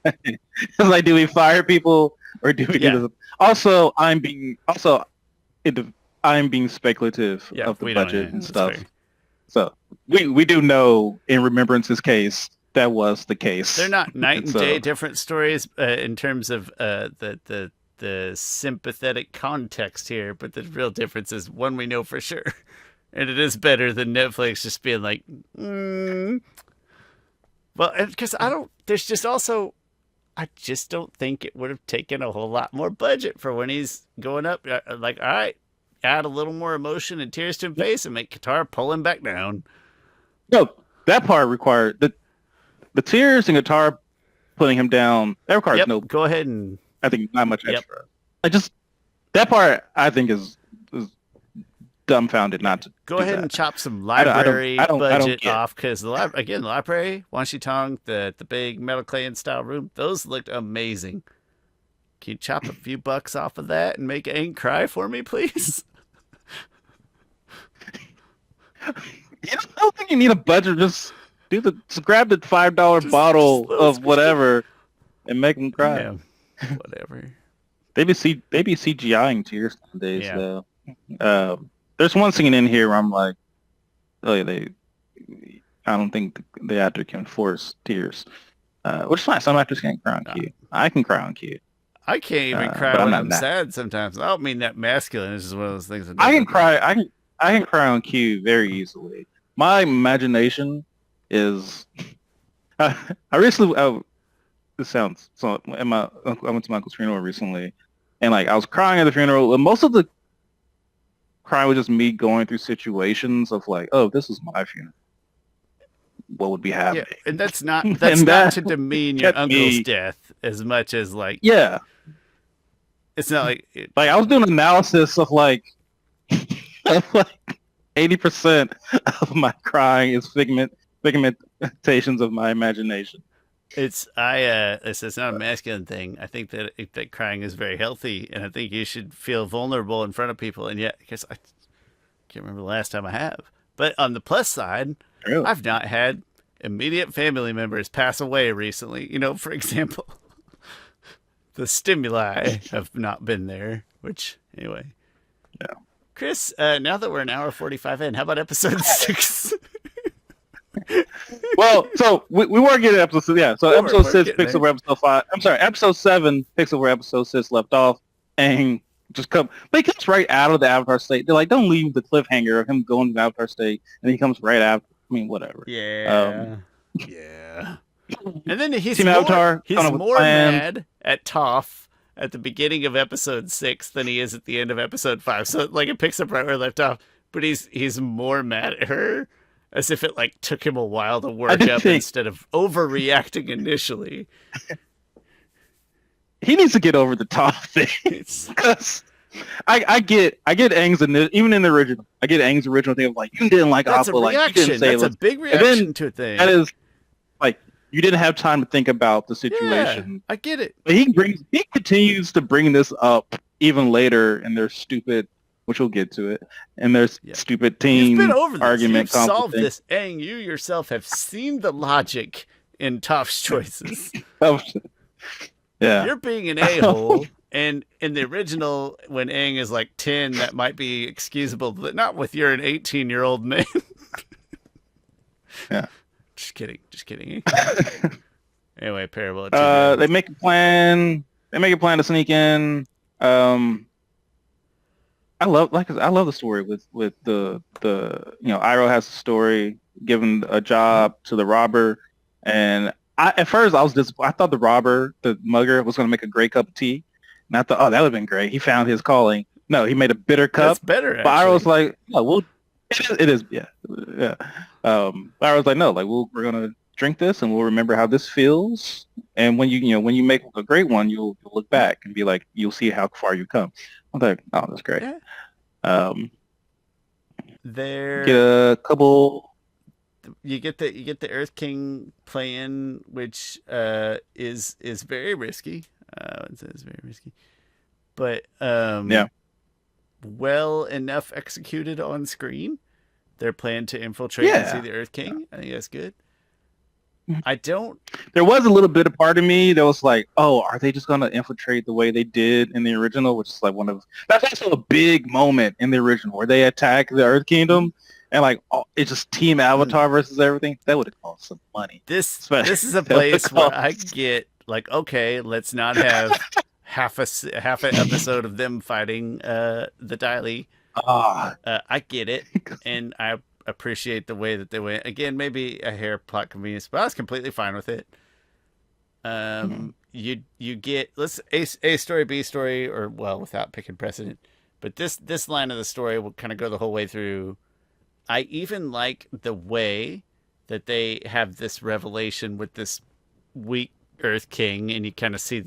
Speaker 2: It's like, do we fire people or do we do this? Also, I'm being speculative of the budget and stuff. So we do know in Remembrance's case that was the case.
Speaker 1: They're not night and day different stories in terms of the sympathetic context here, but the real difference is one we know for sure. And it is better than Netflix just being like, Well, because there's just also, I just don't think it would have taken a whole lot more budget for when he's going up. Like, all right, add a little more emotion and tears to his face and make Katara pull him back down.
Speaker 2: No, that part required, the tears and Katara putting him down, that requires no...
Speaker 1: Go ahead and...
Speaker 2: I think not much extra. That part I think is dumbfounded not to
Speaker 1: go ahead and chop some library budget off, because the library, Wan Shi Tong, the big metal clay and style room, those looked amazing. Can you chop a few bucks off of that and make Aang cry for me, please?
Speaker 2: I don't think you need a budget. Just grab the $5 bottle of whatever and make them cry.
Speaker 1: Yeah, whatever.
Speaker 2: They be CGIing tears nowadays. Though. There's one scene in here where I'm like, oh yeah, I don't think the actor can force tears, which is fine. Some actors can't cry on
Speaker 1: Uh,
Speaker 2: cue. I can cry on cue,
Speaker 1: I can't even cry
Speaker 2: but I'm
Speaker 1: when
Speaker 2: not
Speaker 1: I'm
Speaker 2: that.
Speaker 1: sad sometimes. I don't mean that masculine. It's just one of those things that
Speaker 2: I can
Speaker 1: doesn't.
Speaker 2: cry. I can cry on cue very easily. My imagination is. I recently. This sounds so. I went to my uncle's funeral recently, and like I was crying at the funeral. And most of the crying was just me going through situations of like, oh, this is my funeral. What would be
Speaker 1: Yeah,
Speaker 2: happening?
Speaker 1: and that's
Speaker 2: And
Speaker 1: not
Speaker 2: that
Speaker 1: to demean your
Speaker 2: kept
Speaker 1: uncle's
Speaker 2: me.
Speaker 1: death as much as like
Speaker 2: Yeah,
Speaker 1: it's not like it,
Speaker 2: like I was doing analysis of like, of like 80% of my crying is figmentations of my imagination.
Speaker 1: it's not a masculine thing. I think that crying is very healthy, and I think you should feel vulnerable in front of people. And yet, I guess I can't remember the last time I have. But on the plus side,
Speaker 2: Really?
Speaker 1: I've not had immediate family members pass away recently. You know, for example, the stimuli have not been there. Which anyway,
Speaker 2: Yeah.
Speaker 1: Chris, now that we're an hour 45 in, how about episode 6?
Speaker 2: Well, so we were getting episode 6, yeah. So episode
Speaker 1: We're
Speaker 2: 6
Speaker 1: getting
Speaker 2: picks up
Speaker 1: there.
Speaker 2: where episode 5. I'm sorry, episode 7 picks up where episode 6 left off, and just come. But he comes right out of the Avatar state. They're like, don't leave the cliffhanger of him going to the Avatar state, and he comes right after. I mean, whatever.
Speaker 1: Yeah. Yeah. And then
Speaker 2: Team Avatar
Speaker 1: he's
Speaker 2: coming up with
Speaker 1: more
Speaker 2: plans.
Speaker 1: mad at Toph at the beginning of episode 6 than he is at the end of episode 5. So like it picks up right where it left off, but he's more mad at her as if it like took him a while to
Speaker 2: I
Speaker 1: work
Speaker 2: did
Speaker 1: up
Speaker 2: think
Speaker 1: instead of overreacting initially.
Speaker 2: he needs to get over the top thing
Speaker 1: It's
Speaker 2: because I get Aang's even in the original. I get Aang's original thing of like you didn't like
Speaker 1: that's a
Speaker 2: Appa, like you didn't
Speaker 1: reaction.
Speaker 2: save
Speaker 1: That's a
Speaker 2: us,
Speaker 1: big
Speaker 2: and then
Speaker 1: reaction to a thing.
Speaker 2: that is like you didn't have time to think about the
Speaker 1: Yeah,
Speaker 2: situation.
Speaker 1: I get it.
Speaker 2: But he continues to bring this up even later in their stupid, which we'll get to it, in their
Speaker 1: Yeah.
Speaker 2: stupid
Speaker 1: You've been
Speaker 2: teen
Speaker 1: over this.
Speaker 2: argument
Speaker 1: You've
Speaker 2: conflict
Speaker 1: solved
Speaker 2: thing.
Speaker 1: this. Aang, you yourself have seen the logic in Toph's choices.
Speaker 2: Yeah.
Speaker 1: You're being an a-hole. And in the original, when Aang is like 10, that might be excusable, but not with you're an 18-year-old man.
Speaker 2: Yeah.
Speaker 1: Just kidding. Just kidding. Anyway, Parable of Two Dragons.
Speaker 2: They make a plan. They make a plan to sneak in. I love the story with the Iroh has a story, giving a job to the robber, and at first I was disappointed. I thought the robber, the mugger, was going to make a great cup of tea, and I thought, oh, that would have been great. He found his calling. No, he made a bitter cup.
Speaker 1: That's better,
Speaker 2: But Iroh was
Speaker 1: actually.
Speaker 2: like, no, it is, yeah, yeah. Iroh was like, no, like we're gonna drink this and we'll remember how this feels. And when when you make a great one, you'll look back and be like, you'll see how far you come. I'm like, oh, that's great.
Speaker 1: Yeah.
Speaker 2: Um,
Speaker 1: There,
Speaker 2: get a couple.
Speaker 1: you get the Earth King plan, which is very risky. It's very risky, but
Speaker 2: Yeah.
Speaker 1: well enough executed on screen. Their plan to infiltrate and see
Speaker 2: Yeah.
Speaker 1: the Earth King. I think that's good.
Speaker 2: Mhm.
Speaker 1: I don't.
Speaker 2: There was a little bit of part of me that was like, oh, are they just going to infiltrate the way they did in the original? Which is like that's also a big moment in the original where they attack the Earth Kingdom and like it's just Team Avatar versus everything. That would have cost some money.
Speaker 1: This is a
Speaker 2: That would've
Speaker 1: place where I
Speaker 2: cost-
Speaker 1: get like, okay, let's not have half an episode of them fighting the Daily.
Speaker 2: Ah,
Speaker 1: I get it, and I appreciate the way that they went. Again, maybe a hair plot convenience, but I was completely fine with it. You get let's A story, B story, or well, without picking precedent. But this line of the story will kind of go the whole way through. I even like the way that they have this revelation with this weak Earth King, and you kind of see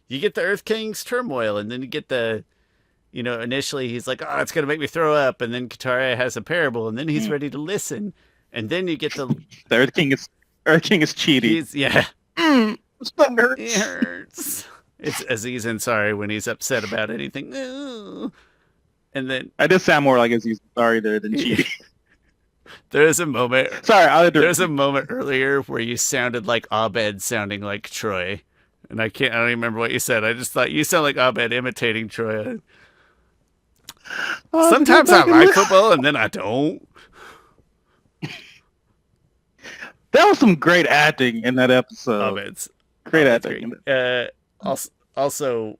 Speaker 1: you get the Earth King's turmoil, and then you get initially he's like, oh, it's going to make me throw up. And then Katara has a parable, and then he's ready to listen. And then you get
Speaker 2: the Earth King is cheating.
Speaker 1: Yeah.
Speaker 2: It hurts.
Speaker 1: It hurts. It's Aziz Ansari when he's upset about anything. Ooh. And then
Speaker 2: I did sound more like Aziz Ansari there than cheating.
Speaker 1: there's a moment.
Speaker 2: Sorry,
Speaker 1: there's a moment earlier where you sounded like Abed sounding like Troy. And I don't even remember what you said. I just thought you sound like Abed imitating Troy. Sometimes I like football and then I don't.
Speaker 2: That was some great acting in that episode.
Speaker 1: It's
Speaker 2: great
Speaker 1: it's
Speaker 2: acting.
Speaker 1: great. Also,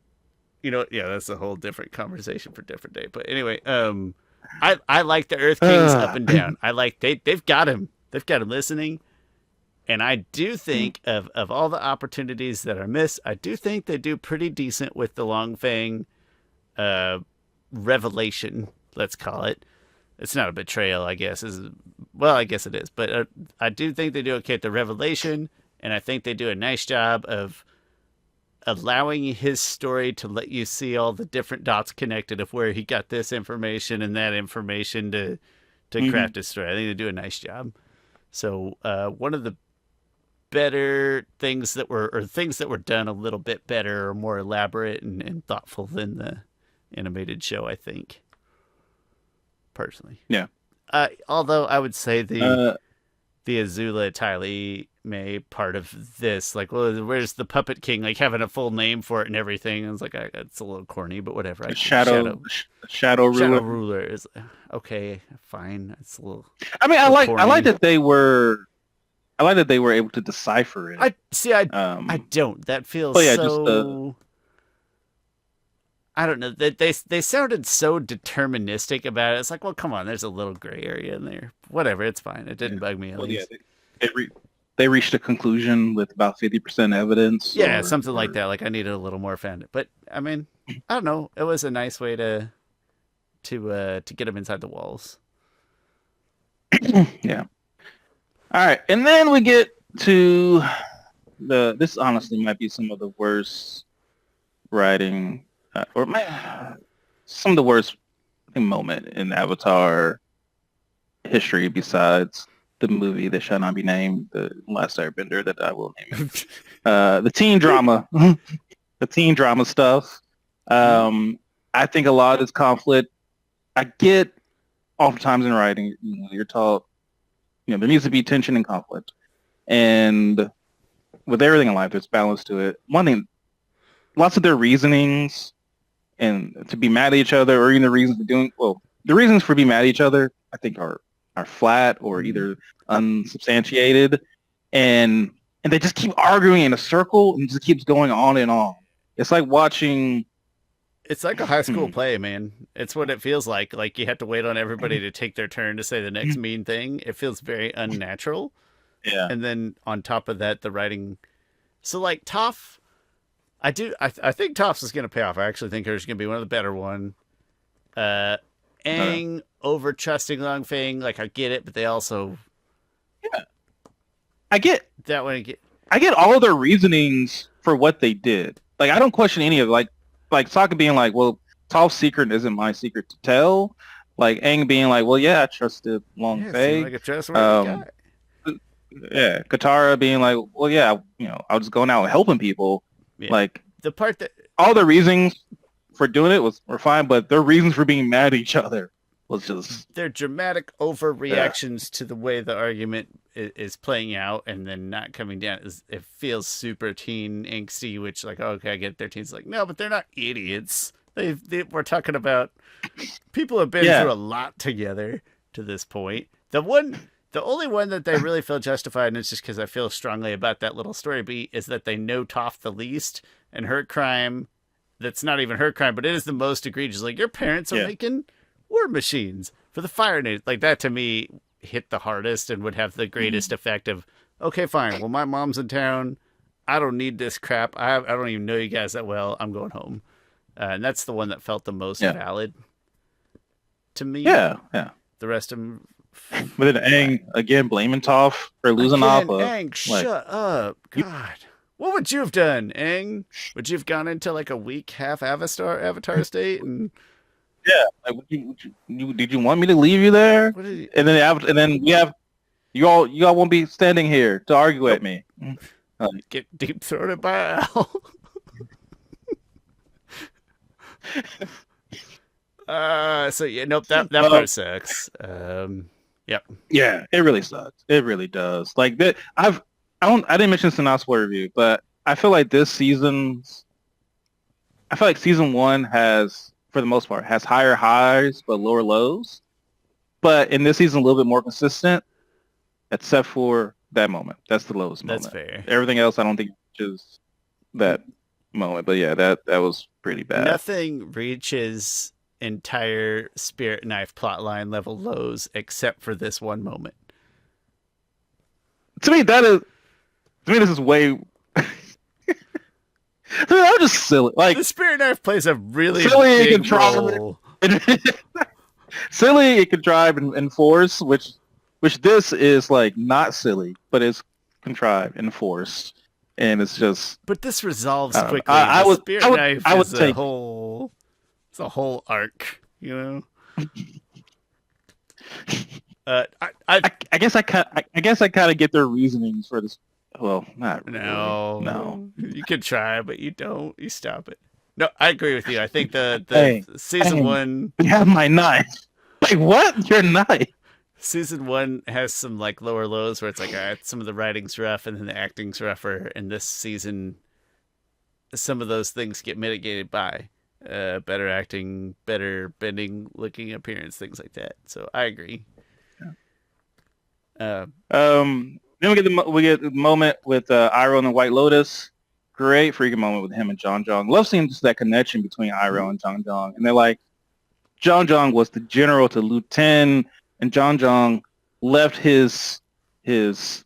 Speaker 1: yeah, that's a whole different conversation for a different day. But anyway, I like the Earth Kings up and down. I like they've got him. They've got him listening. And I do think of all the opportunities that are missed, I do think they do pretty decent with the Long Fang revelation, let's call it. It's not a betrayal, I guess. Well, I guess it is. But I do think they do okay at the revelation, and I think they do a nice job of allowing his story to let you see all the different dots connected of where he got this information and that information to craft his story. I think they do a nice job. So one of the better things that were done a little bit better or more elaborate and thoughtful than the animated show, I think, personally.
Speaker 2: Yeah.
Speaker 1: Although I would say the Azula Tylee May part of this, like, well, where's the Puppet King, like having a full name for it and everything. And it's like, it's a little corny, but whatever.
Speaker 2: Shadow Ruler.
Speaker 1: Shadow Ruler is okay, fine. It's a little.
Speaker 2: I mean, I like that they were able to decipher it.
Speaker 1: I don't. That feels so. I don't know. They sounded so deterministic about it. It's like, well, come on. There's a little gray area in there. Whatever. It's fine. It didn't bug me at least.
Speaker 2: Yeah, they reached a conclusion with about 50% evidence.
Speaker 1: Yeah, something like that. Like I needed a little more found it. But I mean, I don't know. It was a nice way to get them inside the walls.
Speaker 2: Yeah. All right, and then we get to this honestly might be some of the worst writing, some of the worst moment in Avatar history besides the movie that shall not be named, the Last Airbender, that I will name it. The teen drama, the teen drama stuff. I think a lot of this conflict, I get oftentimes in writing, you're taught, there needs to be tension and conflict. And with everything in life, there's balance to it. One thing, lots of their reasonings and to be mad at each other, or even the reasons the reasons for being mad at each other, I think are flat or either unsubstantiated. And they just keep arguing in a circle and it just keeps going on and on. It's like watching...
Speaker 1: It's like a high school play, man. It's what it feels like. Like you have to wait on everybody to take their turn to say the next mean thing. It feels very unnatural.
Speaker 2: Yeah.
Speaker 1: And then on top of that, the writing. So like Toph, I think Toph's is going to pay off. I actually think hers is going to be one of the better one. Aang over trusting Long Fang, like I get it, but they also.
Speaker 2: Yeah. I get
Speaker 1: that one.
Speaker 2: I get all of their reasonings for what they did. Like I don't question any of it. Like Sokka being like, well, Toph's secret isn't my secret to tell. Like Aang being like, well, yeah, I trusted Long Fang.
Speaker 1: Like a trustworthy guy.
Speaker 2: Yeah, Katara being like, well, yeah, I was going out and helping people. Yeah. Like
Speaker 1: the part that
Speaker 2: all the reasons for doing it were fine, but their reasons for being mad at each other was just
Speaker 1: their dramatic overreactions to the way the argument is playing out and then not coming down. It feels super teen angsty, which like, okay, I get their teens like, no, but they're not idiots. We're talking about people have been through a lot together to this point. The only one that they really feel justified, and it's just because I feel strongly about that little story beat, is that they know Toph the least, and her crime, that's not even her crime, but it is the most egregious. Like, your parents are making war machines for the Fire Nation. Like, that to me hit the hardest and would have the greatest effect of, okay, fine, well, my mom's in town. I don't need this crap. I don't even know you guys that well. I'm going home. And that's the one that felt the most valid to me.
Speaker 2: Yeah, yeah.
Speaker 1: The rest of them...
Speaker 2: But then Aang, again, blaming Toph for losing Appa.
Speaker 1: Aang, shut up. God. What would you have done, Aang? Would you have gone into like a weak half Avatar state? And
Speaker 2: yeah, like, did you want me to leave you there? And then we have you all won't be standing here to argue at me.
Speaker 1: Get deep throated by Al. So yeah, nope. That part sucks. Yep.
Speaker 2: Yeah, it really sucks. It really does. Like that, I didn't mention this in our spoiler review, but I feel like season one has, for the most part, has higher highs but lower lows. But in this season, a little bit more consistent, except for that moment. That's the lowest
Speaker 1: That's
Speaker 2: moment.
Speaker 1: fair.
Speaker 2: Everything else, I don't think reaches that moment. But yeah, that was pretty bad.
Speaker 1: Nothing reaches entire Spirit Knife plotline level lows except for this one moment.
Speaker 2: To me, this is way. I mean, that was just silly. Like
Speaker 1: the Spirit Knife plays a really
Speaker 2: silly
Speaker 1: big role.
Speaker 2: Silly, it contrived and forced, which this is like not silly, but it's contrived and forced, and it's just.
Speaker 1: But this resolves quickly.
Speaker 2: I
Speaker 1: The
Speaker 2: would,
Speaker 1: Spirit
Speaker 2: I would,
Speaker 1: Knife
Speaker 2: I would
Speaker 1: is
Speaker 2: take.
Speaker 1: It's a whole arc, you know.
Speaker 2: I guess I kind of get their reasonings for this. Well, not really.
Speaker 1: No,
Speaker 2: No.
Speaker 1: You could try, but you don't. You stop it. No, I agree with you. I think the season one.
Speaker 2: You have my knife. Like what? Your knife?
Speaker 1: Season one has some like lower lows where it's like some of the writing's rough and then the acting's rougher. And this season, some of those things get mitigated by better acting, better bending, looking appearance, things like that. So I agree.
Speaker 2: Then we get the moment with Iroh and the White Lotus. Great freaking moment with him and John Jong. Love seeing just that connection between Iroh and John Jong. And they're like, John Jong was the general to Lieutenant, and John Jong left his stance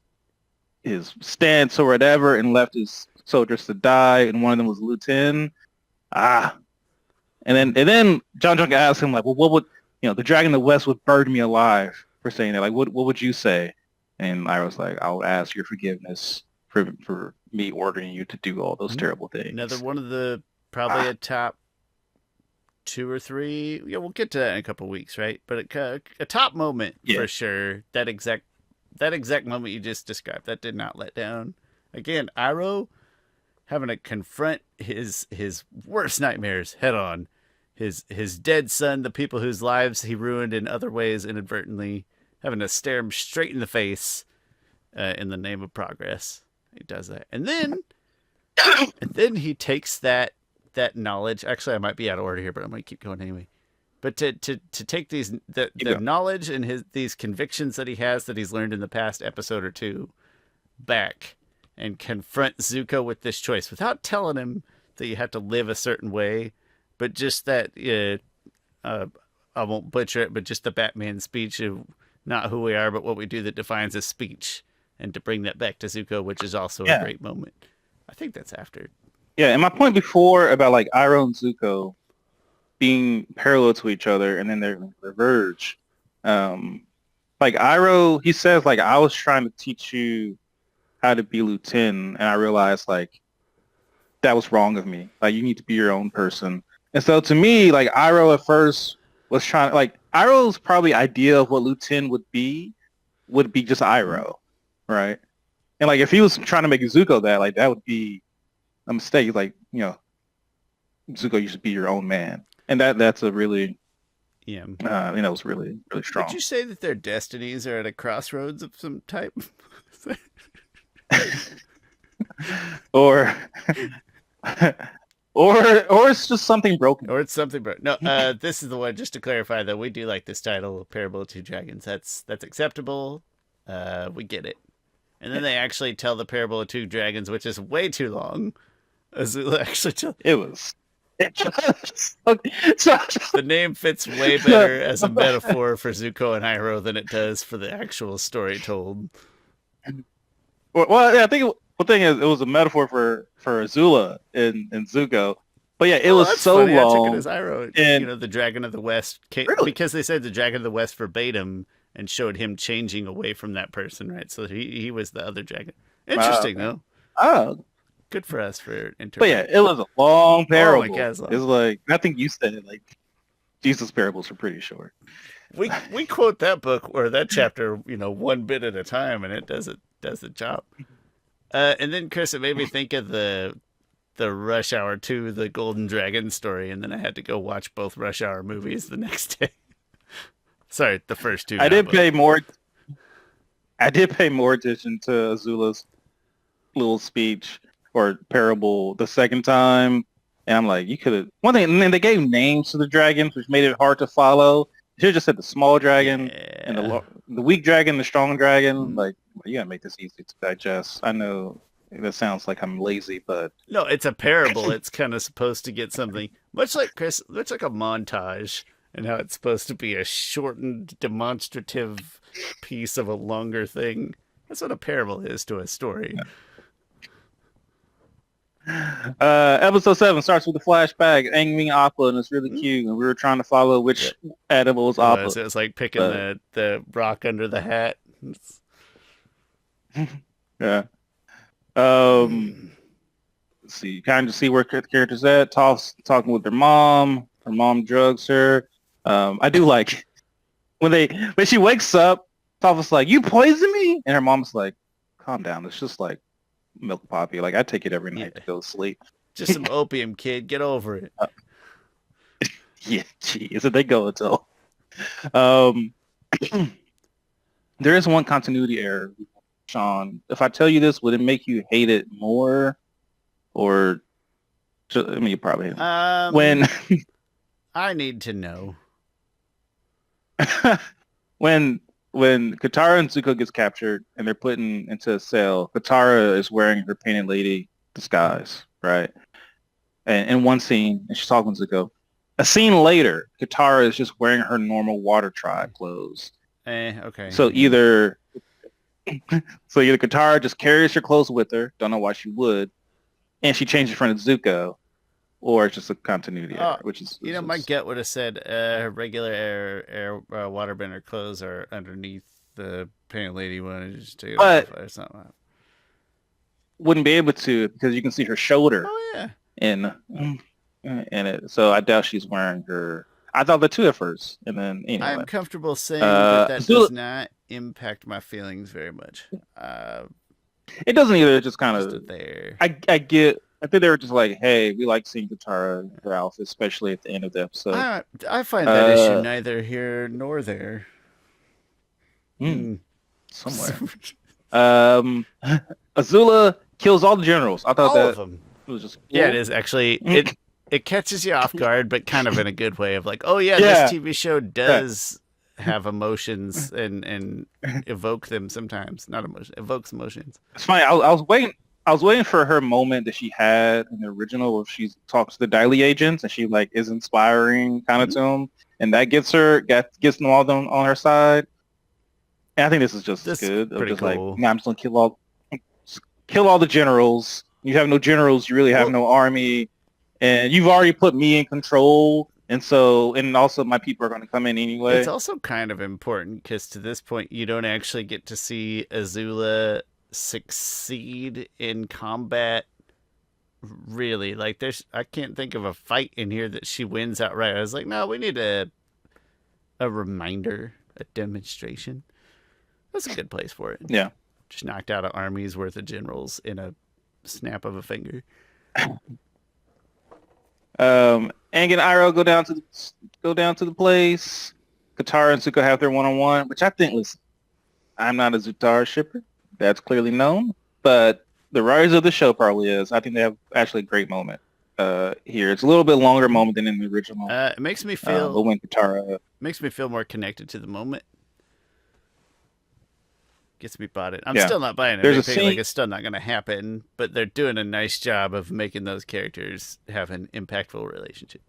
Speaker 2: or whatever and left his soldiers to die, and one of them was Lieutenant. And then John Jong asked him like, well, what would the Dragon of the West would burn me alive for saying that? Like, what would you say? And Iroh's like, I'll ask your forgiveness for me ordering you to do all those terrible things.
Speaker 1: Another one of the probably a top 2 or 3. Yeah, we'll get to that in a couple of weeks, right? But a top moment for sure. That exact moment you just described, that did not let down. Again, Iroh having to confront his worst nightmares head on. His dead son, the people whose lives he ruined in other ways inadvertently, having to stare him straight in the face in the name of progress. He does that. And then he takes that knowledge. Actually, I might be out of order here, but I'm going to keep going anyway. But to take the knowledge and these convictions that he has that he's learned in the past episode or two back and confront Zuko with this choice without telling him that you have to live a certain way, but just that I won't butcher it, but just the Batman speech of not who we are, but what we do that defines a speech, and to bring that back to Zuko, which is also a great moment. I think that's after.
Speaker 2: Yeah, and my point before about like Iroh and Zuko being parallel to each other, and then they diverge. Like Iroh, he says like, I was trying to teach you how to be Lieutenant, and I realized like that was wrong of me. Like you need to be your own person. And so to me, like Iroh at first was trying, like Iroh's probably idea of what Lieutenant would be just Iroh, right? And like if he was trying to make Zuko that, like that would be a mistake. Like, Zuko, you should be your own man. And that's a really, it's really, really strong.
Speaker 1: Would you say that their destinies are at a crossroads of some type?
Speaker 2: or it's just something broken.
Speaker 1: Or it's something broken. No, this is the one, just to clarify, though, we do like this title, Parable of Two Dragons. That's acceptable. We get it. And then they actually tell the Parable of Two Dragons, which is way too long. Azula actually tell.
Speaker 2: It was.
Speaker 1: The name fits way better as a metaphor for Zuko and Iroh than it does for the actual story told.
Speaker 2: Well, yeah, I think the thing is, it was a metaphor for Azula and Zuko. But yeah, it was so
Speaker 1: funny.
Speaker 2: long.
Speaker 1: I took it as Iroh, and the Dragon of the West, because they said the Dragon of the West verbatim and showed him changing away from that person, right? So he was the other dragon. Interesting, though.
Speaker 2: Oh.
Speaker 1: Good for us for interpreting.
Speaker 2: But yeah, it was a long parable.
Speaker 1: Oh my God,
Speaker 2: it's like, I think you said it, like, Jesus' parables are pretty short.
Speaker 1: We quote that book or that chapter, one bit at a time, and it does the job. And then, Chris, it made me think of the Rush Hour 2, the Golden Dragon story, and then I had to go watch both Rush Hour movies the next day. Sorry, the first two.
Speaker 2: I did pay more attention to Azula's little speech or parable the second time, and I'm like, you could have one thing. And then they gave names to the dragons, which made it hard to follow. should have just said the small dragon and
Speaker 1: Yeah.
Speaker 2: the weak dragon, the strong dragon.
Speaker 1: Mm.
Speaker 2: Like, you gotta make this easy to digest. I know that sounds like I'm lazy, but
Speaker 1: No, it's a parable. It's kind of supposed to get something much like Chris, much like a montage, and how it's supposed to be a shortened, demonstrative piece of a longer thing. That's what a parable is to a story.
Speaker 2: episode 7 starts with a flashback. Aang meeting Appa, and it's really
Speaker 1: Mm.
Speaker 2: cute. And we were trying to follow which animal was Appa.
Speaker 1: It was like picking
Speaker 2: But-
Speaker 1: the rock under the hat.
Speaker 2: Yeah. Let's see. You kind of see where the character's at. Toph's talking with their mom. Her mom drugs her. I do like when she wakes up, Toph was like, "You poisoned me," and her mom's like, "Calm down. It's just like milk poppy. Like I take it every night to go to sleep."
Speaker 1: Just some opium, kid. Get over it.
Speaker 2: Yeah, geez, and they go until. There is one continuity error, Shawn. If I tell you this, would it make you hate it more, or I mean, you probably hate it. When
Speaker 1: I need to know.
Speaker 2: when Katara and Zuko gets captured and they're put into a cell, Katara is wearing her painted lady disguise, right? And in one scene, and she's talking to Zuko. A scene later, Katara is just wearing her normal Water Tribe clothes.
Speaker 1: Okay.
Speaker 2: So either Katara just carries her clothes with her, don't know why she would, and she changed in front of Zuko, or it's just a continuity error, which is
Speaker 1: my gut would have said regular air waterbender clothes are underneath the painted lady one. Just take it off or something.
Speaker 2: Wouldn't be able to because you can see her shoulder.
Speaker 1: Oh yeah.
Speaker 2: In it, so I doubt she's wearing her. I thought that too at first, and then
Speaker 1: I'm comfortable saying that does not impact my feelings very much.
Speaker 2: It doesn't either. It's just kind of
Speaker 1: there.
Speaker 2: I think they were just like, hey, we like seeing Katara her outfit, especially at the end of the episode.
Speaker 1: I find that issue neither here nor there.
Speaker 2: Somewhere. Azula kills all the generals. I thought
Speaker 1: all of them.
Speaker 2: It was just cool.
Speaker 1: Yeah, it is actually it catches you off guard, but kind of in a good way of like, oh yeah, this TV show does have emotions and evoke them sometimes. Not emotion, evokes emotions.
Speaker 2: It's funny. I was waiting for her moment that she had in the original where she talks to the Daily agents and she like is inspiring kind of to them, and that gets them all on her side. And I think this is just as good.
Speaker 1: Pretty
Speaker 2: just
Speaker 1: cool.
Speaker 2: Like, nah, I'm just gonna kill all the generals. You have no generals. You really have no army, and you've already put me in control. And also my people are going to come in anyway.
Speaker 1: It's also kind of important because to this point, you don't actually get to see Azula succeed in combat. Really, like I can't think of a fight in here that she wins outright. I was like, no, we need a reminder, a demonstration. That's a good place for it.
Speaker 2: Yeah.
Speaker 1: Just knocked out an army's worth of generals in a snap of a finger.
Speaker 2: Aang and Iroh go down to the place. Katara and Zuko have their one-on-one, which I think I'm not a Zutara shipper. That's clearly known, but the writers of the show probably is. I think they have actually a great moment here. It's a little bit longer moment than in the original.
Speaker 1: It makes me feel
Speaker 2: but when Katara
Speaker 1: makes me feel more connected to the moment. Gets me bought it. I'm still not buying it.
Speaker 2: There's a scene,
Speaker 1: like it's still not going to happen, but they're doing a nice job of making those characters have an impactful relationship.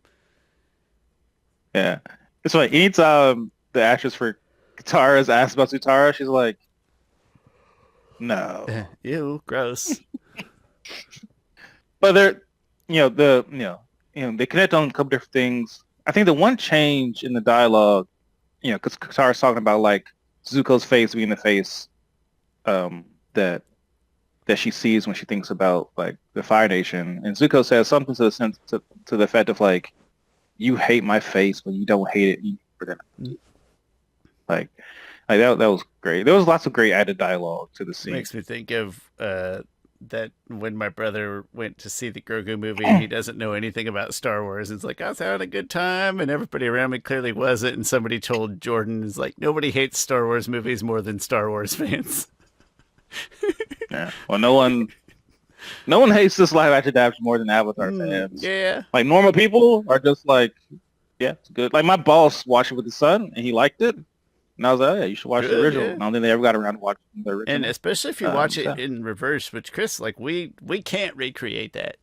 Speaker 2: Yeah, it's like anytime the actress for Katara is asked about Zutara, she's like, "No,
Speaker 1: ew, gross."
Speaker 2: But they're, they connect on a couple different things. I think the one change in the dialogue, because Katara's talking about like Zuko's face being the face that she sees when she thinks about like the Fire Nation, and Zuko says something to the sense to the effect of like, "You hate my face, but you don't hate it." Like that was great. There was lots of great added dialogue to the scene.
Speaker 1: Makes me think of that when my brother went to see the Grogu movie and he doesn't know anything about Star Wars. It's like, I was having a good time and everybody around me clearly wasn't. And somebody told Jordan, is like, nobody hates Star Wars movies more than Star Wars fans.
Speaker 2: Yeah. Well, no one hates this live action adaptation more than Avatar fans.
Speaker 1: Yeah.
Speaker 2: Like normal people are just like, Yeah, it's good. Like my boss watched it with his son, and he liked it. And I was like, oh, yeah, you should watch the
Speaker 1: Good,
Speaker 2: original.
Speaker 1: yeah.
Speaker 2: And I don't think they ever got around to watching the
Speaker 1: And
Speaker 2: original.
Speaker 1: especially if you watch it
Speaker 2: So
Speaker 1: in reverse, which Chris, like we can't recreate that.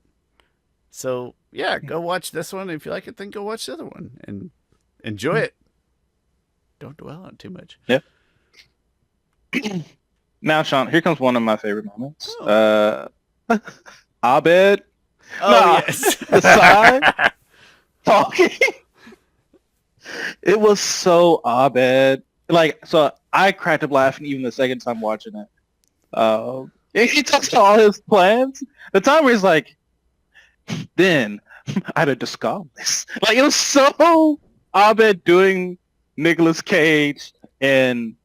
Speaker 1: So yeah, go watch this one. If you like it, then go watch the other one and enjoy it. Don't dwell on it too much.
Speaker 2: yeah. Now, Shawn, here comes one of my favorite moments.
Speaker 1: Oh.
Speaker 2: Abed.
Speaker 1: Oh
Speaker 2: Nah,
Speaker 1: yes.
Speaker 2: the side talking. It was so Abed. Like, so I cracked up laughing even the second time watching it. He talks about all his plans. The time where he's like, then I'd have discarded this. Like, it was so Abed doing Nicolas Cage, and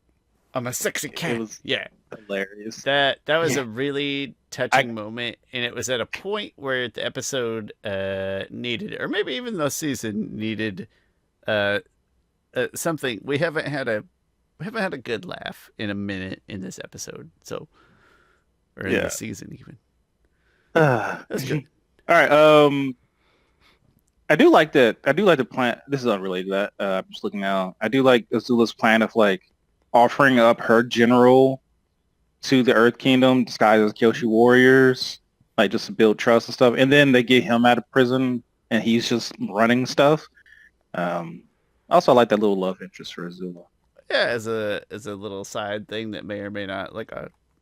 Speaker 1: I'm a sexy cat.
Speaker 2: it was
Speaker 1: Yeah.
Speaker 2: hilarious.
Speaker 1: That was a really touching moment, and it was at a point where the episode needed, or maybe even the season needed, something. We haven't had a good laugh in a minute in this episode, so or in the season even. That's good.
Speaker 2: All right. I do like that. I do like the plan. This is unrelated to that. I'm just looking now. I do like Azula's plan of like offering up her general to the Earth Kingdom disguised as Kyoshi warriors, like just to build trust and stuff. And then they get him out of prison and he's just running stuff. Also, I like that little love interest for Azula.
Speaker 1: Yeah, as a little side thing that may or may not like.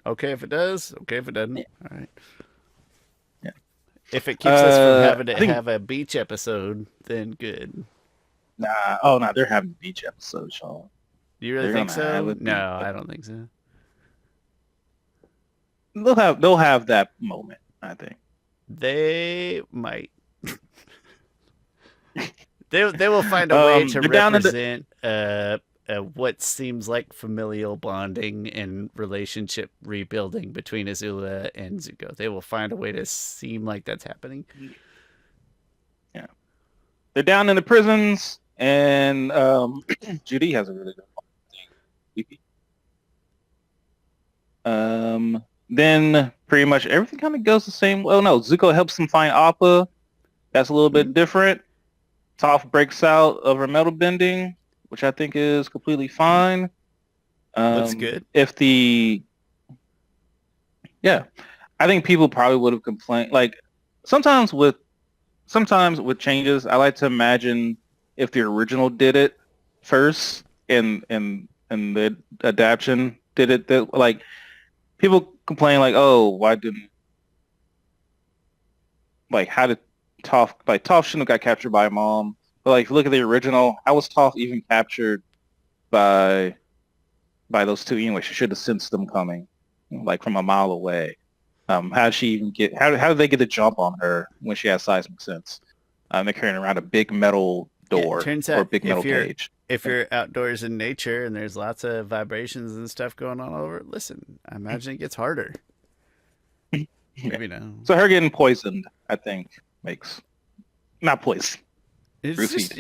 Speaker 1: Okay if it does. Okay if it doesn't.
Speaker 2: Yeah.
Speaker 1: All right.
Speaker 2: Yeah.
Speaker 1: If it keeps us from having to have a beach episode, then good.
Speaker 2: Nah. Oh, no, they're having a beach episode, Shawn.
Speaker 1: Do you really think so? No, I don't think so.
Speaker 2: They'll have that moment, I think.
Speaker 1: They might. They will find a way to represent what seems like familial bonding and relationship rebuilding between Azula and Zuko. They will find a way to seem like that's happening.
Speaker 2: Yeah, they're down in the prisons, and Judy has a really good one. Then pretty much everything kind of goes the same. Well, no, Zuko helps him find Appa. That's a little bit different. Toph breaks out of her metal bending, which I think is completely fine.
Speaker 1: Looks good.
Speaker 2: Yeah, I think people probably would have complained. Like sometimes with changes, I like to imagine if the original did it first and the adaptation did it. That like people complain like, oh, why didn't like how did Toph shouldn't have got captured by Mom. But like if you look at the original, how was Toph even captured by those two anyway? She should have sensed them coming, like from a mile away. How did she even get how did they get the jump on her when she has seismic sense? They're carrying around a big metal door or a big metal cage.
Speaker 1: If you're outdoors in nature and there's lots of vibrations and stuff going on over, listen, I imagine it gets harder. Maybe no.
Speaker 2: So her getting poisoned, I think, makes not poison.
Speaker 1: It's just,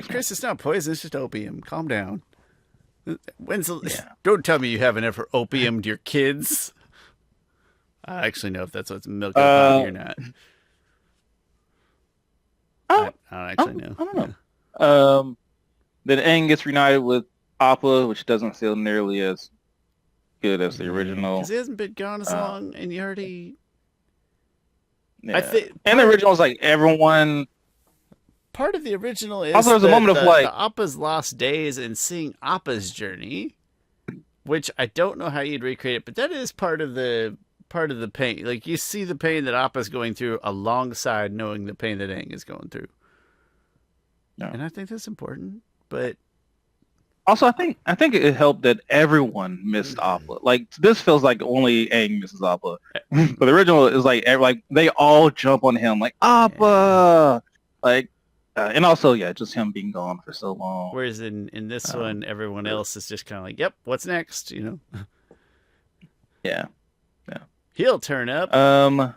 Speaker 1: Chris, it's not poison. It's just opium. Calm down. Don't tell me you haven't ever opiumed your kids. I actually know if that's what's milk or not. I don't actually know.
Speaker 2: I don't know. Then Aang gets reunited with Appa, which doesn't feel nearly as good as the original.
Speaker 1: Because he hasn't been gone as long, and you already.
Speaker 2: Yeah. And the original is like everyone.
Speaker 1: Part of the original is
Speaker 2: also there's a moment of like
Speaker 1: the Appa's lost days and seeing Appa's journey, which I don't know how you'd recreate it, but that is part of the pain. Like you see the pain that Appa's going through alongside knowing the pain that Aang is going through. Yeah. And I think that's important. But
Speaker 2: also I think it helped that everyone missed Appa. Like this feels like only Aang misses Appa. But the original is like they all jump on him like Appa. Like and also, just him being gone for so long.
Speaker 1: Whereas in this one, everyone else is just kind of like, yep, what's next? You know?
Speaker 2: Yeah.
Speaker 1: He'll turn up.
Speaker 2: Azula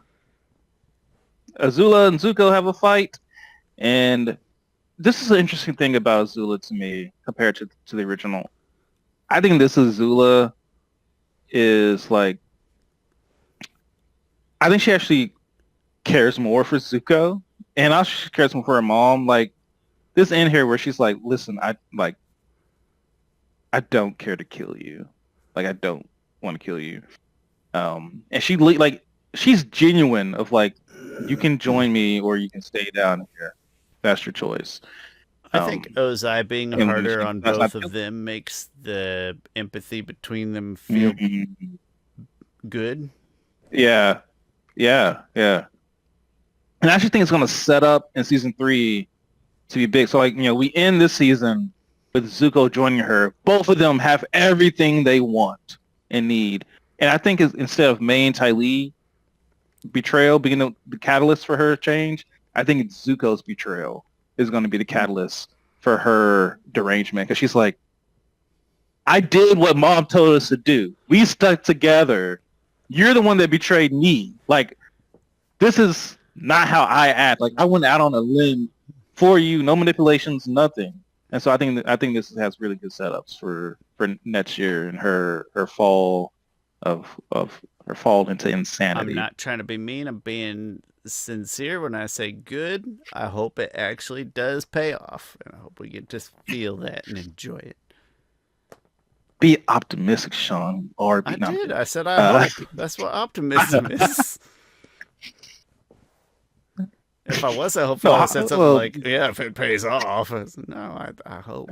Speaker 2: and Zuko have a fight. And this is an interesting thing about Azula to me compared to the original. I think this Azula is like... I think she actually cares more for Zuko. And also she cares more for her mom. Like, this end here where she's like, listen, I don't care to kill you. Like, I don't want to kill you. And she's genuine of like, you can join me or you can stay down here. That's your choice.
Speaker 1: I think Ozai being
Speaker 2: and when
Speaker 1: harder
Speaker 2: she
Speaker 1: on
Speaker 2: does
Speaker 1: both
Speaker 2: not
Speaker 1: of them makes the empathy between them feel
Speaker 2: Mhm.
Speaker 1: good.
Speaker 2: Yeah, yeah, yeah. And I actually think it's going to set up in season 3 to be big. So like, we end this season with Zuko joining her. Both of them have everything they want and need. And I think instead of May and Ty Lee betrayal being the catalyst for her change, I think it's Zuko's betrayal is going to be the catalyst for her derangement. Because she's like, I did what mom told us to do. We stuck together. You're the one that betrayed me. Like, this is not how I act. Like, I went out on a limb for you, no manipulations, nothing. And so I think this has really good setups for next year and her fall of her fall into insanity.
Speaker 1: I'm not trying to be mean. I'm being sincere when I say good. I hope it actually does pay off, and I hope we get to feel that and enjoy it.
Speaker 2: Be optimistic, Shawn. Or be
Speaker 1: I
Speaker 2: not.
Speaker 1: did. I said I hope. That's what optimism is. If I was hopeful, I said something like, "Yeah, if it pays off." No, I hope.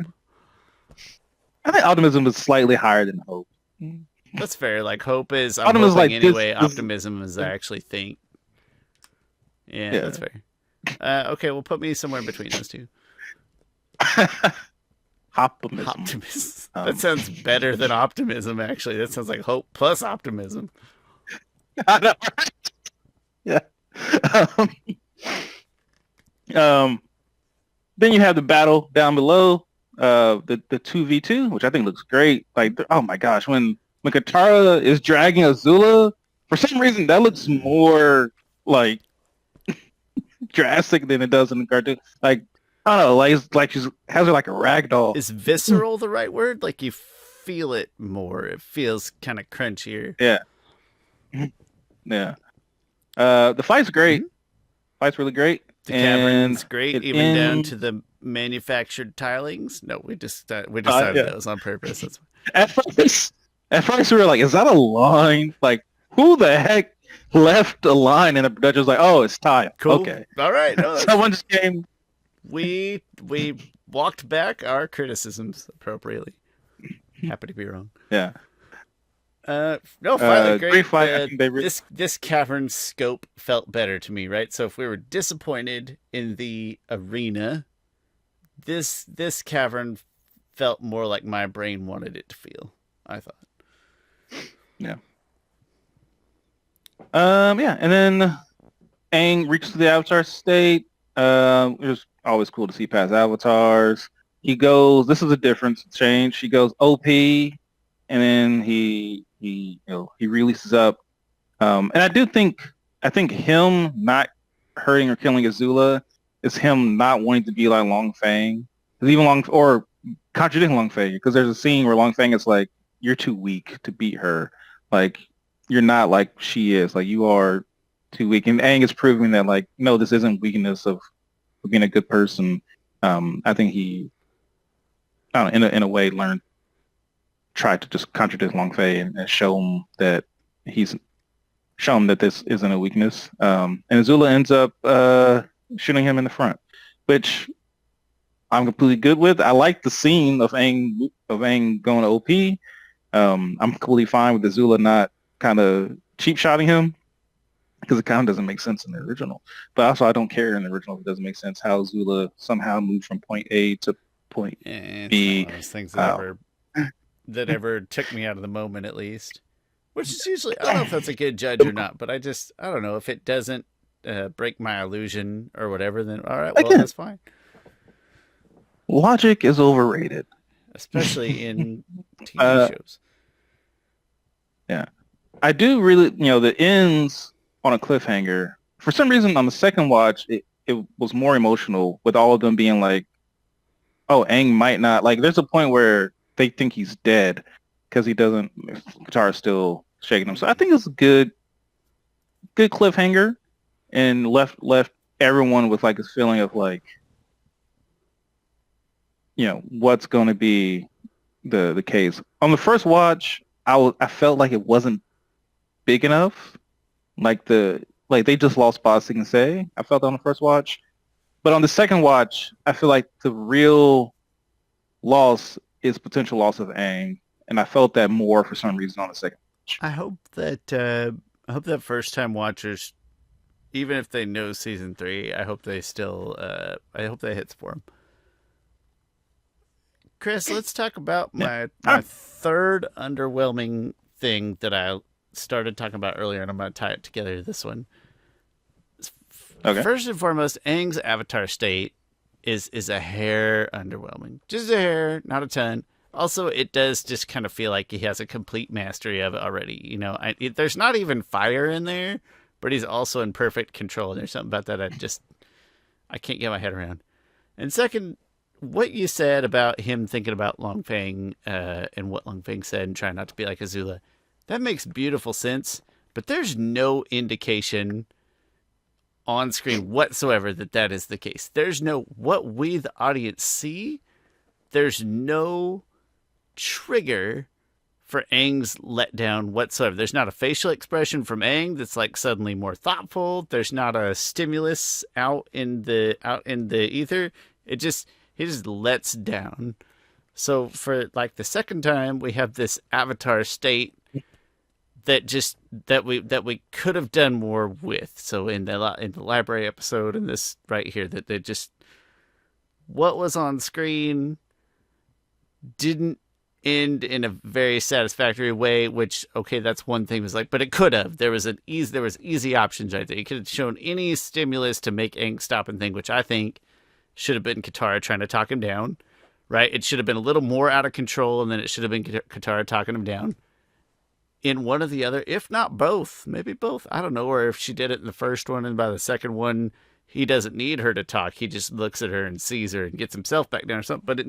Speaker 2: I think optimism is slightly higher than hope.
Speaker 1: That's fair. Like hope is I'm
Speaker 2: Optimism
Speaker 1: hoping
Speaker 2: like
Speaker 1: anyway.
Speaker 2: this-
Speaker 1: Optimism is I actually think. Yeah, that's fair. Okay, well, put me somewhere in between those two.
Speaker 2: Optimism.
Speaker 1: Optimism. That sounds better than optimism. Actually, that sounds like hope plus optimism.
Speaker 2: I know, right? Yeah. Then you have the battle down below, the 2v2, which I think looks great. Like, oh my gosh, when Katara is dragging Azula, for some reason that looks more like drastic than it does in the cartoon. Like, I don't know, like she's has her like a rag doll.
Speaker 1: Is visceral the right word? Like you feel it more. It feels kind of crunchier.
Speaker 2: Yeah. Yeah. The fight's great. Fight's really great.
Speaker 1: The cavern's great, even down to the manufactured tilings. No, we decided those on purpose. That's
Speaker 2: At first we were like, is that a line? Like, who the heck left a line? And the production was like, oh, it's tile.
Speaker 1: Cool.
Speaker 2: Okay.
Speaker 1: All right. No,
Speaker 2: someone just came.
Speaker 1: We walked back our criticisms appropriately. Happy to be wrong.
Speaker 2: Yeah.
Speaker 1: No, finally great
Speaker 2: fight.
Speaker 1: This cavern scope felt better to me, right? So if we were disappointed in the arena, this cavern felt more like my brain wanted it to feel, I thought.
Speaker 2: Yeah. Yeah, and then Aang reaches the Avatar state. It was always cool to see past avatars. He goes, this is a difference, change. He goes OP, and then he releases up. And I think him not hurting or killing Azula is him not wanting to be like Long Fang. Or contradicting Long Fang, because there's a scene where Long Fang is like, you're too weak to beat her. Like, you're not like she is. Like, you are too weak. And Aang is proving that, like, no, this isn't weakness of being a good person. I think he, I don't know, in a way, tried to just contradict Long Fei and show him that this isn't a weakness. And Azula ends up shooting him in the front, which I'm completely good with. I like the scene of Aang going to OP. I'm completely fine with Azula not kind of cheap shotting him, because it kind of doesn't make sense in the original. But also, I don't care in the original if it doesn't make sense how Azula somehow moved from point A to point B.
Speaker 1: It's one of those things that ever took me out of the moment, at least. Which is usually, I don't know if that's a good judge or not, but I don't know, if it doesn't break my illusion or whatever, then all right, well, again, that's fine.
Speaker 2: Logic is overrated.
Speaker 1: Especially in TV shows.
Speaker 2: Yeah. I do really, the ends on a cliffhanger. For some reason, on the second watch, it was more emotional with all of them being like, oh, Aang might not, like, there's a point where they think he's dead because he doesn't, Katara's still shaking him. So I think it's a good cliffhanger, and left everyone with like this feeling of like, what's going to be the case. On the first watch, I felt like it wasn't big enough. Like they just lost Ba Sing Se. I felt on the first watch, but on the second watch, I feel like the real loss is potential loss of Aang, and I felt that more for some reason on the second watch.
Speaker 1: I hope that first time watchers, even if they know season 3, I hope they still I hope that hits for them. Chris, let's talk about my third underwhelming thing that I started talking about earlier, and I'm going to tie it together to this one.
Speaker 2: Okay.
Speaker 1: First and foremost, Aang's avatar state is a hair underwhelming. Just a hair, not a ton. Also, it does just kind of feel like he has a complete mastery of it already. There's not even fire in there, but he's also in perfect control. And there's something about that I can't get my head around. And second, what you said about him thinking about Long Feng and what Long Feng said and trying not to be like Azula, that makes beautiful sense. But there's no indication on screen whatsoever that is the case. There's no, what we the audience see, there's no trigger for Aang's letdown whatsoever. There's not a facial expression from Aang that's like suddenly more thoughtful. There's not a stimulus out in the ether. He just lets down. So for like the second time, we have this avatar state that we could have done more with. So in the library episode and this right here, that they just, what was on screen didn't end in a very satisfactory way, which, okay, that's one thing, was like, but it could have. There was easy options right there. You could have shown any stimulus to make Aang stop and think, which I think should have been Katara trying to talk him down, right? It should have been a little more out of control, and then it should have been Katara talking him down. In one or the other, if not both, maybe both. I don't know, or if she did it in the first one, and by the second one, he doesn't need her to talk. He just looks at her and sees her and gets himself back down or something. But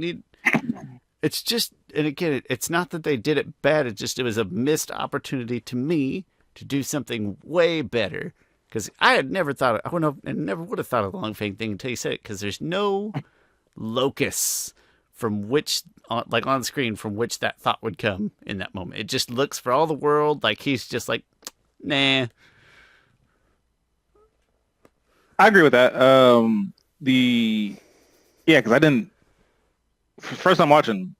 Speaker 1: it's just, and again, it's not that they did it bad. It was a missed opportunity to me to do something way better. Because I had never thought, never would have thought of the Long Feng thing until you said it. Because there's no locus from which, like on screen, from which that thought would come in that moment. It just looks for all the world like he's just like, nah.
Speaker 2: I agree with that. Because I didn't. First time watching,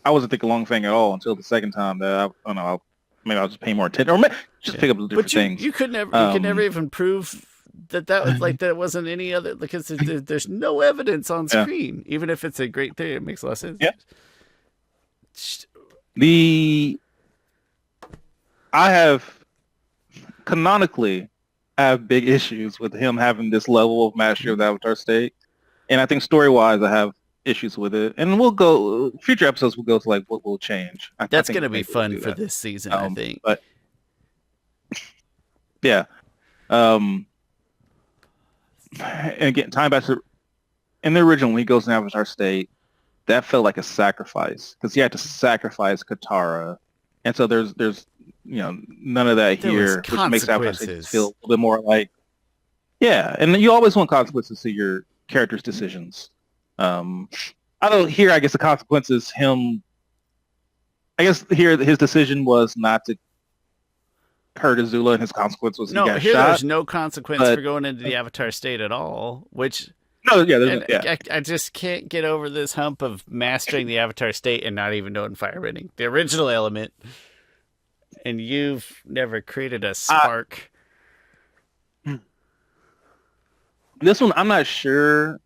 Speaker 2: I wasn't thinking Long Feng at all until the second time. That I don't know. Maybe I was just paying more attention, or just pick up the different things.
Speaker 1: You could never even prove that was like that wasn't any other, because there's no evidence on screen. Yeah. Even if it's a great theory, it makes a lot of sense.
Speaker 2: Yeah. I have canonically big issues with him having this level of mastery of the Avatar state, and I think story wise, I have issues with it. And future episodes will go to like what will change.
Speaker 1: That's going to be fun for this season, I think.
Speaker 2: But yeah. And again, time back to in the original, when he goes in Avatar state, that felt like a sacrifice because he had to sacrifice Katara, and so there's none of that here, which makes Avatar state feel a little bit more like, yeah. And you always want consequences to your character's decisions. I don't hear. I guess the consequences. I guess here his decision was not to hurt Azula, and his consequence was he got shot.
Speaker 1: There's no consequence for going into the Avatar state at all. Which I just can't get over this hump of mastering the Avatar state and not even knowing firebending, the original element. And you've never created a spark.
Speaker 2: This one, I'm not sure.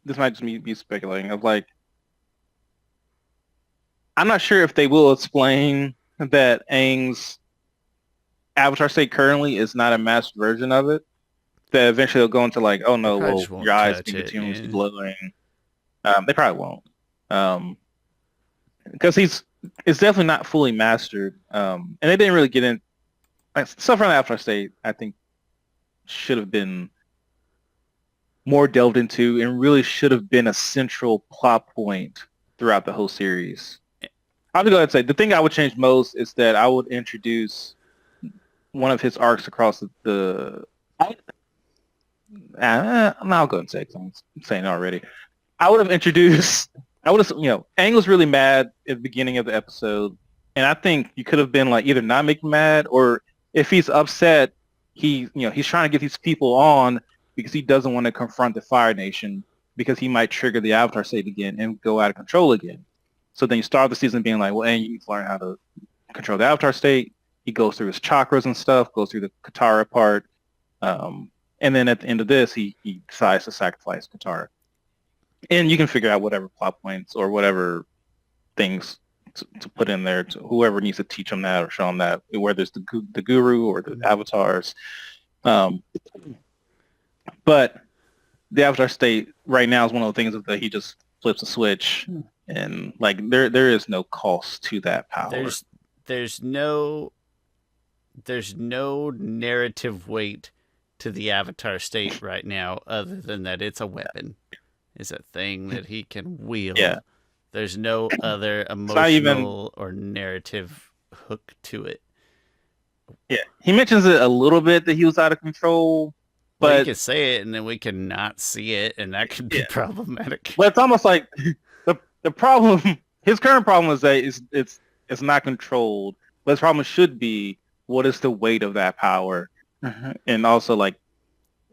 Speaker 2: This might just be speculating. I'm not sure if they will explain that Aang's Avatar state currently is not a mastered version of it. That eventually they'll go into like, oh no, well, your eyes being continuously glowing. They probably won't, because it's definitely not fully mastered. And they didn't really get in. Like, stuff around the Avatar state, I think, should have been more delved into and really should have been a central plot point throughout the whole series. I would go ahead and say the thing I would change most is that I would introduce one of his arcs across I'll go and say it because I'm saying it already. I would have introduced. I would have, Aang was really mad at the beginning of the episode, and I think you could have been like either not make him mad, or if he's upset, he's trying to get these people on because he doesn't want to confront the Fire Nation because he might trigger the Avatar state again and go out of control again. So then you start the season being like, well, Aang, you need to learn how to control the Avatar state. He goes through his chakras and stuff, goes through the Katara part, and then at the end of this, he decides to sacrifice Katara. And you can figure out whatever plot points or whatever things to put in there to whoever needs to teach them that or show them that, whether it's the guru or the avatars. But the Avatar state right now is one of the things that he just flips a switch, and like there is no cost to that power.
Speaker 1: There's no narrative weight to the Avatar state right now, other than that it's a weapon. It's a thing that he can wield.
Speaker 2: Yeah.
Speaker 1: There's no other emotional or narrative hook to it.
Speaker 2: Yeah. He mentions it a little bit that he was out of control, but
Speaker 1: well, he can say it and then we can not see it, and that could be problematic.
Speaker 2: But it's almost like the problem, his current problem is that it's not controlled. But his problem should be, what is the weight of that power? And also, like,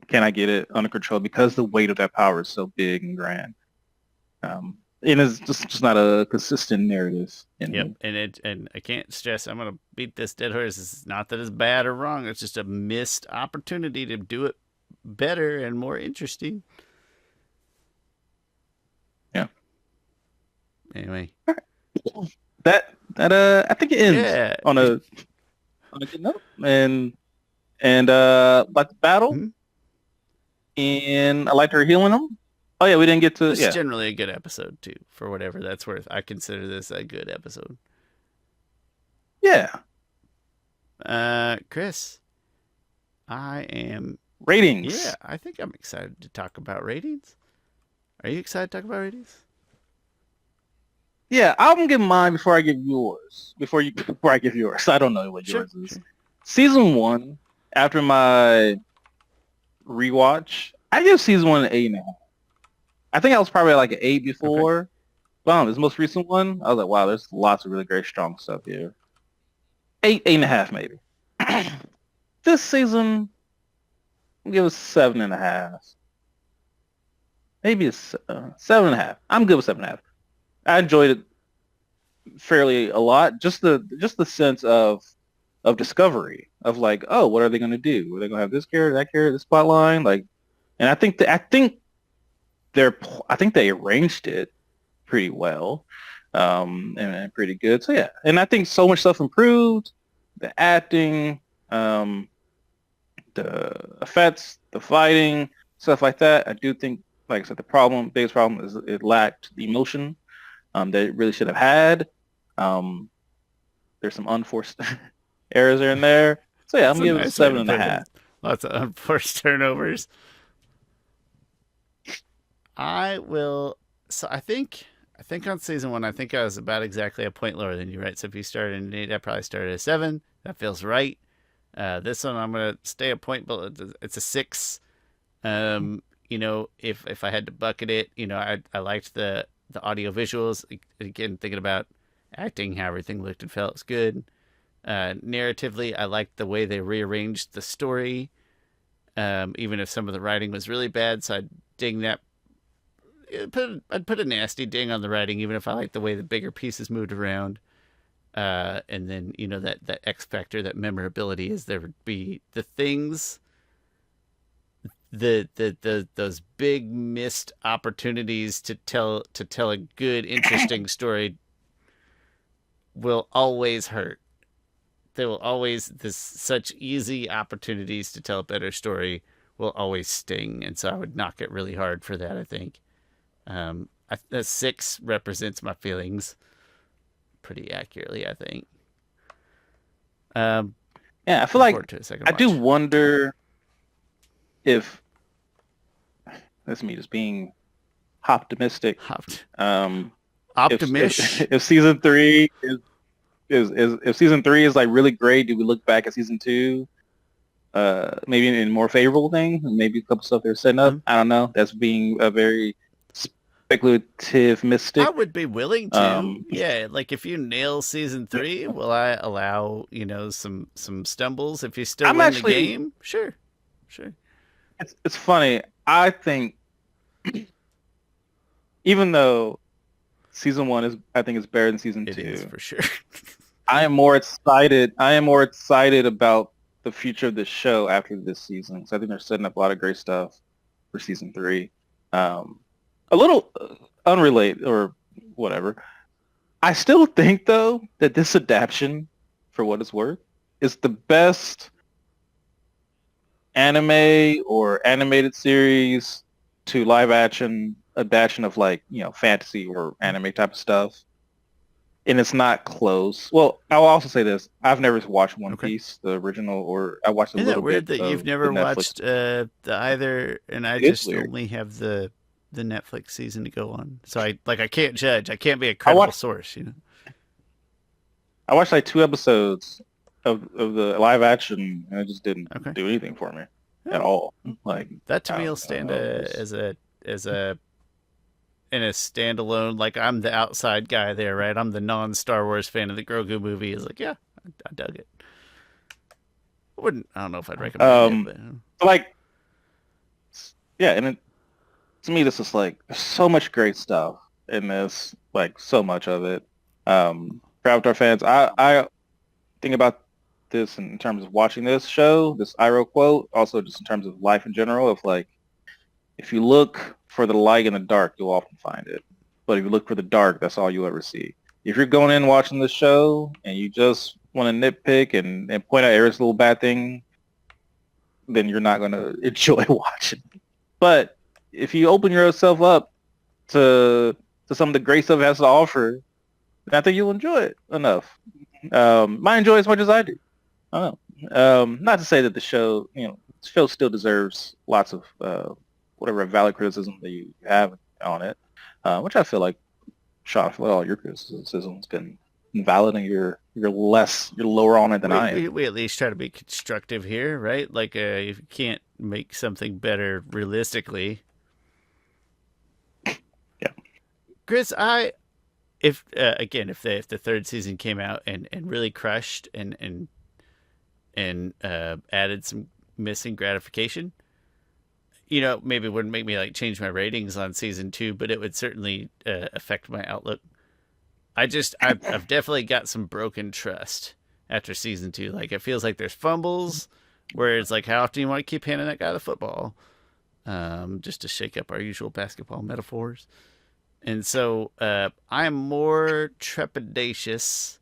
Speaker 2: can I get it under control? Because the weight of that power is so big and grand. And it's just not a consistent narrative.
Speaker 1: And I can't stress, I'm gonna beat this dead horse. It's not that it's bad or wrong. It's just a missed opportunity to do it better and more interesting.
Speaker 2: Yeah.
Speaker 1: Anyway.
Speaker 2: That I think it ends on a good note. And like the battle. Mm-hmm. And I liked her healing them. Oh yeah, we didn't get to.
Speaker 1: It's generally a good episode too, for whatever that's worth. I consider this a good episode.
Speaker 2: Yeah.
Speaker 1: Chris, I am
Speaker 2: ratings.
Speaker 1: Yeah, I think I'm excited to talk about ratings. Are you excited to talk about ratings?
Speaker 2: Yeah, I'm gonna give mine before I give yours. Before I give yours, I don't know what yours is. Sure. Season 1, after my rewatch, I give season 1 an 8.5. I think I was probably like an 8 before. Okay. But this most recent one, I was like, wow, there's lots of really great strong stuff here. 8.5 maybe. This season, I'll give it 7.5. Maybe it's 7.5. I'm good with 7.5. I enjoyed it fairly a lot. Just the sense of discovery of like, oh, what are they going to do? Are they going to have this character, that character, this plot line? Like, and I think they arranged it pretty well, and pretty good. So yeah, and I think so much stuff improved. The acting, the effects, the fighting, stuff like that. I do think, like I said, the biggest problem is it lacked the emotion that it really should have had. There's some unforced errors here and there. So yeah, I'm giving it 7.5.
Speaker 1: Lots of unforced turnovers. I will. So I think on season 1, I think I was about exactly a point lower than you, right? So if you started at an 8, I probably started at a 7. That feels right. This one, I'm gonna stay a point, but it's a 6. If I had to bucket it, I liked the audio visuals. Again, thinking about acting, how everything looked and felt, was good. Narratively, I liked the way they rearranged the story, even if some of the writing was really bad. So I'd ding that. I'd put a nasty ding on the writing, even if I liked the way the bigger pieces moved around. And then that X factor, that memorability, is there would be the things, those big missed opportunities to tell a good, interesting story will always hurt. There will always, such easy opportunities to tell a better story will always sting, and so I would knock it really hard for that, I think. A 6 represents my feelings pretty accurately, I think.
Speaker 2: Yeah, I feel like I do wonder if that's me just being optimistic.
Speaker 1: Optimistic.
Speaker 2: If season 3 if season 3 is like really great, do we look back at season 2 maybe in a more favorable thing? Maybe a couple stuff they're setting up. I don't know. That's being a very speculative
Speaker 1: I
Speaker 2: mystic.
Speaker 1: would be willing to.
Speaker 2: Um,
Speaker 1: Yeah, like if you nail season 3, will I allow, some stumbles if you still
Speaker 2: I'm
Speaker 1: win the
Speaker 2: actually.
Speaker 1: game? Sure. Sure.
Speaker 2: It's funny. I think even though season one is, I think, is better than season
Speaker 1: It is
Speaker 2: two.
Speaker 1: for sure.
Speaker 2: I am more excited. I am more excited about the future of the show after this season. So I think they're setting up a lot of great stuff for season three. Um, a little unrelated or whatever. I still think though that this adaptation, for what it's worth, is the best anime or animated series to live action adaptation of like, fantasy or anime type of stuff. And it's not close. Well, I'll also say this. I've never watched One
Speaker 1: Okay.
Speaker 2: Piece, the original, or I watched a
Speaker 1: Isn't that
Speaker 2: little
Speaker 1: weird
Speaker 2: bit
Speaker 1: that you've
Speaker 2: of the
Speaker 1: never
Speaker 2: Netflix.
Speaker 1: watched the either, and I
Speaker 2: It is
Speaker 1: just
Speaker 2: weird.
Speaker 1: only have the Netflix season to go on. So I can't judge. I can't be a
Speaker 2: I
Speaker 1: credible
Speaker 2: watched
Speaker 1: source.
Speaker 2: I watched like two episodes of the live action and it just didn't
Speaker 1: Okay.
Speaker 2: do anything for me
Speaker 1: Yeah.
Speaker 2: at all. Like
Speaker 1: That to
Speaker 2: I
Speaker 1: me will
Speaker 2: don't
Speaker 1: stand
Speaker 2: know. It was,
Speaker 1: as a in a standalone, like I'm the outside guy there, right? I'm the non Star Wars fan of the Grogu movie. Is like, yeah, I dug it. I don't know if I'd recommend it,
Speaker 2: um
Speaker 1: but
Speaker 2: like yeah, and to me this is like there's so much great stuff in this, like so much of it. For Avatar fans, I think about this in terms of watching this show, this Iroh quote, also just in terms of life in general, of like, if you look for the light in the dark, you'll often find it. But if you look for the dark, that's all you'll ever see. If you're going in watching the show and you just want to nitpick and point out every little bad thing, then you're not going to enjoy watching. But if you open yourself up to some of the great stuff it has to offer, then I think you'll enjoy it enough. Might enjoy it as much as I do. I don't know. Not to say that the show still deserves lots of whatever valid criticism that you have on it, which I feel like, Shawn, for all your criticism has been valid, and you're lower on it than
Speaker 1: we,
Speaker 2: I
Speaker 1: we
Speaker 2: am.
Speaker 1: we at least try to be constructive here, right? Like, if you can't make something better realistically,
Speaker 2: Yeah.
Speaker 1: Chris, I if again if the third season came out and really crushed and added some missing gratification, maybe it wouldn't make me like change my ratings on season 2, but it would certainly affect my outlook. I've definitely got some broken trust after season 2. Like, it feels like there's fumbles where it's like, how often do you want to keep handing that guy the football, just to shake up our usual basketball metaphors. And so I'm more trepidatious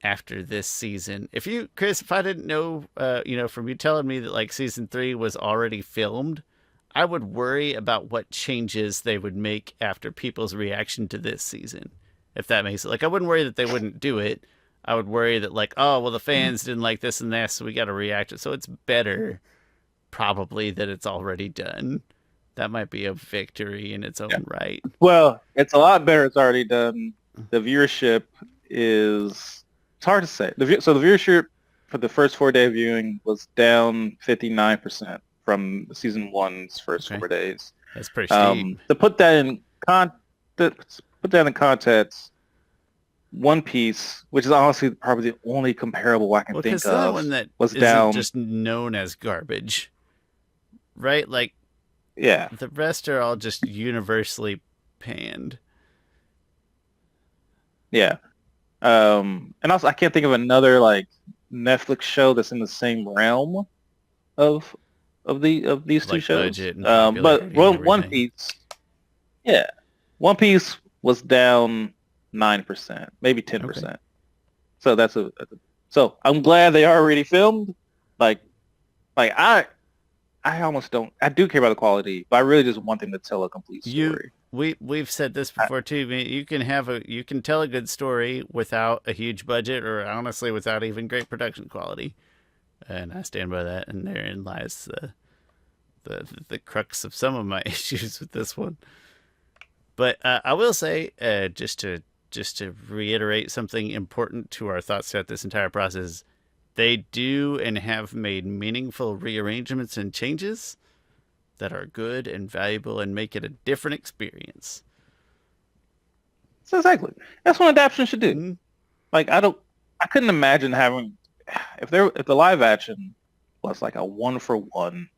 Speaker 1: after this season. Chris, if I didn't know, from you telling me that like season 3 was already filmed, I would worry about what changes they would make after people's reaction to this season. If that makes it, like, I wouldn't worry that they wouldn't do it. I would worry that, like, oh well, the fans didn't like this and that, so we got to react. So it's better probably that it's already done. That might be a victory in its
Speaker 2: Yeah.
Speaker 1: own right.
Speaker 2: Well, it's a lot better. It's already done. The viewership is, it's hard to say. So the viewership for the first 4 day of viewing was down 59% from season one's first
Speaker 1: Okay,
Speaker 2: 4 days.
Speaker 1: that's pretty steep.
Speaker 2: To put that in context, One Piece, which is honestly probably the only comparable I can
Speaker 1: Well, because
Speaker 2: think
Speaker 1: the only
Speaker 2: of,
Speaker 1: one that
Speaker 2: was
Speaker 1: isn't
Speaker 2: down.
Speaker 1: just known as garbage, right? Like,
Speaker 2: Yeah,
Speaker 1: the rest are all just universally panned.
Speaker 2: yeah. And also I can't think of another like Netflix show that's in the same realm of these two
Speaker 1: Like
Speaker 2: shows.
Speaker 1: budget and
Speaker 2: But
Speaker 1: popularity and
Speaker 2: One
Speaker 1: everything.
Speaker 2: Piece, yeah, One Piece was down 9%, maybe
Speaker 1: Okay.
Speaker 2: 10%. So so I'm glad they already filmed. Like like I almost don't. I do care about the quality, but I really just want them to tell a complete
Speaker 1: You
Speaker 2: story.
Speaker 1: we've said this
Speaker 2: I,
Speaker 1: before too. I mean, you can tell a good story without a huge budget, or honestly without even great production quality. And I stand by that, and therein lies the crux of some of my issues with this one. But I will say, just to reiterate something important to our thoughts throughout this entire process, they do and have made meaningful rearrangements and changes that are good and valuable and make it a different experience.
Speaker 2: So exactly. That's what adaptation should do.
Speaker 1: Mm-hmm.
Speaker 2: Like I couldn't imagine having if the live action was like a 1-for-1,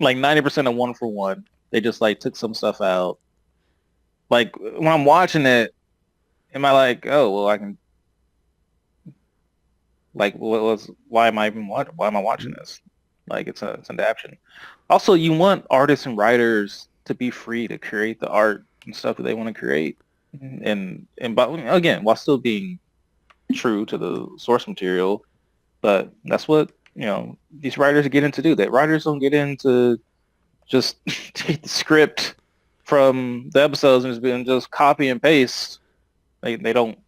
Speaker 2: like 90% of 1-for-1. They just like took some stuff out. Like when I'm watching it, am I like, oh well, I can like why am I even why am I watching this? Like it's an adaptation. Also, you want artists and writers to be free to create the art and stuff that they want to create, but again, while still being true to the source material. But that's what these writers get into do. That writers don't get into just take the script from the episodes and just copy and paste. They don't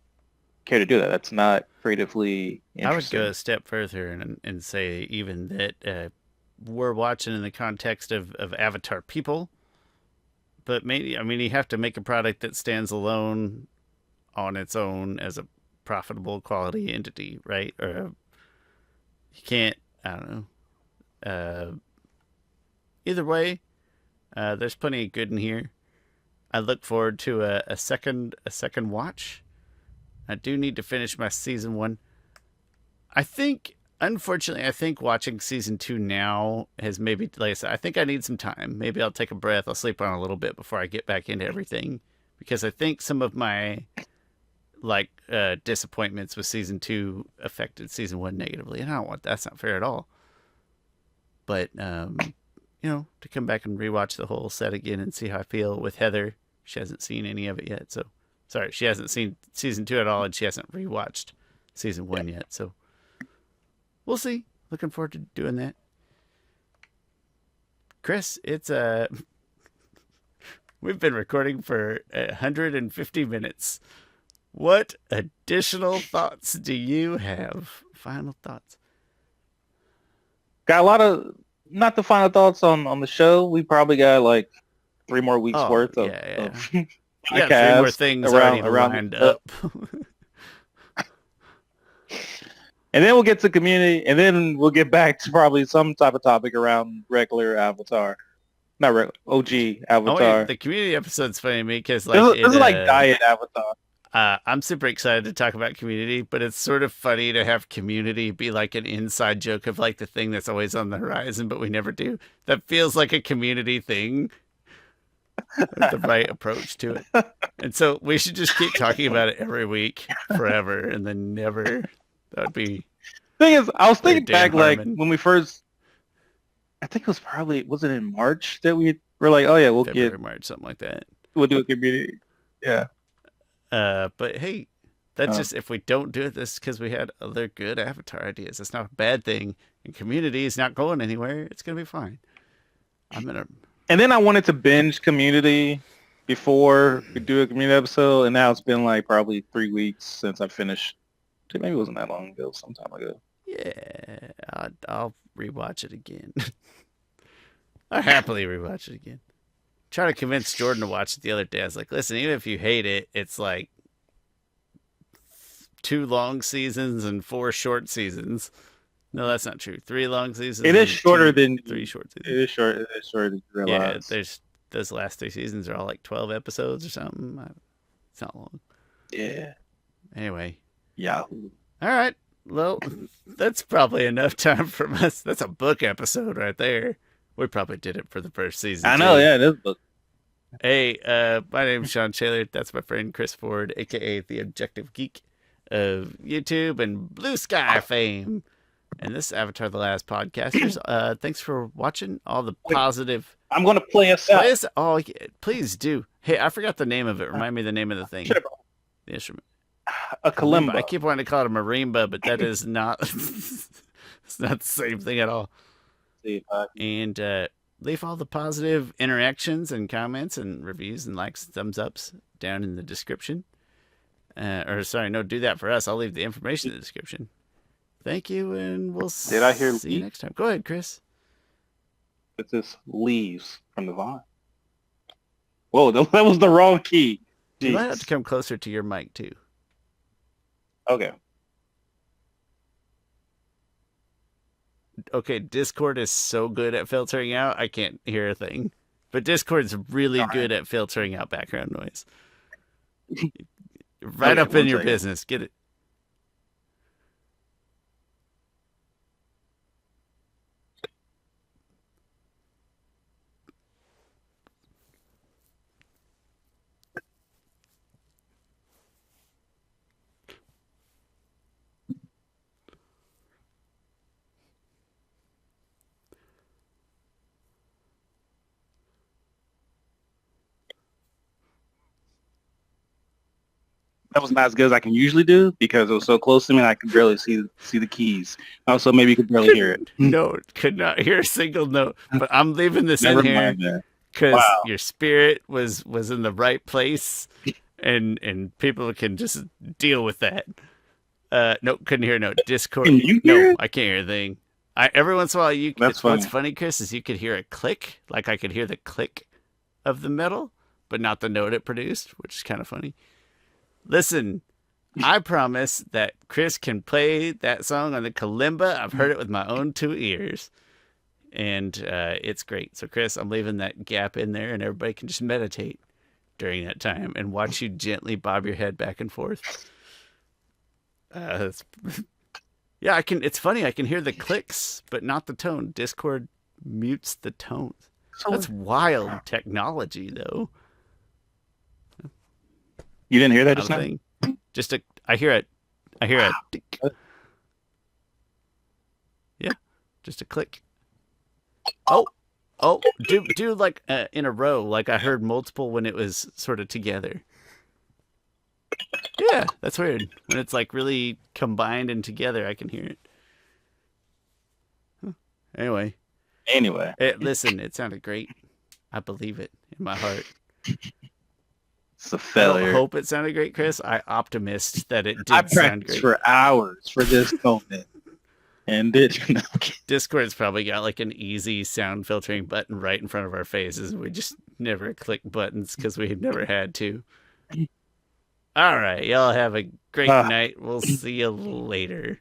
Speaker 2: care to do that. That's not creatively
Speaker 1: I would go
Speaker 2: interesting.
Speaker 1: a step further and say even that we're watching in the context of Avatar people, but maybe I mean you have to make a product that stands alone on its own as a profitable quality entity, right? Or you can't. I don't know. Uh, Either way, there's plenty of good in here. I look forward to a second watch. I do need to finish my season one. I think, unfortunately, I think watching season two now has maybe, like I said, I think I need some time. Maybe I'll take a breath. I'll sleep on a little bit before I get back into everything, because I think some of my disappointments with season two affected season one negatively, and I don't want that's not fair at all. But to come back and rewatch the whole set again and see how I feel with Heather. She hasn't seen any of it yet, so sorry, she hasn't seen season two at all, and she hasn't rewatched season one yet. So we'll see. Looking forward to doing that. Chris, it's we've been recording for 150 minutes. What additional thoughts do you have? Final thoughts?
Speaker 2: Got a lot of not the final thoughts on the show. We probably got like 3 more weeks
Speaker 1: Oh,
Speaker 2: worth of,
Speaker 1: yeah, yeah.
Speaker 2: of
Speaker 1: You got three more
Speaker 2: podcasts
Speaker 1: things already
Speaker 2: around
Speaker 1: lined up.
Speaker 2: and then we'll get to community, and then we'll get back to probably some type of topic around regular Avatar, not regular OG
Speaker 1: Oh wait,
Speaker 2: Avatar.
Speaker 1: the community episode's funny to me because
Speaker 2: This is like diet Avatar.
Speaker 1: I'm super excited to talk about Community, but it's sort of funny to have Community be like an inside joke of like the thing that's always on the horizon, but we never do. That feels like a Community thing, the right approach to it. And so we should just keep talking about it every week forever and then never. That would be.
Speaker 2: Thing is, I was thinking
Speaker 1: Dan
Speaker 2: back like
Speaker 1: Harmon.
Speaker 2: when we first, I think was it in March that we were like, oh yeah,
Speaker 1: February, March, something like that.
Speaker 2: we'll do a community. Yeah.
Speaker 1: But hey, that's just if we don't do it, this because we had other good Avatar ideas. It's not a bad thing. And Community is not going anywhere. It's gonna be fine.
Speaker 2: And then I wanted to binge Community before we do a community episode, and now it's been like probably 3 weeks since I finished. Maybe it wasn't that long ago, some time ago.
Speaker 1: Yeah, I'll rewatch it again. I happily rewatch it again. Try to convince Jordan to watch it the other day. I was like, listen, even if you hate it, it's like 2 long seasons and 4 short seasons. No, that's not true. 3 long seasons.
Speaker 2: It is shorter than
Speaker 1: 3 short seasons.
Speaker 2: It is shorter than you realize.
Speaker 1: Yeah, those last 3 seasons are all like 12 episodes or something. It's not long.
Speaker 2: Yeah.
Speaker 1: Anyway.
Speaker 2: Yahoo.
Speaker 1: All right. Well, that's probably enough time from us. That's a book episode right there. We probably did it for the first season.
Speaker 2: I know, yeah, it is book.
Speaker 1: Hey, my name's Shawn Taylor. That's my friend Chris Ford, aka the Objective Geek of YouTube and Blue Sky fame. And this is Avatar: The Last Podcasters. Thanks for watching. All the positive.
Speaker 2: I'm going to play us out.
Speaker 1: Oh, yeah, please do. Hey, I forgot the name of it. Remind me the name of the thing. The instrument.
Speaker 2: A kalimba.
Speaker 1: I keep wanting to call it a marimba, but that is not. It's not the same thing at all. And leave all the positive interactions and comments and reviews and likes and thumbs ups down in the description. Do that for us. I'll leave the information in the description. Thank you, and we'll see you next time. Go ahead, Chris.
Speaker 2: It's just leaves from the vine. Whoa, that was the wrong key. Jeez.
Speaker 1: You might have to come closer to your mic, too.
Speaker 2: Okay.
Speaker 1: Okay, Discord is so good at filtering out, I can't hear a thing. But Discord's really good at filtering out background noise. Right
Speaker 2: Okay,
Speaker 1: up in
Speaker 2: one
Speaker 1: your
Speaker 2: second.
Speaker 1: business. Get it.
Speaker 2: That was not as good as I can usually do because it was so close to me and I could barely see the keys. Also, maybe you could barely hear it.
Speaker 1: Could not hear a single note. But I'm leaving this in
Speaker 2: Never
Speaker 1: here
Speaker 2: mind that.
Speaker 1: because
Speaker 2: Wow.
Speaker 1: your spirit was in the right place, and people can just deal with that. Nope, couldn't hear no Discord.
Speaker 2: Can you
Speaker 1: No,
Speaker 2: hear it?
Speaker 1: I can't hear a thing. I every once in a while
Speaker 2: That's
Speaker 1: what's
Speaker 2: funny.
Speaker 1: funny, Chris, is you could hear a click, like I could hear the click of the metal, but not the note it produced, which is kind of funny. Listen, I promise that Chris can play that song on the kalimba. I've heard it with my own two ears, and it's great. So, Chris, I'm leaving that gap in there, and everybody can just meditate during that time and watch you gently bob your head back and forth. Yeah, I can. It's funny. I can hear the clicks, but not the tone. Discord mutes the tones.
Speaker 2: So
Speaker 1: That's wild technology, though.
Speaker 2: you didn't hear that
Speaker 1: Not
Speaker 2: just
Speaker 1: a
Speaker 2: now?
Speaker 1: thing. Just a. I hear it. I hear a. Tick. Yeah, just a click. Oh, oh. Do like in a row. Like I heard multiple when it was sort of together. Yeah, that's weird. When it's like really combined and together, I can hear it. Huh. Anyway,
Speaker 2: Anyway,
Speaker 1: listen, it sounded great. I believe it in my heart.
Speaker 2: it's a
Speaker 1: I don't
Speaker 2: failure.
Speaker 1: hope it sounded great, Chris. I optimist that it
Speaker 2: I
Speaker 1: did sound
Speaker 2: practiced
Speaker 1: great.
Speaker 2: for hours for this moment. And did you know?
Speaker 1: Discord's probably got like an easy sound filtering button right in front of our faces. We just never click buttons because we never had to. All right, y'all have a great night. We'll see you later.